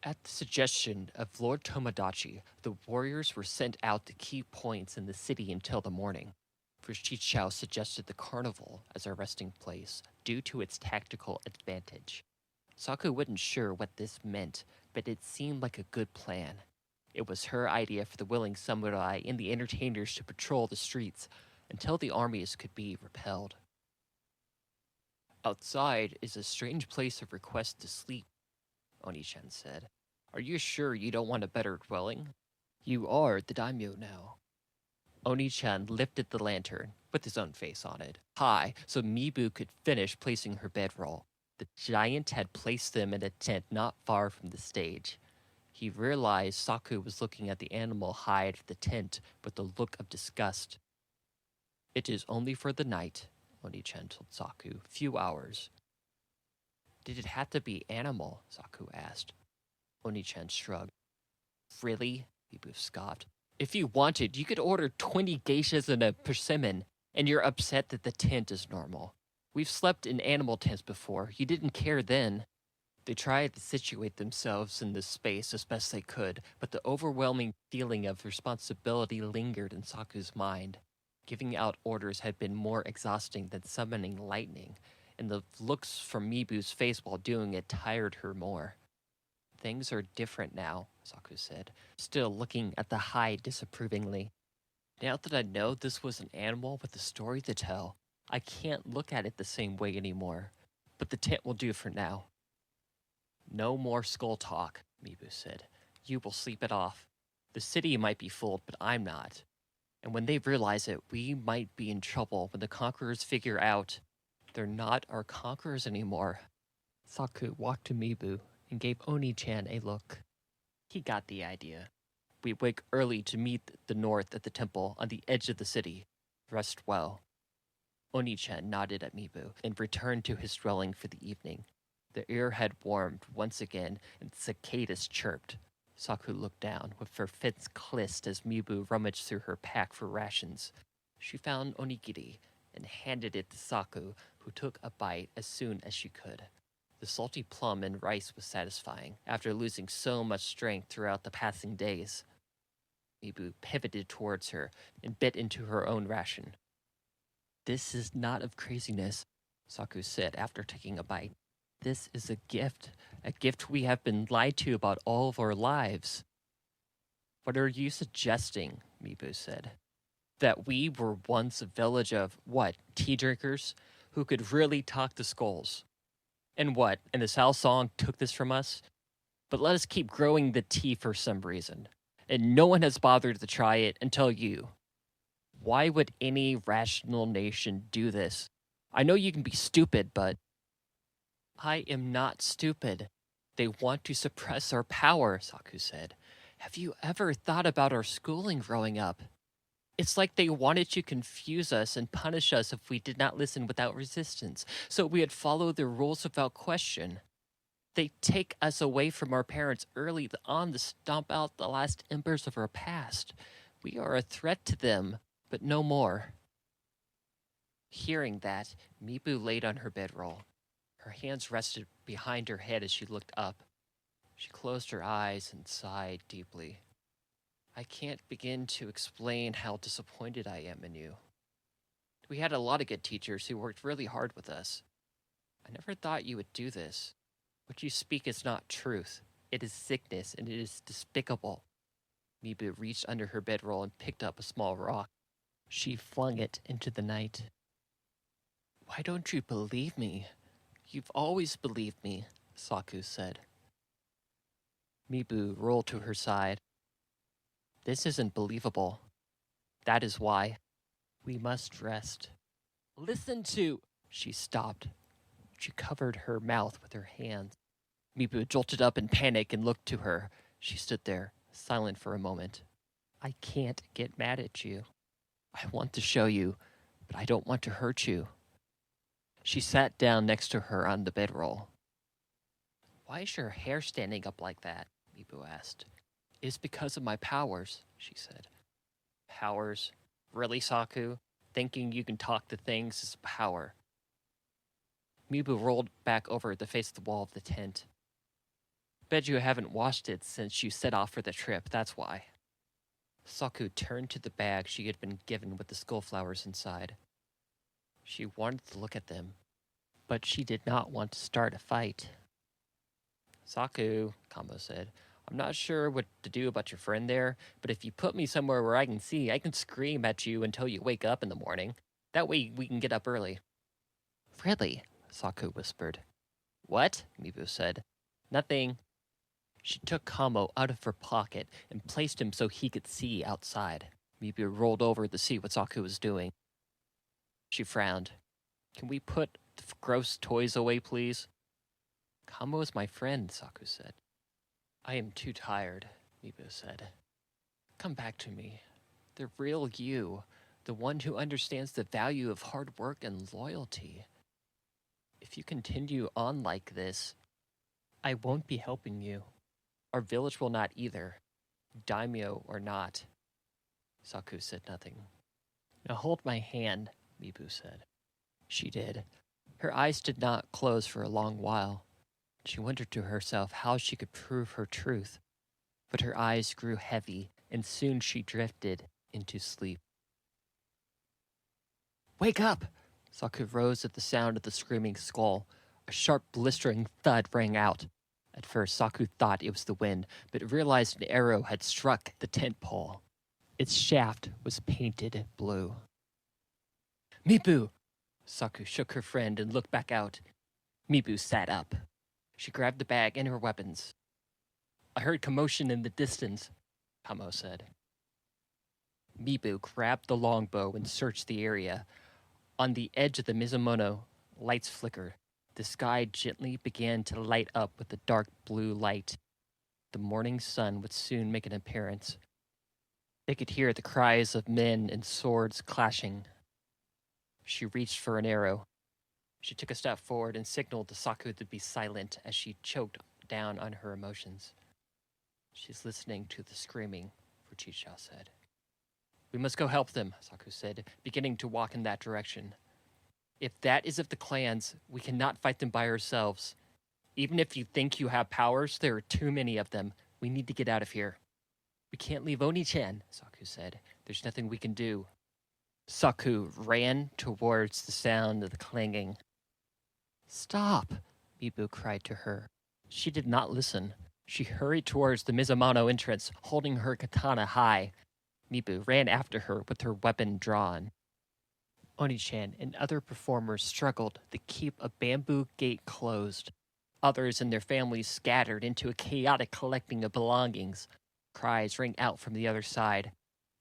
At the suggestion of Lord Tomodachi, the warriors were sent out to key points in the city until the morning. Fushishao suggested the carnival as a resting place due to its tactical advantage. Saku wasn't sure what this meant, but it seemed like a good plan. It was her idea for the willing samurai and the entertainers to patrol the streets until the armies could be repelled. Outside is a strange place of request to sleep, Oni-chan said. Are you sure you don't want a better dwelling? You are the daimyo now. Oni-chan lifted the lantern, with his own face on it, high so Mibu could finish placing her bedroll. The giant had placed them in a tent not far from the stage. He realized Saku was looking at the animal hide of the tent with a look of disgust. It is only for the night, Oni-chan told Saku. Few hours. Did it have to be animal? Saku asked. Oni-chan shrugged. Really? Mibu scoffed. If you wanted, you could order 20 geishas and a persimmon, and you're upset that the tent is normal. We've slept in animal tents before. You didn't care then. They tried to situate themselves in this space as best they could, but the overwhelming feeling of responsibility lingered in Saku's mind. Giving out orders had been more exhausting than summoning lightning, and the looks from Mibu's face while doing it tired her more. Things are different now, Saku said, still looking at the hide disapprovingly. Now that I know this was an animal with a story to tell, I can't look at it the same way anymore. But the tent will do for now. No more skull talk, Mibu said. You will sleep it off. The city might be fooled, but I'm not. And when they realize it, we might be in trouble when the conquerors figure out they're not our conquerors anymore. Saku walked to Mibu and gave Oni-chan a look. He got the idea. We wake early to meet the North at the temple on the edge of the city. Rest well. Oni-chan nodded at Mibu and returned to his dwelling for the evening. The air had warmed once again, and cicadas chirped. Saku looked down, with her fists clinched as Mibu rummaged through her pack for rations. She found onigiri and handed it to Saku, who took a bite as soon as she could. The salty plum and rice was satisfying, after losing so much strength throughout the passing days. Mibu pivoted towards her and bit into her own ration. "This is not of craziness," Saku said after taking a bite. "This is a gift we have been lied to about all of our lives." "What are you suggesting?" Mibu said. "That we were once a village of, tea drinkers, who could really talk to skulls. And the Sao Song took this from us? But let us keep growing the tea for some reason. And no one has bothered to try it until you. Why would any rational nation do this? I know you can be stupid, but..." "I am not stupid. They want to suppress our power," Saku said. "Have you ever thought about our schooling growing up? It's like they wanted to confuse us and punish us if we did not listen without resistance, so we would follow the rules without question. They take us away from our parents early on to stomp out the last embers of our past. We are a threat to them, but no more." Hearing that, Mibu laid on her bedroll. Her hands rested behind her head as she looked up. She closed her eyes and sighed deeply. "I can't begin to explain how disappointed I am in you. We had a lot of good teachers who worked really hard with us. I never thought you would do this. What you speak is not truth. It is sickness, and it is despicable." Mibu reached under her bedroll and picked up a small rock. She flung it into the night. "Why don't you believe me? You've always believed me," Saku said. Mibu rolled to her side. "This isn't believable. That is why. We must rest." "Listen to..." She stopped. She covered her mouth with her hands. Mibu jolted up in panic and looked to her. She stood there, silent for a moment. "I can't get mad at you. I want to show you, but I don't want to hurt you." She sat down next to her on the bedroll. "Why is your hair standing up like that?" Mibu asked. "It is because of my powers," she said. "Powers? Really, Saku? Thinking you can talk to things is a power." Mibu rolled back over the face of the wall of the tent. "Bet you haven't washed it since you set off for the trip, that's why." Saku turned to the bag she had been given with the skull flowers inside. She wanted to look at them, but she did not want to start a fight. "Saku," Kamo said, "I'm not sure what to do about your friend there, but if you put me somewhere where I can see, I can scream at you until you wake up in the morning. That way we can get up early." "Really?" Saku whispered. "What?" Mibu said. "Nothing." She took Kamo out of her pocket and placed him so he could see outside. Mibu rolled over to see what Saku was doing. She frowned. "Can we put the gross toys away, please?" "Kamo is my friend," Saku said. "I am too tired," Mibu said. "Come back to me. The real you. The one who understands the value of hard work and loyalty. If you continue on like this, I won't be helping you. Our village will not either, daimyo or not." Saku said nothing. "Now hold my hand," Mibu said. She did. Her eyes did not close for a long while. She wondered to herself how she could prove her truth. But her eyes grew heavy, and soon she drifted into sleep. "Wake up!" Saku rose at the sound of the screaming skull. A sharp, blistering thud rang out. At first, Saku thought it was the wind, but realized an arrow had struck the tent pole. Its shaft was painted blue. "Mibu!" Saku shook her friend and looked back out. Mibu sat up. She grabbed the bag and her weapons. "I heard commotion in the distance," Kamo said. Mibu grabbed the longbow and searched the area. On the edge of the Mizumono, lights flickered. The sky gently began to light up with a dark blue light. The morning sun would soon make an appearance. They could hear the cries of men and swords clashing. She reached for an arrow. She took a step forward and signaled to Saku to be silent as she choked down on her emotions. She's listening to the screaming, Fujicha said. We must go help them, Saku said, beginning to walk in that direction. If that is of the clans, we cannot fight them by ourselves. Even if you think you have powers, there are too many of them. We need to get out of here. We can't leave Oni-chan, Saku said. There's nothing we can do. Saku ran towards the sound of the clanging. Stop, Mibu cried to her. She did not listen. She hurried towards the Mizumano entrance, holding her katana high. Mibu ran after her with her weapon drawn. Oni-chan and other performers struggled to keep a bamboo gate closed. Others and their families scattered into a chaotic collecting of belongings. Cries rang out from the other side.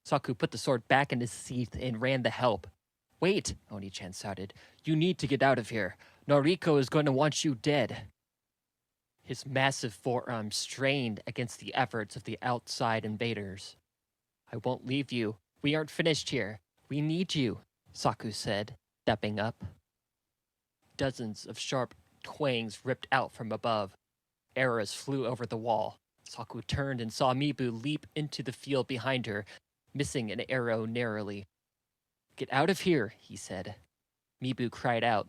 Saku put the sword back in his sheath and ran to help. Wait, Oni-chan shouted. You need to get out of here. Noriko is going to want you dead. His massive forearm strained against the efforts of the outside invaders. I won't leave you. We aren't finished here. We need you, Saku said, stepping up. Dozens of sharp twangs ripped out from above. Arrows flew over the wall. Saku turned and saw Mibu leap into the field behind her, missing an arrow narrowly. Get out of here, he said. Mibu cried out.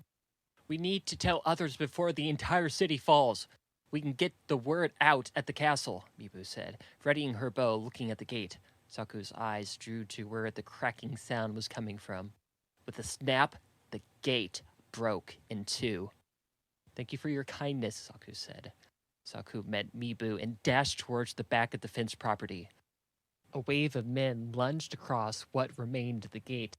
We need to tell others before the entire city falls. We can get the word out at the castle, Mibu said, readying her bow, looking at the gate. Saku's eyes drew to where the cracking sound was coming from. With a snap, the gate broke in two. Thank you for your kindness, Saku said. Saku met Mibu and dashed towards the back of the fenced property. A wave of men lunged across what remained of the gate.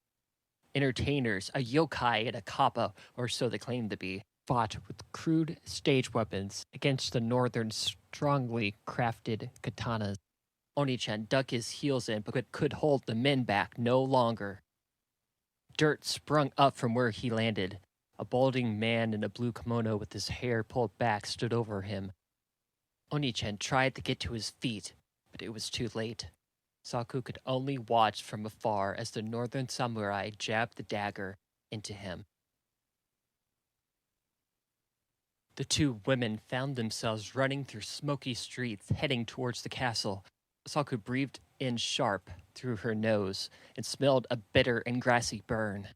Entertainers, a yokai and a kappa, or so they claimed to be, fought with crude stage weapons against the northern strongly crafted katanas. Oni-chan dug his heels in but could hold the men back no longer. Dirt sprung up from where he landed. A balding man in a blue kimono with his hair pulled back stood over him. Oni-chan tried to get to his feet, but it was too late. Saku could only watch from afar as the northern samurai jabbed the dagger into him. The two women found themselves running through smoky streets, heading towards the castle. Saku breathed in sharp through her nose and smelled a bitter and grassy burn.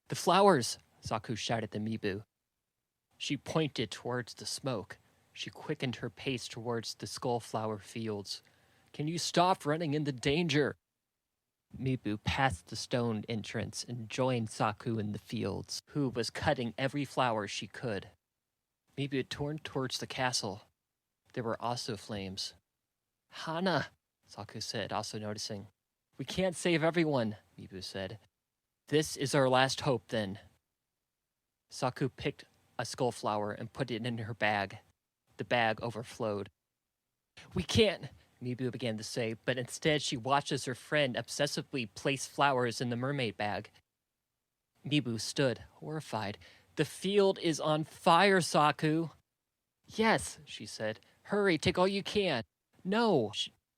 The flowers! Saku shouted to Mibu. She pointed towards the smoke. She quickened her pace towards the skullflower fields. Can you stop running into danger? Mibu passed the stone entrance and joined Saku in the fields, who was cutting every flower she could. Mibu turned towards the castle. There were also flames. Hana, Saku said, also noticing. We can't save everyone, Mibu said. This is our last hope, then. Saku picked a skullflower and put it in her bag. The bag overflowed. We can't, Mibu began to say, but instead she watched as her friend obsessively placed flowers in the mermaid bag. Mibu stood, horrified. The field is on fire, Saku. Yes, she said. Hurry, take all you can. No,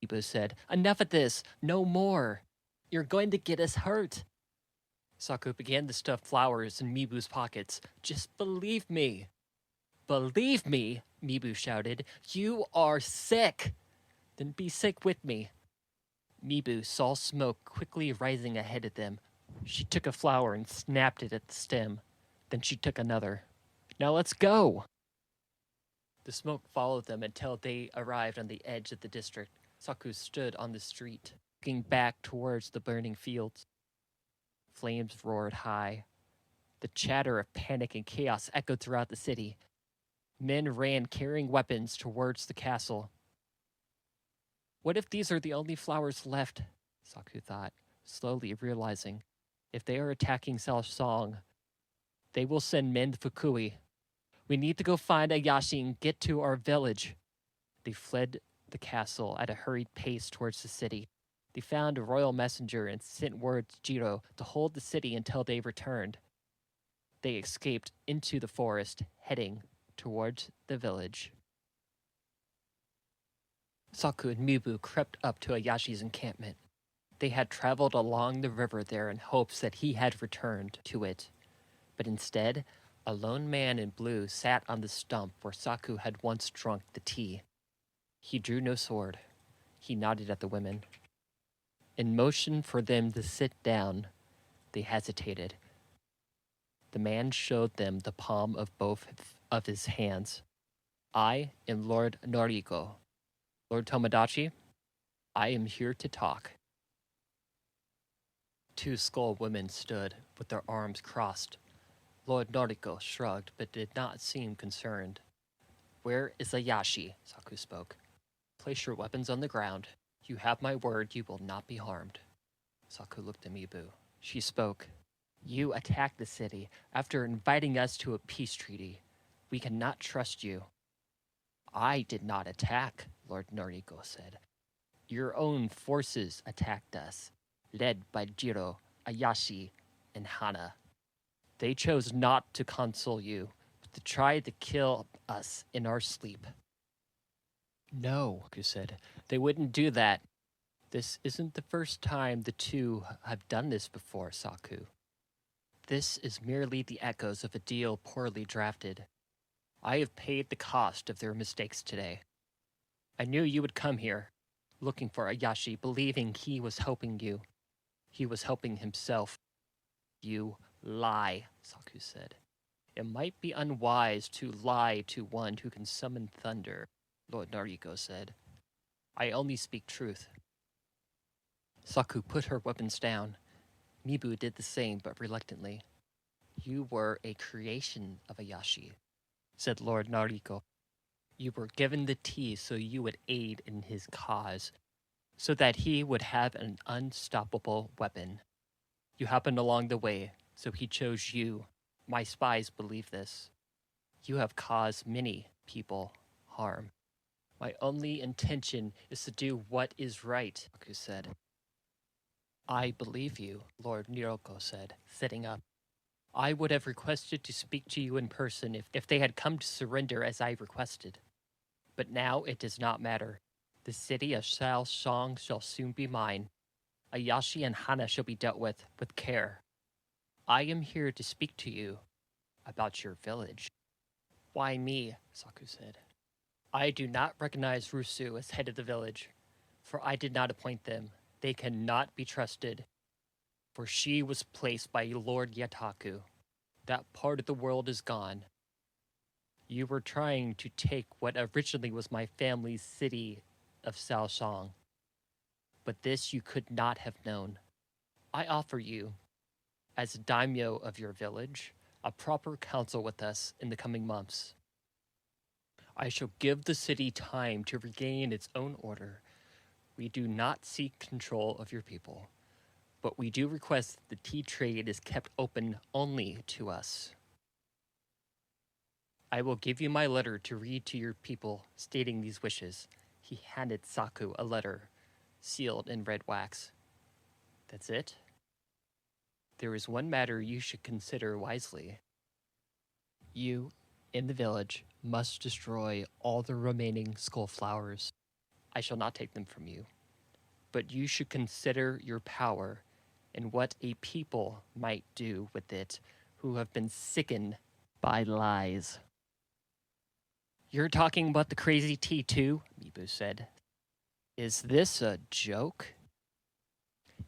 Mibu said. Enough of this. No more. You're going to get us hurt. Saku began to stuff flowers in Mibu's pockets. Just believe me. Believe me, Mibu shouted. You are sick. Then be sick with me. Mibu saw smoke quickly rising ahead of them. She took a flower and snapped it at the stem. Then she took another. Now let's go! The smoke followed them until they arrived on the edge of the district. Saku stood on the street, looking back towards the burning fields. Flames roared high. The chatter of panic and chaos echoed throughout the city. Men ran carrying weapons towards the castle. What if these are the only flowers left? Saku thought, slowly realizing. If they are attacking Song, they will send men to Fukui. We need to go find Ayashi and get to our village. They fled the castle at a hurried pace towards the city. They found a royal messenger and sent word to Jiro to hold the city until they returned. They escaped into the forest, heading towards the village. Saku and Mibu crept up to Ayashi's encampment. They had traveled along the river there in hopes that he had returned to it. But instead, a lone man in blue sat on the stump where Saku had once drunk the tea. He drew no sword. He nodded at the women. In motion for them to sit down, they hesitated. The man showed them the palm of both of his hands. I am Lord Noriko. Lord Tomodachi, I am here to talk. Two skull women stood with their arms crossed. Lord Noriko shrugged but did not seem concerned. Where is Ayashi? Saku spoke. Place your weapons on the ground. You have my word you will not be harmed. Saku looked at Mibu. She spoke. You attacked the city after inviting us to a peace treaty. We cannot trust you. I did not attack, Lord Noriko said. Your own forces attacked us, led by Jiro, Ayashi, and Hana. They chose not to console you, but to try to kill us in our sleep. No, Saku said. They wouldn't do that. This isn't the first time the two have done this before, Saku. This is merely the echoes of a deal poorly drafted. I have paid the cost of their mistakes today. I knew you would come here, looking for Ayashi, believing he was helping you. He was helping himself. You lie, Saku said. It might be unwise to lie to one who can summon thunder, Lord Noriko said. I only speak truth. Saku put her weapons down. Mibu did the same, but reluctantly. You were a creation of Ayashi, said Lord Noriko. You were given the tea so you would aid in his cause, so that he would have an unstoppable weapon. You happened along the way, so he chose you. My spies believe this. You have caused many people harm. My only intention is to do what is right, Saku said. I believe you, Lord Noriko said, sitting up. I would have requested to speak to you in person if they had come to surrender as I requested. But now it does not matter. The city of Shaoshang shall soon be mine. Ayashi and Hana shall be dealt with care. I am here to speak to you about your village. Why me? Saku said. I do not recognize Rusu as head of the village, for I did not appoint them. They cannot be trusted, for she was placed by Lord Yataku. That part of the world is gone. You were trying to take what originally was my family's city of Shaoshang, but this you could not have known. I offer you, as a daimyo of your village, a proper council with us in the coming months. I shall give the city time to regain its own order. We do not seek control of your people, but we do request that the tea trade is kept open only to us. I will give you my letter to read to your people stating these wishes. He handed Saku a letter, sealed in red wax. That's it? There is one matter you should consider wisely. You, in the village, must destroy all the remaining skull flowers. I shall not take them from you. But you should consider your power and what a people might do with it who have been sickened by lies. You're talking about the crazy tea too? Mibu said. Is this a joke?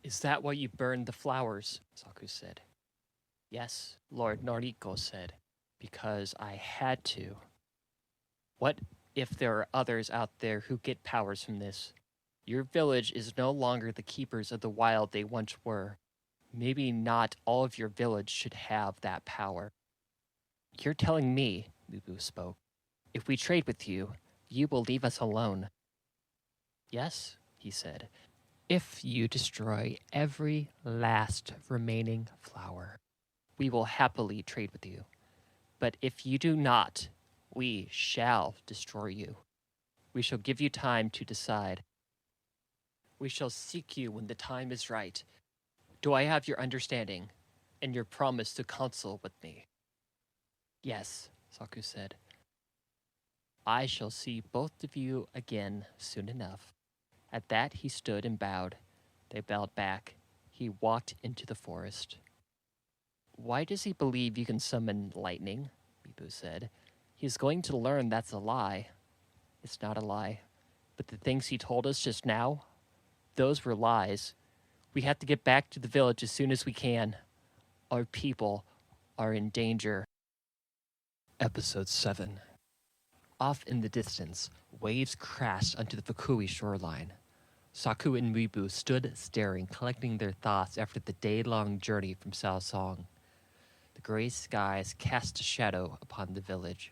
Is that why you burned the flowers? Saku said. Yes, Lord Noriko said, because I had to. What if there are others out there who get powers from this? Your village is no longer the keepers of the wild they once were. Maybe not all of your village should have that power. You're telling me, Mibu spoke, if we trade with you, you will leave us alone. Yes, he said, if you destroy every last remaining flower, we will happily trade with you. But if you do not, we shall destroy you. We shall give you time to decide. We shall seek you when the time is right. Do I have your understanding and your promise to counsel with me? Yes, Saku said. I shall see both of you again soon enough. At that he stood and bowed. They bowed back. He walked into the forest. Why does he believe you can summon lightning? Mibu said. He's going to learn that's a lie. It's not a lie. But the things he told us just now, those were lies. We have to get back to the village as soon as we can. Our people are in danger. Episode 7. Off in the distance, waves crashed onto the Fukui shoreline. Saku and Mibu stood staring, collecting their thoughts after the day-long journey from Saosong. The gray skies cast a shadow upon the village.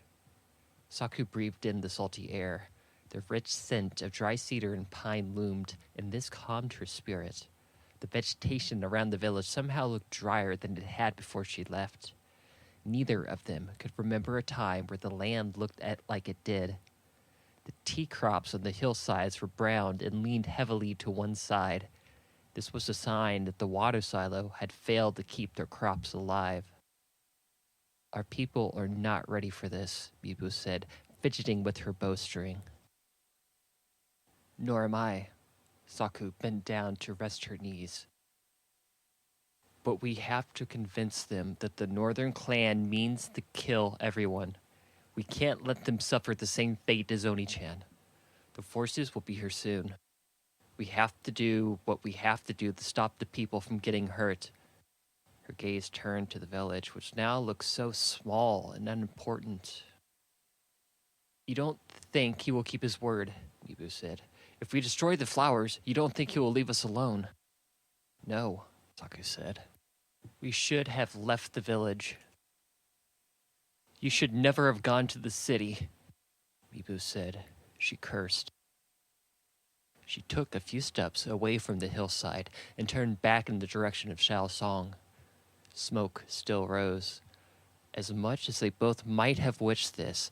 Saku breathed in the salty air. The rich scent of dry cedar and pine loomed, and this calmed her spirit. The vegetation around the village somehow looked drier than it had before she left. Neither of them could remember a time where the land looked like it did. The tea crops on the hillsides were browned and leaned heavily to one side. This was a sign that the water silo had failed to keep their crops alive. Our people are not ready for this, Mibu said, fidgeting with her bowstring. Nor am I. Saku bent down to rest her knees. But we have to convince them that the Northern Clan means to kill everyone. We can't let them suffer the same fate as Oni-chan. The forces will be here soon. We have to do what we have to do to stop the people from getting hurt. Her gaze turned to the village, which now looked so small and unimportant. You don't think he will keep his word, Mibu said. If we destroy the flowers, you don't think he will leave us alone? No, Saku said. We should have left the village. You should never have gone to the city, Mibu said. She cursed. She took a few steps away from the hillside and turned back in the direction of Saosong. Smoke still rose. As much as they both might have wished this,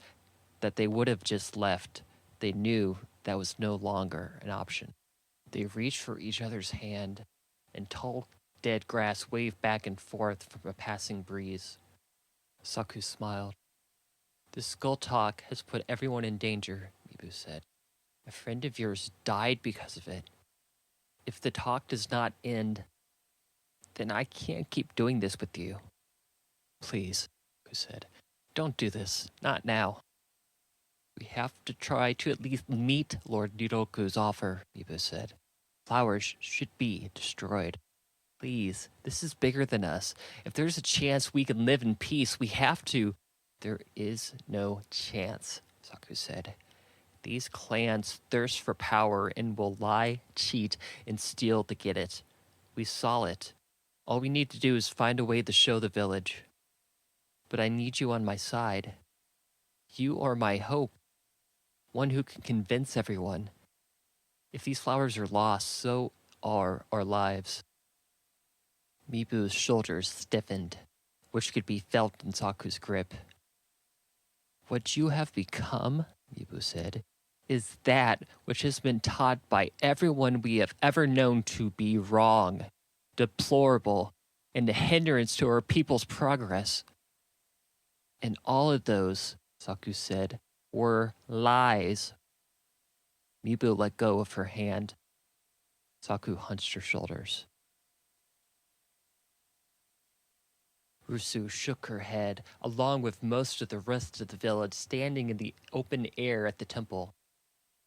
that they would have just left, they knew that was no longer an option. They reached for each other's hand, and tall dead grass waved back and forth from a passing breeze. Saku smiled. The skull talk has put everyone in danger, Mibu said. A friend of yours died because of it. If the talk does not end, then I can't keep doing this with you. Please, Saku said. Don't do this. Not now. We have to try to at least meet Lord Niroku's offer, Mibu said. Flowers should be destroyed. Please, this is bigger than us. If there's a chance we can live in peace, we have to. There is no chance, Saku said. These clans thirst for power and will lie, cheat, and steal to get it. We saw it. All we need to do is find a way to show the village. But I need you on my side. You are my hope. One who can convince everyone. If these flowers are lost, so are our lives. Mibu's shoulders stiffened, which could be felt in Saku's grip. What you have become, Mibu said, is that which has been taught by everyone we have ever known to be wrong, deplorable, and a hindrance to our people's progress. And all of those, Saku said, were lies. Mibu let go of her hand. Saku hunched her shoulders. Rusu shook her head, along with most of the rest of the village standing in the open air at the temple.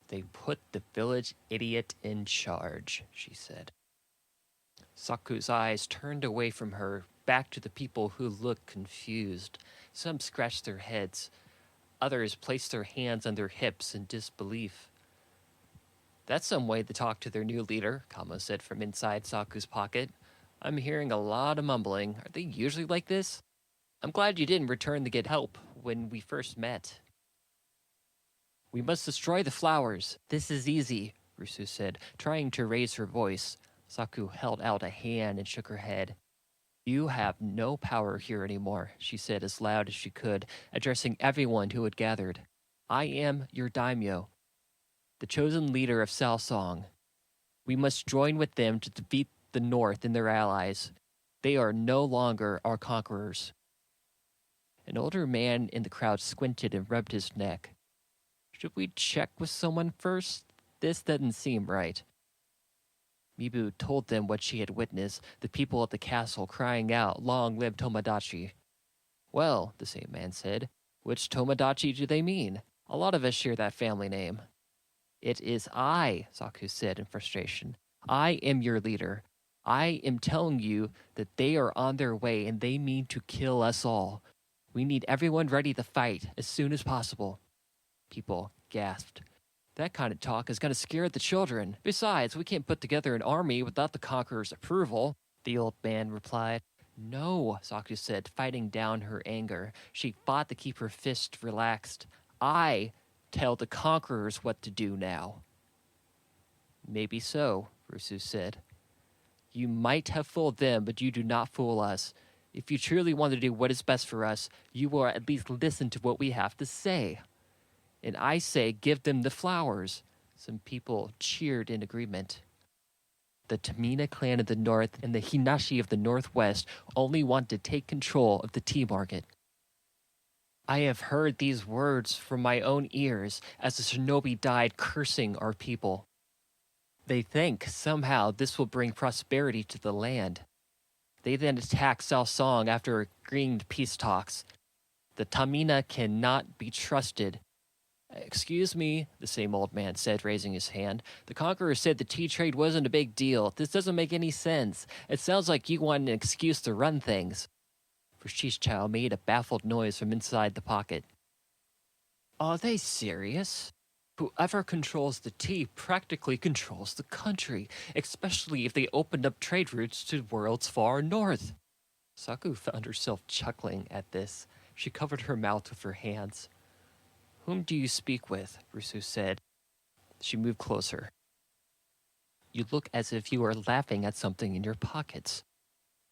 They put the village idiot in charge, she said. Saku's eyes turned away from her, back to the people who looked confused. Some scratched their heads. Others placed their hands on their hips in disbelief. That's some way to talk to their new leader, Kamo said from inside Saku's pocket. I'm hearing a lot of mumbling. Are they usually like this? I'm glad you didn't return to get help when we first met. We must destroy the flowers. This is easy, Rusu said, trying to raise her voice. Saku held out a hand and shook her head. You have no power here anymore, she said as loud as she could, addressing everyone who had gathered. I am your daimyo, the chosen leader of Saosong. We must join with them to defeat the North and their allies. They are no longer our conquerors. An older man in the crowd squinted and rubbed his neck. Should we check with someone first? This doesn't seem right. Mibu told them what she had witnessed, the people at the castle crying out, "Long live Tomodachi." "Well," the same man said, "which Tomodachi do they mean? A lot of us share that family name." "It is I," Saku said in frustration. "I am your leader. I am telling you that they are on their way and they mean to kill us all. We need everyone ready to fight as soon as possible." People gasped. "That kind of talk is going to scare the children. Besides, we can't put together an army without the conqueror's approval," the old man replied. "No," Saku said, fighting down her anger. She fought to keep her fist relaxed. "I tell the conquerors what to do now." "Maybe so," Rusu said. "You might have fooled them, but you do not fool us. If you truly want to do what is best for us, you will at least listen to what we have to say." "And I say give them the flowers." Some people cheered in agreement. The Tamina clan of the north and the Hinashi of the northwest only want to take control of the tea market. I have heard these words from my own ears as the shinobi died cursing our people. They think somehow this will bring prosperity to the land. They then attack Sao Song after agreeing to peace talks. The Tamina cannot be trusted. "Excuse me," the same old man said, raising his hand. "The conqueror said the tea trade wasn't a big deal. This doesn't make any sense. It sounds like you want an excuse to run things." Fushichao made a baffled noise from inside the pocket. "Are they serious? Whoever controls the tea practically controls the country, especially if they opened up trade routes to world's far north." Saku found herself chuckling at this. She covered her mouth with her hands. "Whom do you speak with?" Rusu said. She moved closer. "You look as if you are laughing at something in your pockets."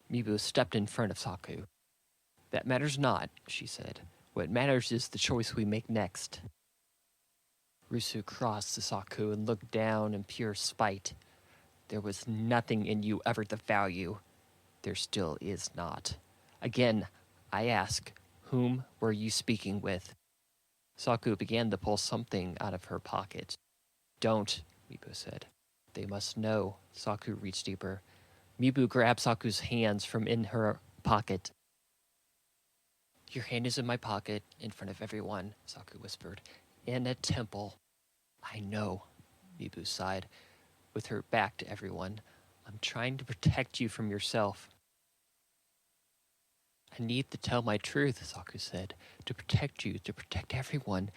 Mibu stepped in front of Saku. "That matters not," she said. "What matters is the choice we make next." Rusu crossed to Saku and looked down in pure spite. "There was nothing in you ever to value. There still is not. Again, I ask, whom were you speaking with?" Saku began to pull something out of her pocket. "Don't," Mibu said. "They must know." Saku reached deeper. Mibu grabbed Saku's hands from in her pocket. "Your hand is in my pocket, in front of everyone," Saku whispered. "In a temple." "I know," Mibu sighed, with her back to everyone. "I'm trying to protect you from yourself." "I need to tell my truth," Saku said. "To protect you, to protect everyone.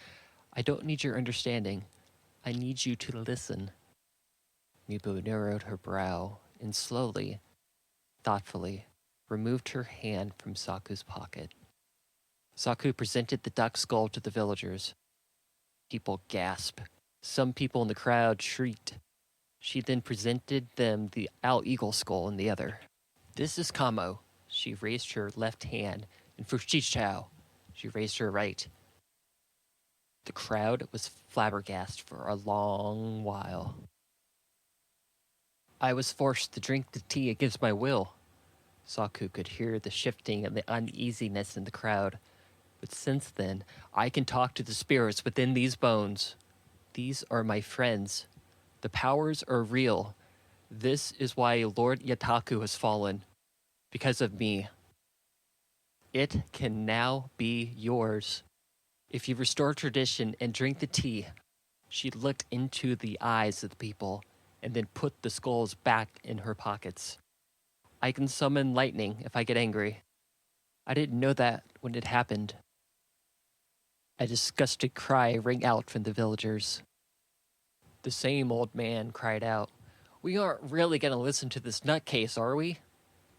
I don't need your understanding. I need you to listen." Mibu narrowed her brow and slowly, thoughtfully, removed her hand from Saku's pocket. Saku presented the duck skull to the villagers. People gasped. Some people in the crowd shrieked. She then presented them the owl eagle skull in the other. "This is Kamo." She raised her left hand, and Fushichao. She raised her right. The crowd was flabbergasted for a long while. "I was forced to drink the tea against my will." Saku could hear the shifting and the uneasiness in the crowd. "But since then, I can talk to the spirits within these bones. These are my friends. The powers are real. This is why Lord Yataku has fallen. Because of me. It can now be yours. If you restore tradition and drink the tea." She looked into the eyes of the people and then put the skulls back in her pockets. "I can summon lightning if I get angry. I didn't know that when it happened." A disgusted cry rang out from the villagers. The same old man cried out, "We aren't really going to listen to this nutcase, are we?"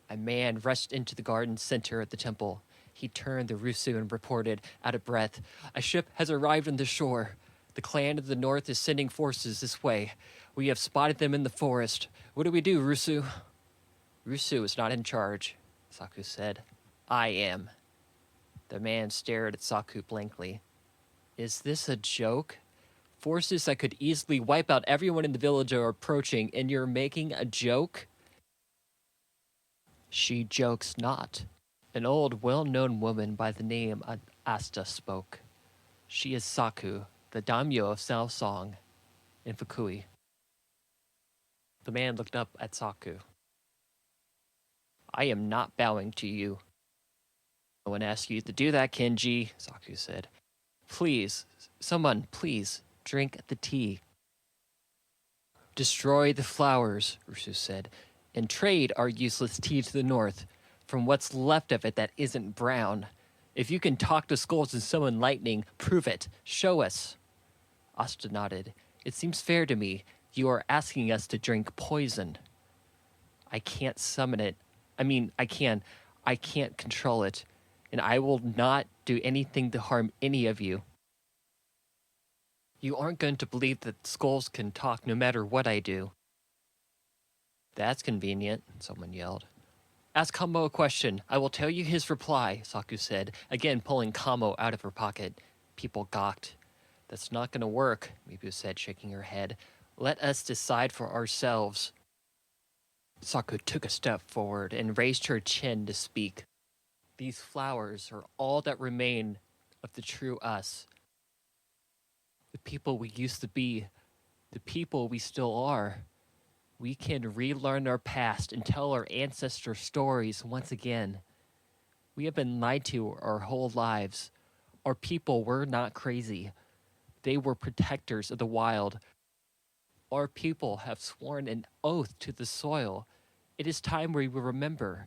A man rushed into the garden center of the temple. He turned to Rusu and reported, out of breath, "A ship has arrived on the shore. The clan of the north is sending forces this way. We have spotted them in the forest. What do we do, Rusu?" "Rusu is not in charge," Saku said. "I am." The man stared at Saku blankly. "Is this a joke? Forces that could easily wipe out everyone in the village are approaching, and you're making a joke?" "She jokes not." An old, well-known woman by the name of Asta spoke. "She is Saku, the daimyo of Sao Song in Fukui." The man looked up at Saku. I am not bowing to you. No one asked you to do that, Kenji, Saku said. Please, someone, please, drink the tea. Destroy the flowers, Rusu said, and trade our useless tea to the north, from what's left of it that isn't brown. If you can talk to skulls and summon lightning, prove it. Show us. Asta nodded. It seems fair to me. You are asking us to drink poison. I can't summon it. I can. I can't control it. And I will not do anything to harm any of you. You aren't going to believe that skulls can talk no matter what I do. That's convenient, someone yelled. Ask Kamo a question. I will tell you his reply, Saku said, again pulling Kamo out of her pocket. People gawked. That's not going to work, Mibu said, shaking her head. Let us decide for ourselves. Saku took a step forward and raised her chin to speak. These flowers are all that remain of the true us. The people we used to be, the people we still are. We can relearn our past and tell our ancestor stories once again. We have been lied to our whole lives. Our people were not crazy. They were protectors of the wild. Our people have sworn an oath to the soil. It is time we will remember.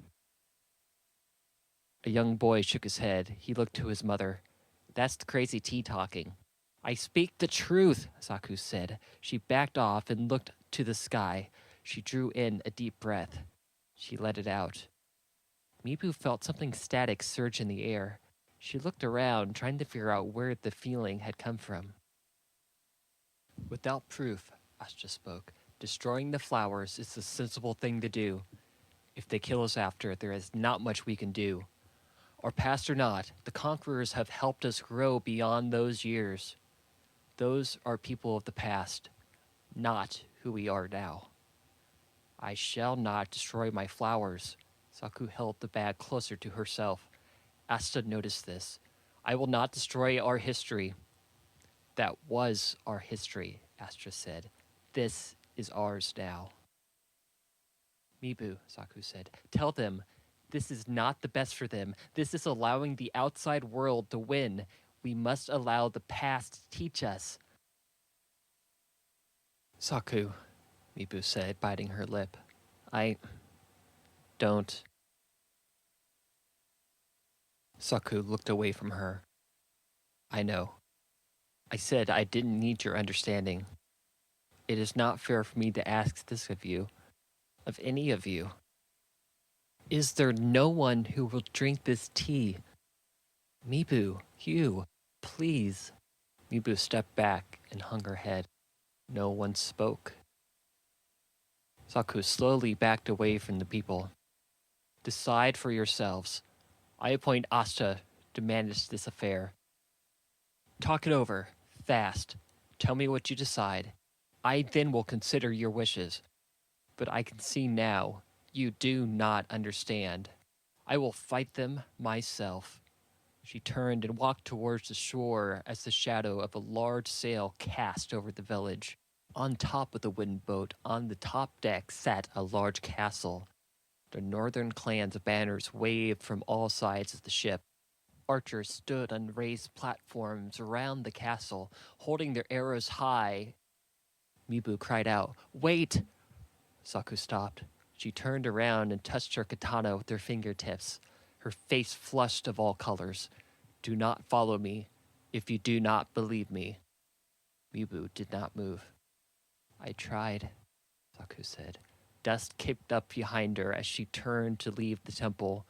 A young boy shook his head. He looked to his mother. That's the crazy tea talking. I speak the truth, Saku said. She backed off and looked to the sky. She drew in a deep breath. She let it out. Mibu felt something static surge in the air. She looked around, trying to figure out where the feeling had come from. Without proof, Asta spoke, destroying the flowers is the sensible thing to do. If they kill us after, there is not much we can do. Our past or not, the conquerors have helped us grow beyond those years. Those are people of the past, not who we are now. I shall not destroy my flowers. Saku held the bag closer to herself. Asta noticed this. I will not destroy our history. That was our history, Asta said. This is ours now. Mibu, Saku said, tell them this is not the best for them. This is allowing the outside world to win. We must allow the past to teach us. Saku, Mibu said, biting her lip. I don't. Saku looked away from her. I know. I said I didn't need your understanding. It is not fair for me to ask this of you, of any of you. Is there no one who will drink this tea? Mibu, you, please. Mibu stepped back and hung her head. No one spoke. Saku slowly backed away from the people. Decide for yourselves. I appoint Asta to manage this affair. Talk it over, fast. Tell me what you decide. I then will consider your wishes. But I can see now, you do not understand. I will fight them myself. She turned and walked towards the shore as the shadow of a large sail cast over the village. On top of the wooden boat, on the top deck, sat a large castle. The northern clan's banners waved from all sides of the ship. Archers stood on raised platforms around the castle, holding their arrows high. Mibu cried out, "Wait!" Saku stopped. She turned around and touched her katana with her fingertips, her face flushed of all colors. Do not follow me if you do not believe me. Mibu did not move. I tried, Saku said. Dust kicked up behind her as she turned to leave the temple.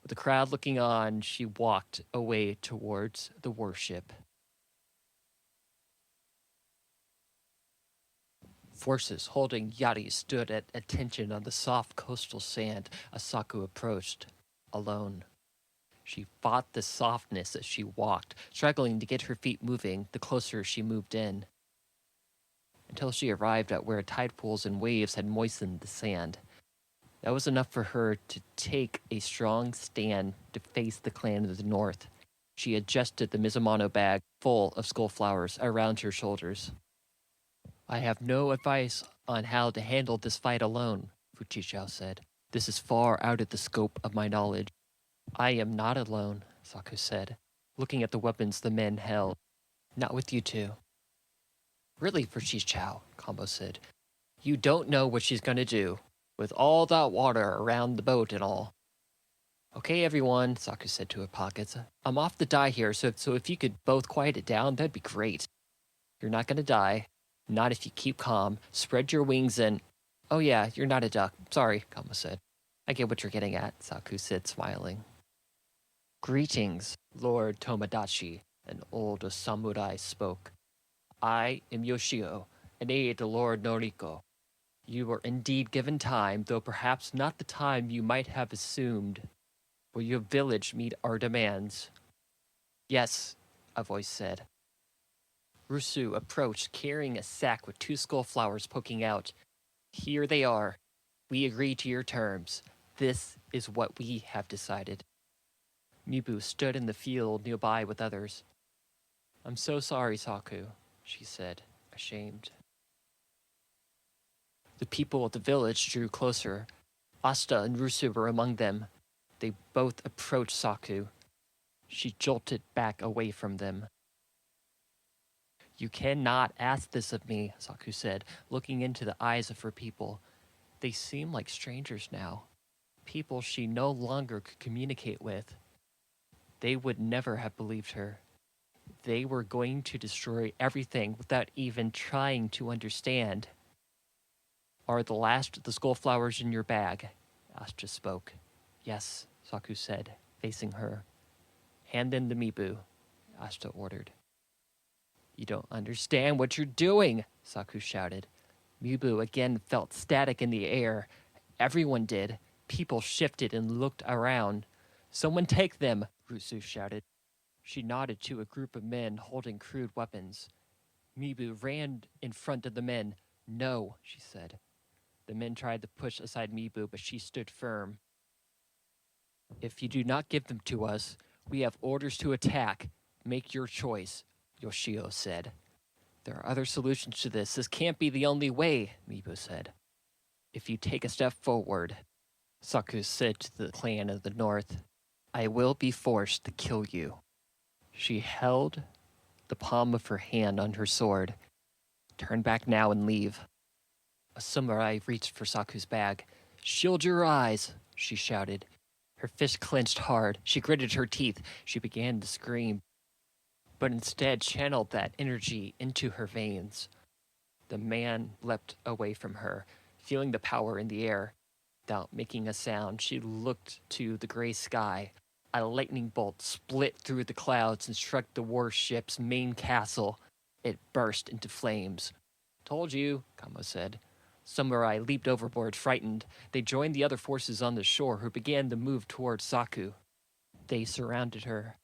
With the crowd looking on, she walked away towards the warship. Forces holding yati stood at attention on the soft coastal sand as Saku approached, alone. She fought the softness as she walked, struggling to get her feet moving the closer she moved in, until she arrived at where tide pools and waves had moistened the sand. That was enough for her to take a strong stand to face the clan of the north. She adjusted the Mizumano bag full of skull flowers around her shoulders. I have no advice on how to handle this fight alone, Fujichao said. This is far out of the scope of my knowledge. I am not alone, Saku said, looking at the weapons the men held. Not with you two. Really, Fujichao, Combo said. You don't know what she's going to do, with all that water around the boat and all. Okay, everyone, Saku said to her pockets. I'm off to die here, so if you could both quiet it down, that'd be great. You're not going to die. Not if you keep calm, spread your wings, and... Oh yeah, you're not a duck. Sorry, Kama said. I get what you're getting at, Saku said, smiling. Greetings, Lord Tomodachi, an old samurai spoke. I am Yoshio, an aide to Lord Noriko. You were indeed given time, though perhaps not the time you might have assumed. Will your village meet our demands? Yes, a voice said. Rusu approached, carrying a sack with 2 skull flowers poking out. Here they are. We agree to your terms. This is what we have decided. Mibu stood in the field nearby with others. I'm so sorry, Saku, she said, ashamed. The people of the village drew closer. Asta and Rusu were among them. They both approached Saku. She jolted back away from them. You cannot ask this of me, Saku said, looking into the eyes of her people. They seem like strangers now. People she no longer could communicate with. They would never have believed her. They were going to destroy everything without even trying to understand. Are the last of the skull flowers in your bag? Asta spoke. Yes, Saku said, facing her. Hand them to Mibu, Asta ordered. You don't understand what you're doing, Saku shouted. Mibu again felt static in the air. Everyone did. People shifted and looked around. Someone take them, Rusu shouted. She nodded to a group of men holding crude weapons. Mibu ran in front of the men. No, she said. The men tried to push aside Mibu, but she stood firm. If you do not give them to us, we have orders to attack. Make your choice, Yoshio said. There are other solutions to this. This can't be the only way, Mibu said. If you take a step forward, Saku said to the clan of the north, I will be forced to kill you. She held the palm of her hand on her sword. Turn back now and leave. A samurai reached for Saku's bag. Shield your eyes, she shouted. Her fist clenched hard. She gritted her teeth. She began to scream, but instead channeled that energy into her veins. The man leapt away from her, feeling the power in the air. Without making a sound, she looked to the gray sky. A lightning bolt split through the clouds and struck the warship's main castle. It burst into flames. Told you, Kamo said. Samurai leaped overboard, frightened. They joined the other forces on the shore, who began to move towards Saku. They surrounded her.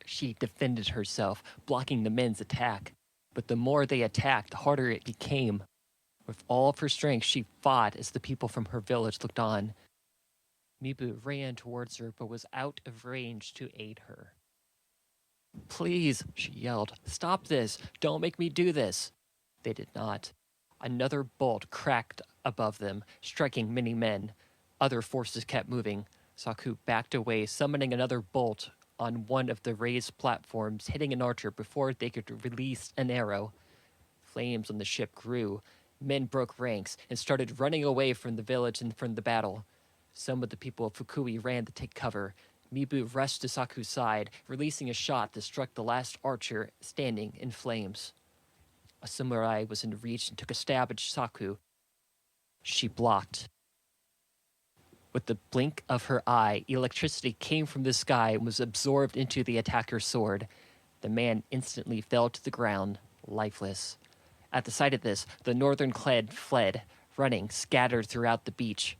She defended herself, blocking the men's attack. But the more they attacked, the harder it became. With all of her strength, she fought as the people from her village looked on. Mibu ran towards her, but was out of range to aid her. Please, she yelled, stop this! Don't make me do this! They did not. Another bolt cracked above them, striking many men. Other forces kept moving. Saku backed away, summoning another bolt on one of the raised platforms, hitting an archer before they could release an arrow. Flames on the ship grew. Men broke ranks and started running away from the village and from the battle. Some of the people of Fukui ran to take cover. Mibu rushed to Saku's side, releasing a shot that struck the last archer standing in flames. A samurai was in reach and took a stab at Saku. She blocked. With the blink of her eye, electricity came from the sky and was absorbed into the attacker's sword. The man instantly fell to the ground, lifeless. At the sight of this, the northern clan fled, running, scattered throughout the beach.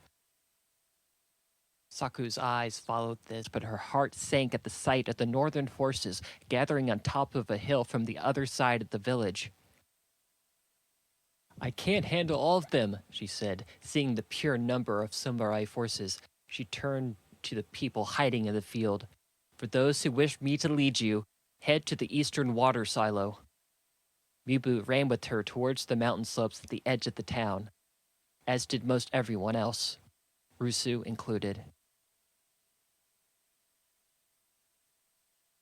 Saku's eyes followed this, but her heart sank at the sight of the northern forces gathering on top of a hill from the other side of the village. I can't handle all of them, she said, seeing the pure number of samurai forces. She turned to the people hiding in the field. For those who wish me to lead you, head to the eastern water silo. Mibu ran with her towards the mountain slopes at the edge of the town, as did most everyone else, Rusu included.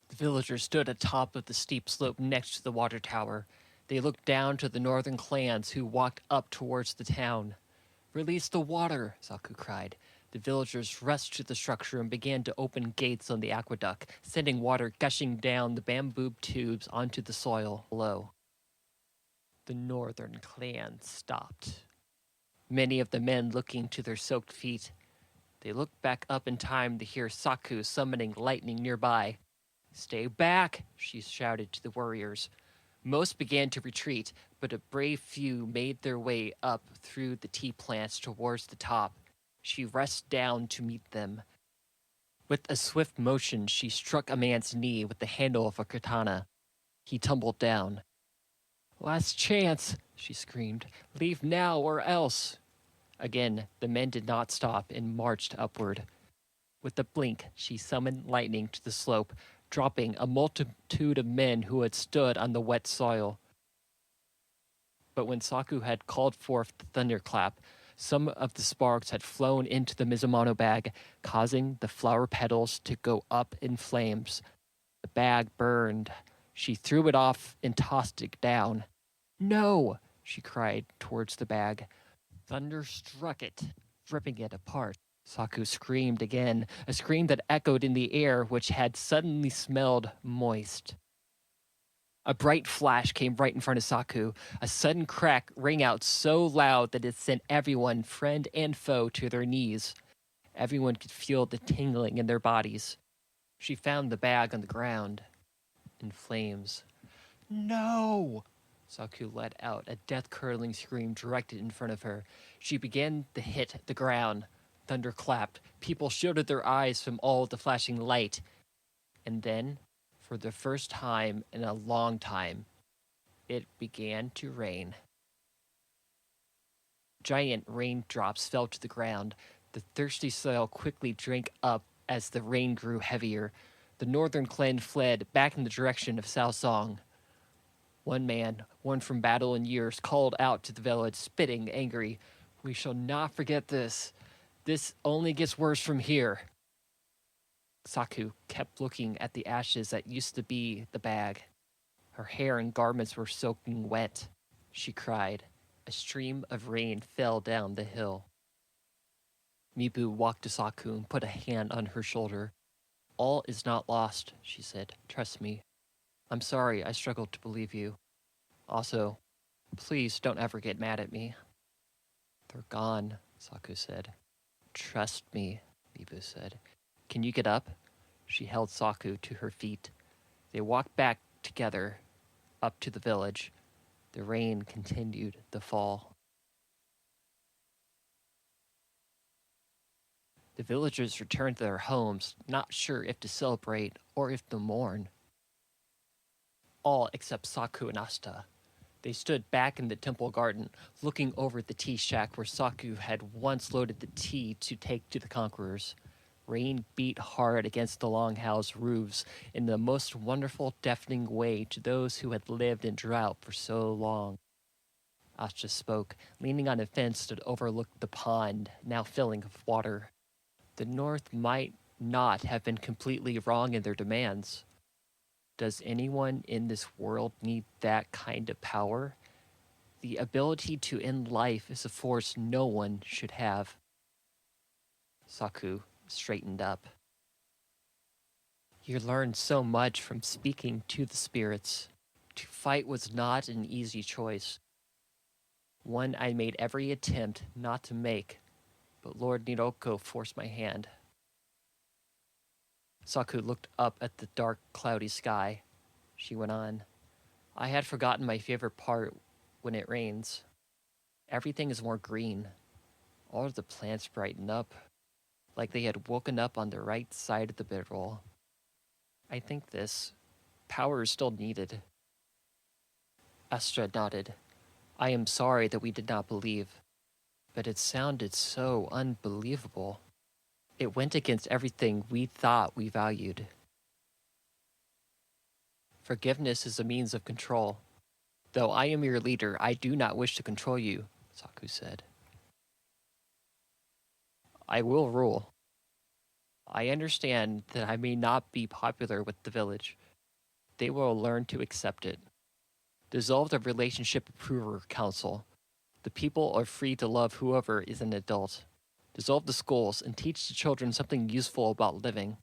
The villagers stood atop of the steep slope next to the water tower. They looked down to the northern clans who walked up towards the town. "Release the water," Saku cried. The villagers rushed to the structure and began to open gates on the aqueduct, sending water gushing down the bamboo tubes onto the soil below. The northern clan stopped. Many of the men looking to their soaked feet. They looked back up in time to hear Saku summoning lightning nearby. "Stay back," she shouted to the warriors. Most began to retreat, but a brave few made their way up through the tea plants towards the top. She rushed down to meet them. With a swift motion, she struck a man's knee with the handle of a katana. He tumbled down. "Last chance," she screamed. "Leave now or else." Again, the men did not stop and marched upward. With a blink, she summoned lightning to the slope, dropping a multitude of men who had stood on the wet soil. But when Saku had called forth the thunderclap, some of the sparks had flown into the Mizumono bag, causing the flower petals to go up in flames. The bag burned. She threw it off and tossed it down. "No!" she cried towards the bag. Thunder struck it, ripping it apart. Saku screamed again, a scream that echoed in the air, which had suddenly smelled moist. A bright flash came right in front of Saku. A sudden crack rang out so loud that it sent everyone, friend and foe, to their knees. Everyone could feel the tingling in their bodies. She found the bag on the ground, in flames. "No!" Saku let out a death-curdling scream directed in front of her. She began to hit the ground. Thunder clapped. People shielded their eyes from all the flashing light. And then, for the first time in a long time, it began to rain. Giant raindrops fell to the ground. The thirsty soil quickly drank up as the rain grew heavier. The northern clan fled back in the direction of Sao Song. One man, one from battle in years, called out to the village, spitting, angry. "We shall not forget this. This only gets worse from here." Saku kept looking at the ashes that used to be the bag. Her hair and garments were soaking wet. She cried. A stream of rain fell down the hill. Mibu walked to Saku and put a hand on her shoulder. "All is not lost," she said. "Trust me. I'm sorry I struggled to believe you. Also, please don't ever get mad at me." "They're gone," Saku said. "Trust me," Mibu said. "Can you get up?" She held Saku to her feet. They walked back together, up to the village. The rain continued to fall. The villagers returned to their homes, not sure if to celebrate or if to mourn. All except Saku and Asta. They stood back in the temple garden, looking over the tea shack where Saku had once loaded the tea to take to the conquerors. Rain beat hard against the longhouse roofs in the most wonderful, deafening way to those who had lived in drought for so long. Asta spoke, leaning on a fence that overlooked the pond, now filling with water. The North might not have been completely wrong in their demands. Does anyone in this world need that kind of power? The ability to end life is a force no one should have. Saku straightened up. You learned so much from speaking to the spirits. To fight was not an easy choice. One I made every attempt not to make, but Lord Niroko forced my hand. Saku looked up at the dark, cloudy sky. She went on. I had forgotten my favorite part when it rains. Everything is more green. All of the plants brighten up, like they had woken up on the right side of the bedroll. I think this power is still needed. Astra nodded. I am sorry that we did not believe, but it sounded so unbelievable. It went against everything we thought we valued. Forgiveness is a means of control. Though I am your leader, I do not wish to control you, Saku said. I will rule. I understand that I may not be popular with the village. They will learn to accept it. Dissolve the Relationship Approver Council. The people are free to love whoever is an adult. Dissolve the schools and teach the children something useful about living.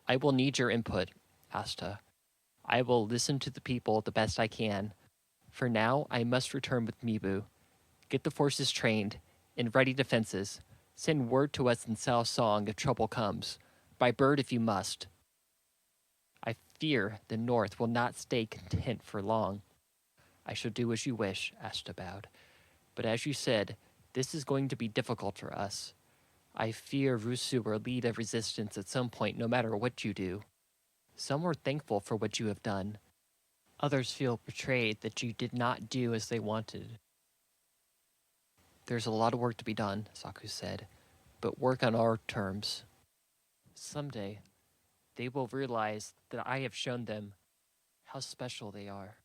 I will need your input, Asta. I will listen to the people the best I can. For now, I must return with Mibu. Get the forces trained, and ready defenses. Send word to us in Sao Song if trouble comes. By bird if you must. I fear the North will not stay content for long. I shall do as you wish, Asta bowed. But as you said, this is going to be difficult for us. I fear Rusu will lead a resistance at some point no matter what you do. Some were thankful for what you have done. Others feel betrayed that you did not do as they wanted. There's a lot of work to be done, Saku said, but work on our terms. Someday, they will realize that I have shown them how special they are.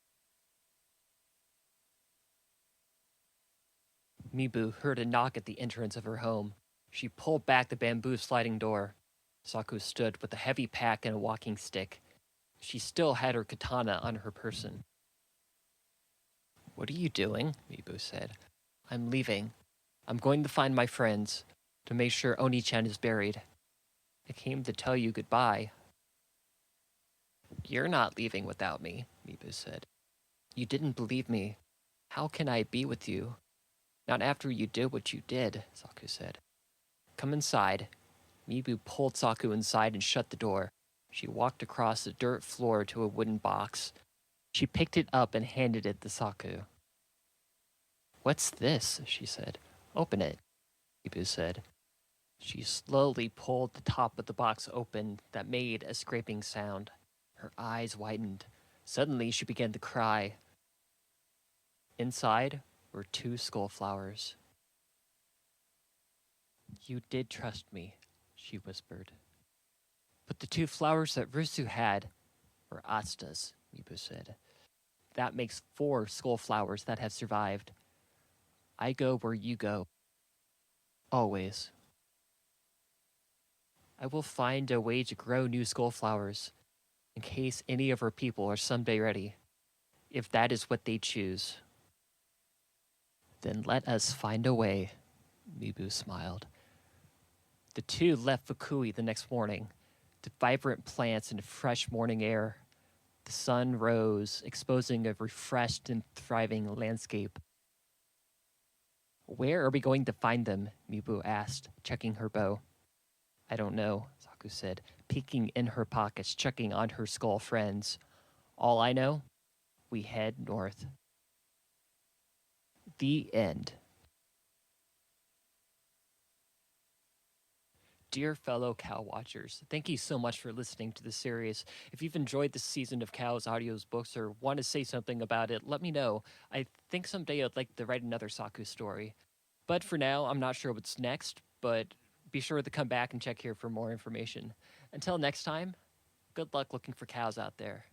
Mibu heard a knock at the entrance of her home. She pulled back the bamboo sliding door. Saku stood with a heavy pack and a walking stick. She still had her katana on her person. What are you doing? Mibu said. I'm leaving. I'm going to find my friends, to make sure Oni-chan is buried. I came to tell you goodbye. You're not leaving without me, Mibu said. You didn't believe me. How can I be with you? Not after you did what you did, Saku said. Come inside. Mibu pulled Saku inside and shut the door. She walked across the dirt floor to a wooden box. She picked it up and handed it to Saku. What's this? She said. Open it, Mibu said. She slowly pulled the top of the box open that made a scraping sound. Her eyes widened. Suddenly she began to cry. Inside were 2 skull flowers. You did trust me, she whispered. But the 2 flowers that Rusu had were Asta's, Mibu said. That makes 4 skull flowers that have survived. I go where you go. Always. I will find a way to grow new skull flowers, in case any of our people are someday ready, if that is what they choose. Then let us find a way, Mibu smiled. The 2 left Fukui the next morning, to vibrant plants and fresh morning air. The sun rose, exposing a refreshed and thriving landscape. Where are we going to find them? Mibu asked, checking her bow. I don't know, Saku said, peeking in her pockets, checking on her skull friends. All I know, we head north. The end. Dear fellow cow watchers, thank you so much for listening to this series. If you've enjoyed this season of Cow's Audiobooks or want to say something about it, let me know. I think someday I'd like to write another Saku story. But for now, I'm not sure what's next, but be sure to come back and check here for more information. Until next time, good luck looking for cows out there.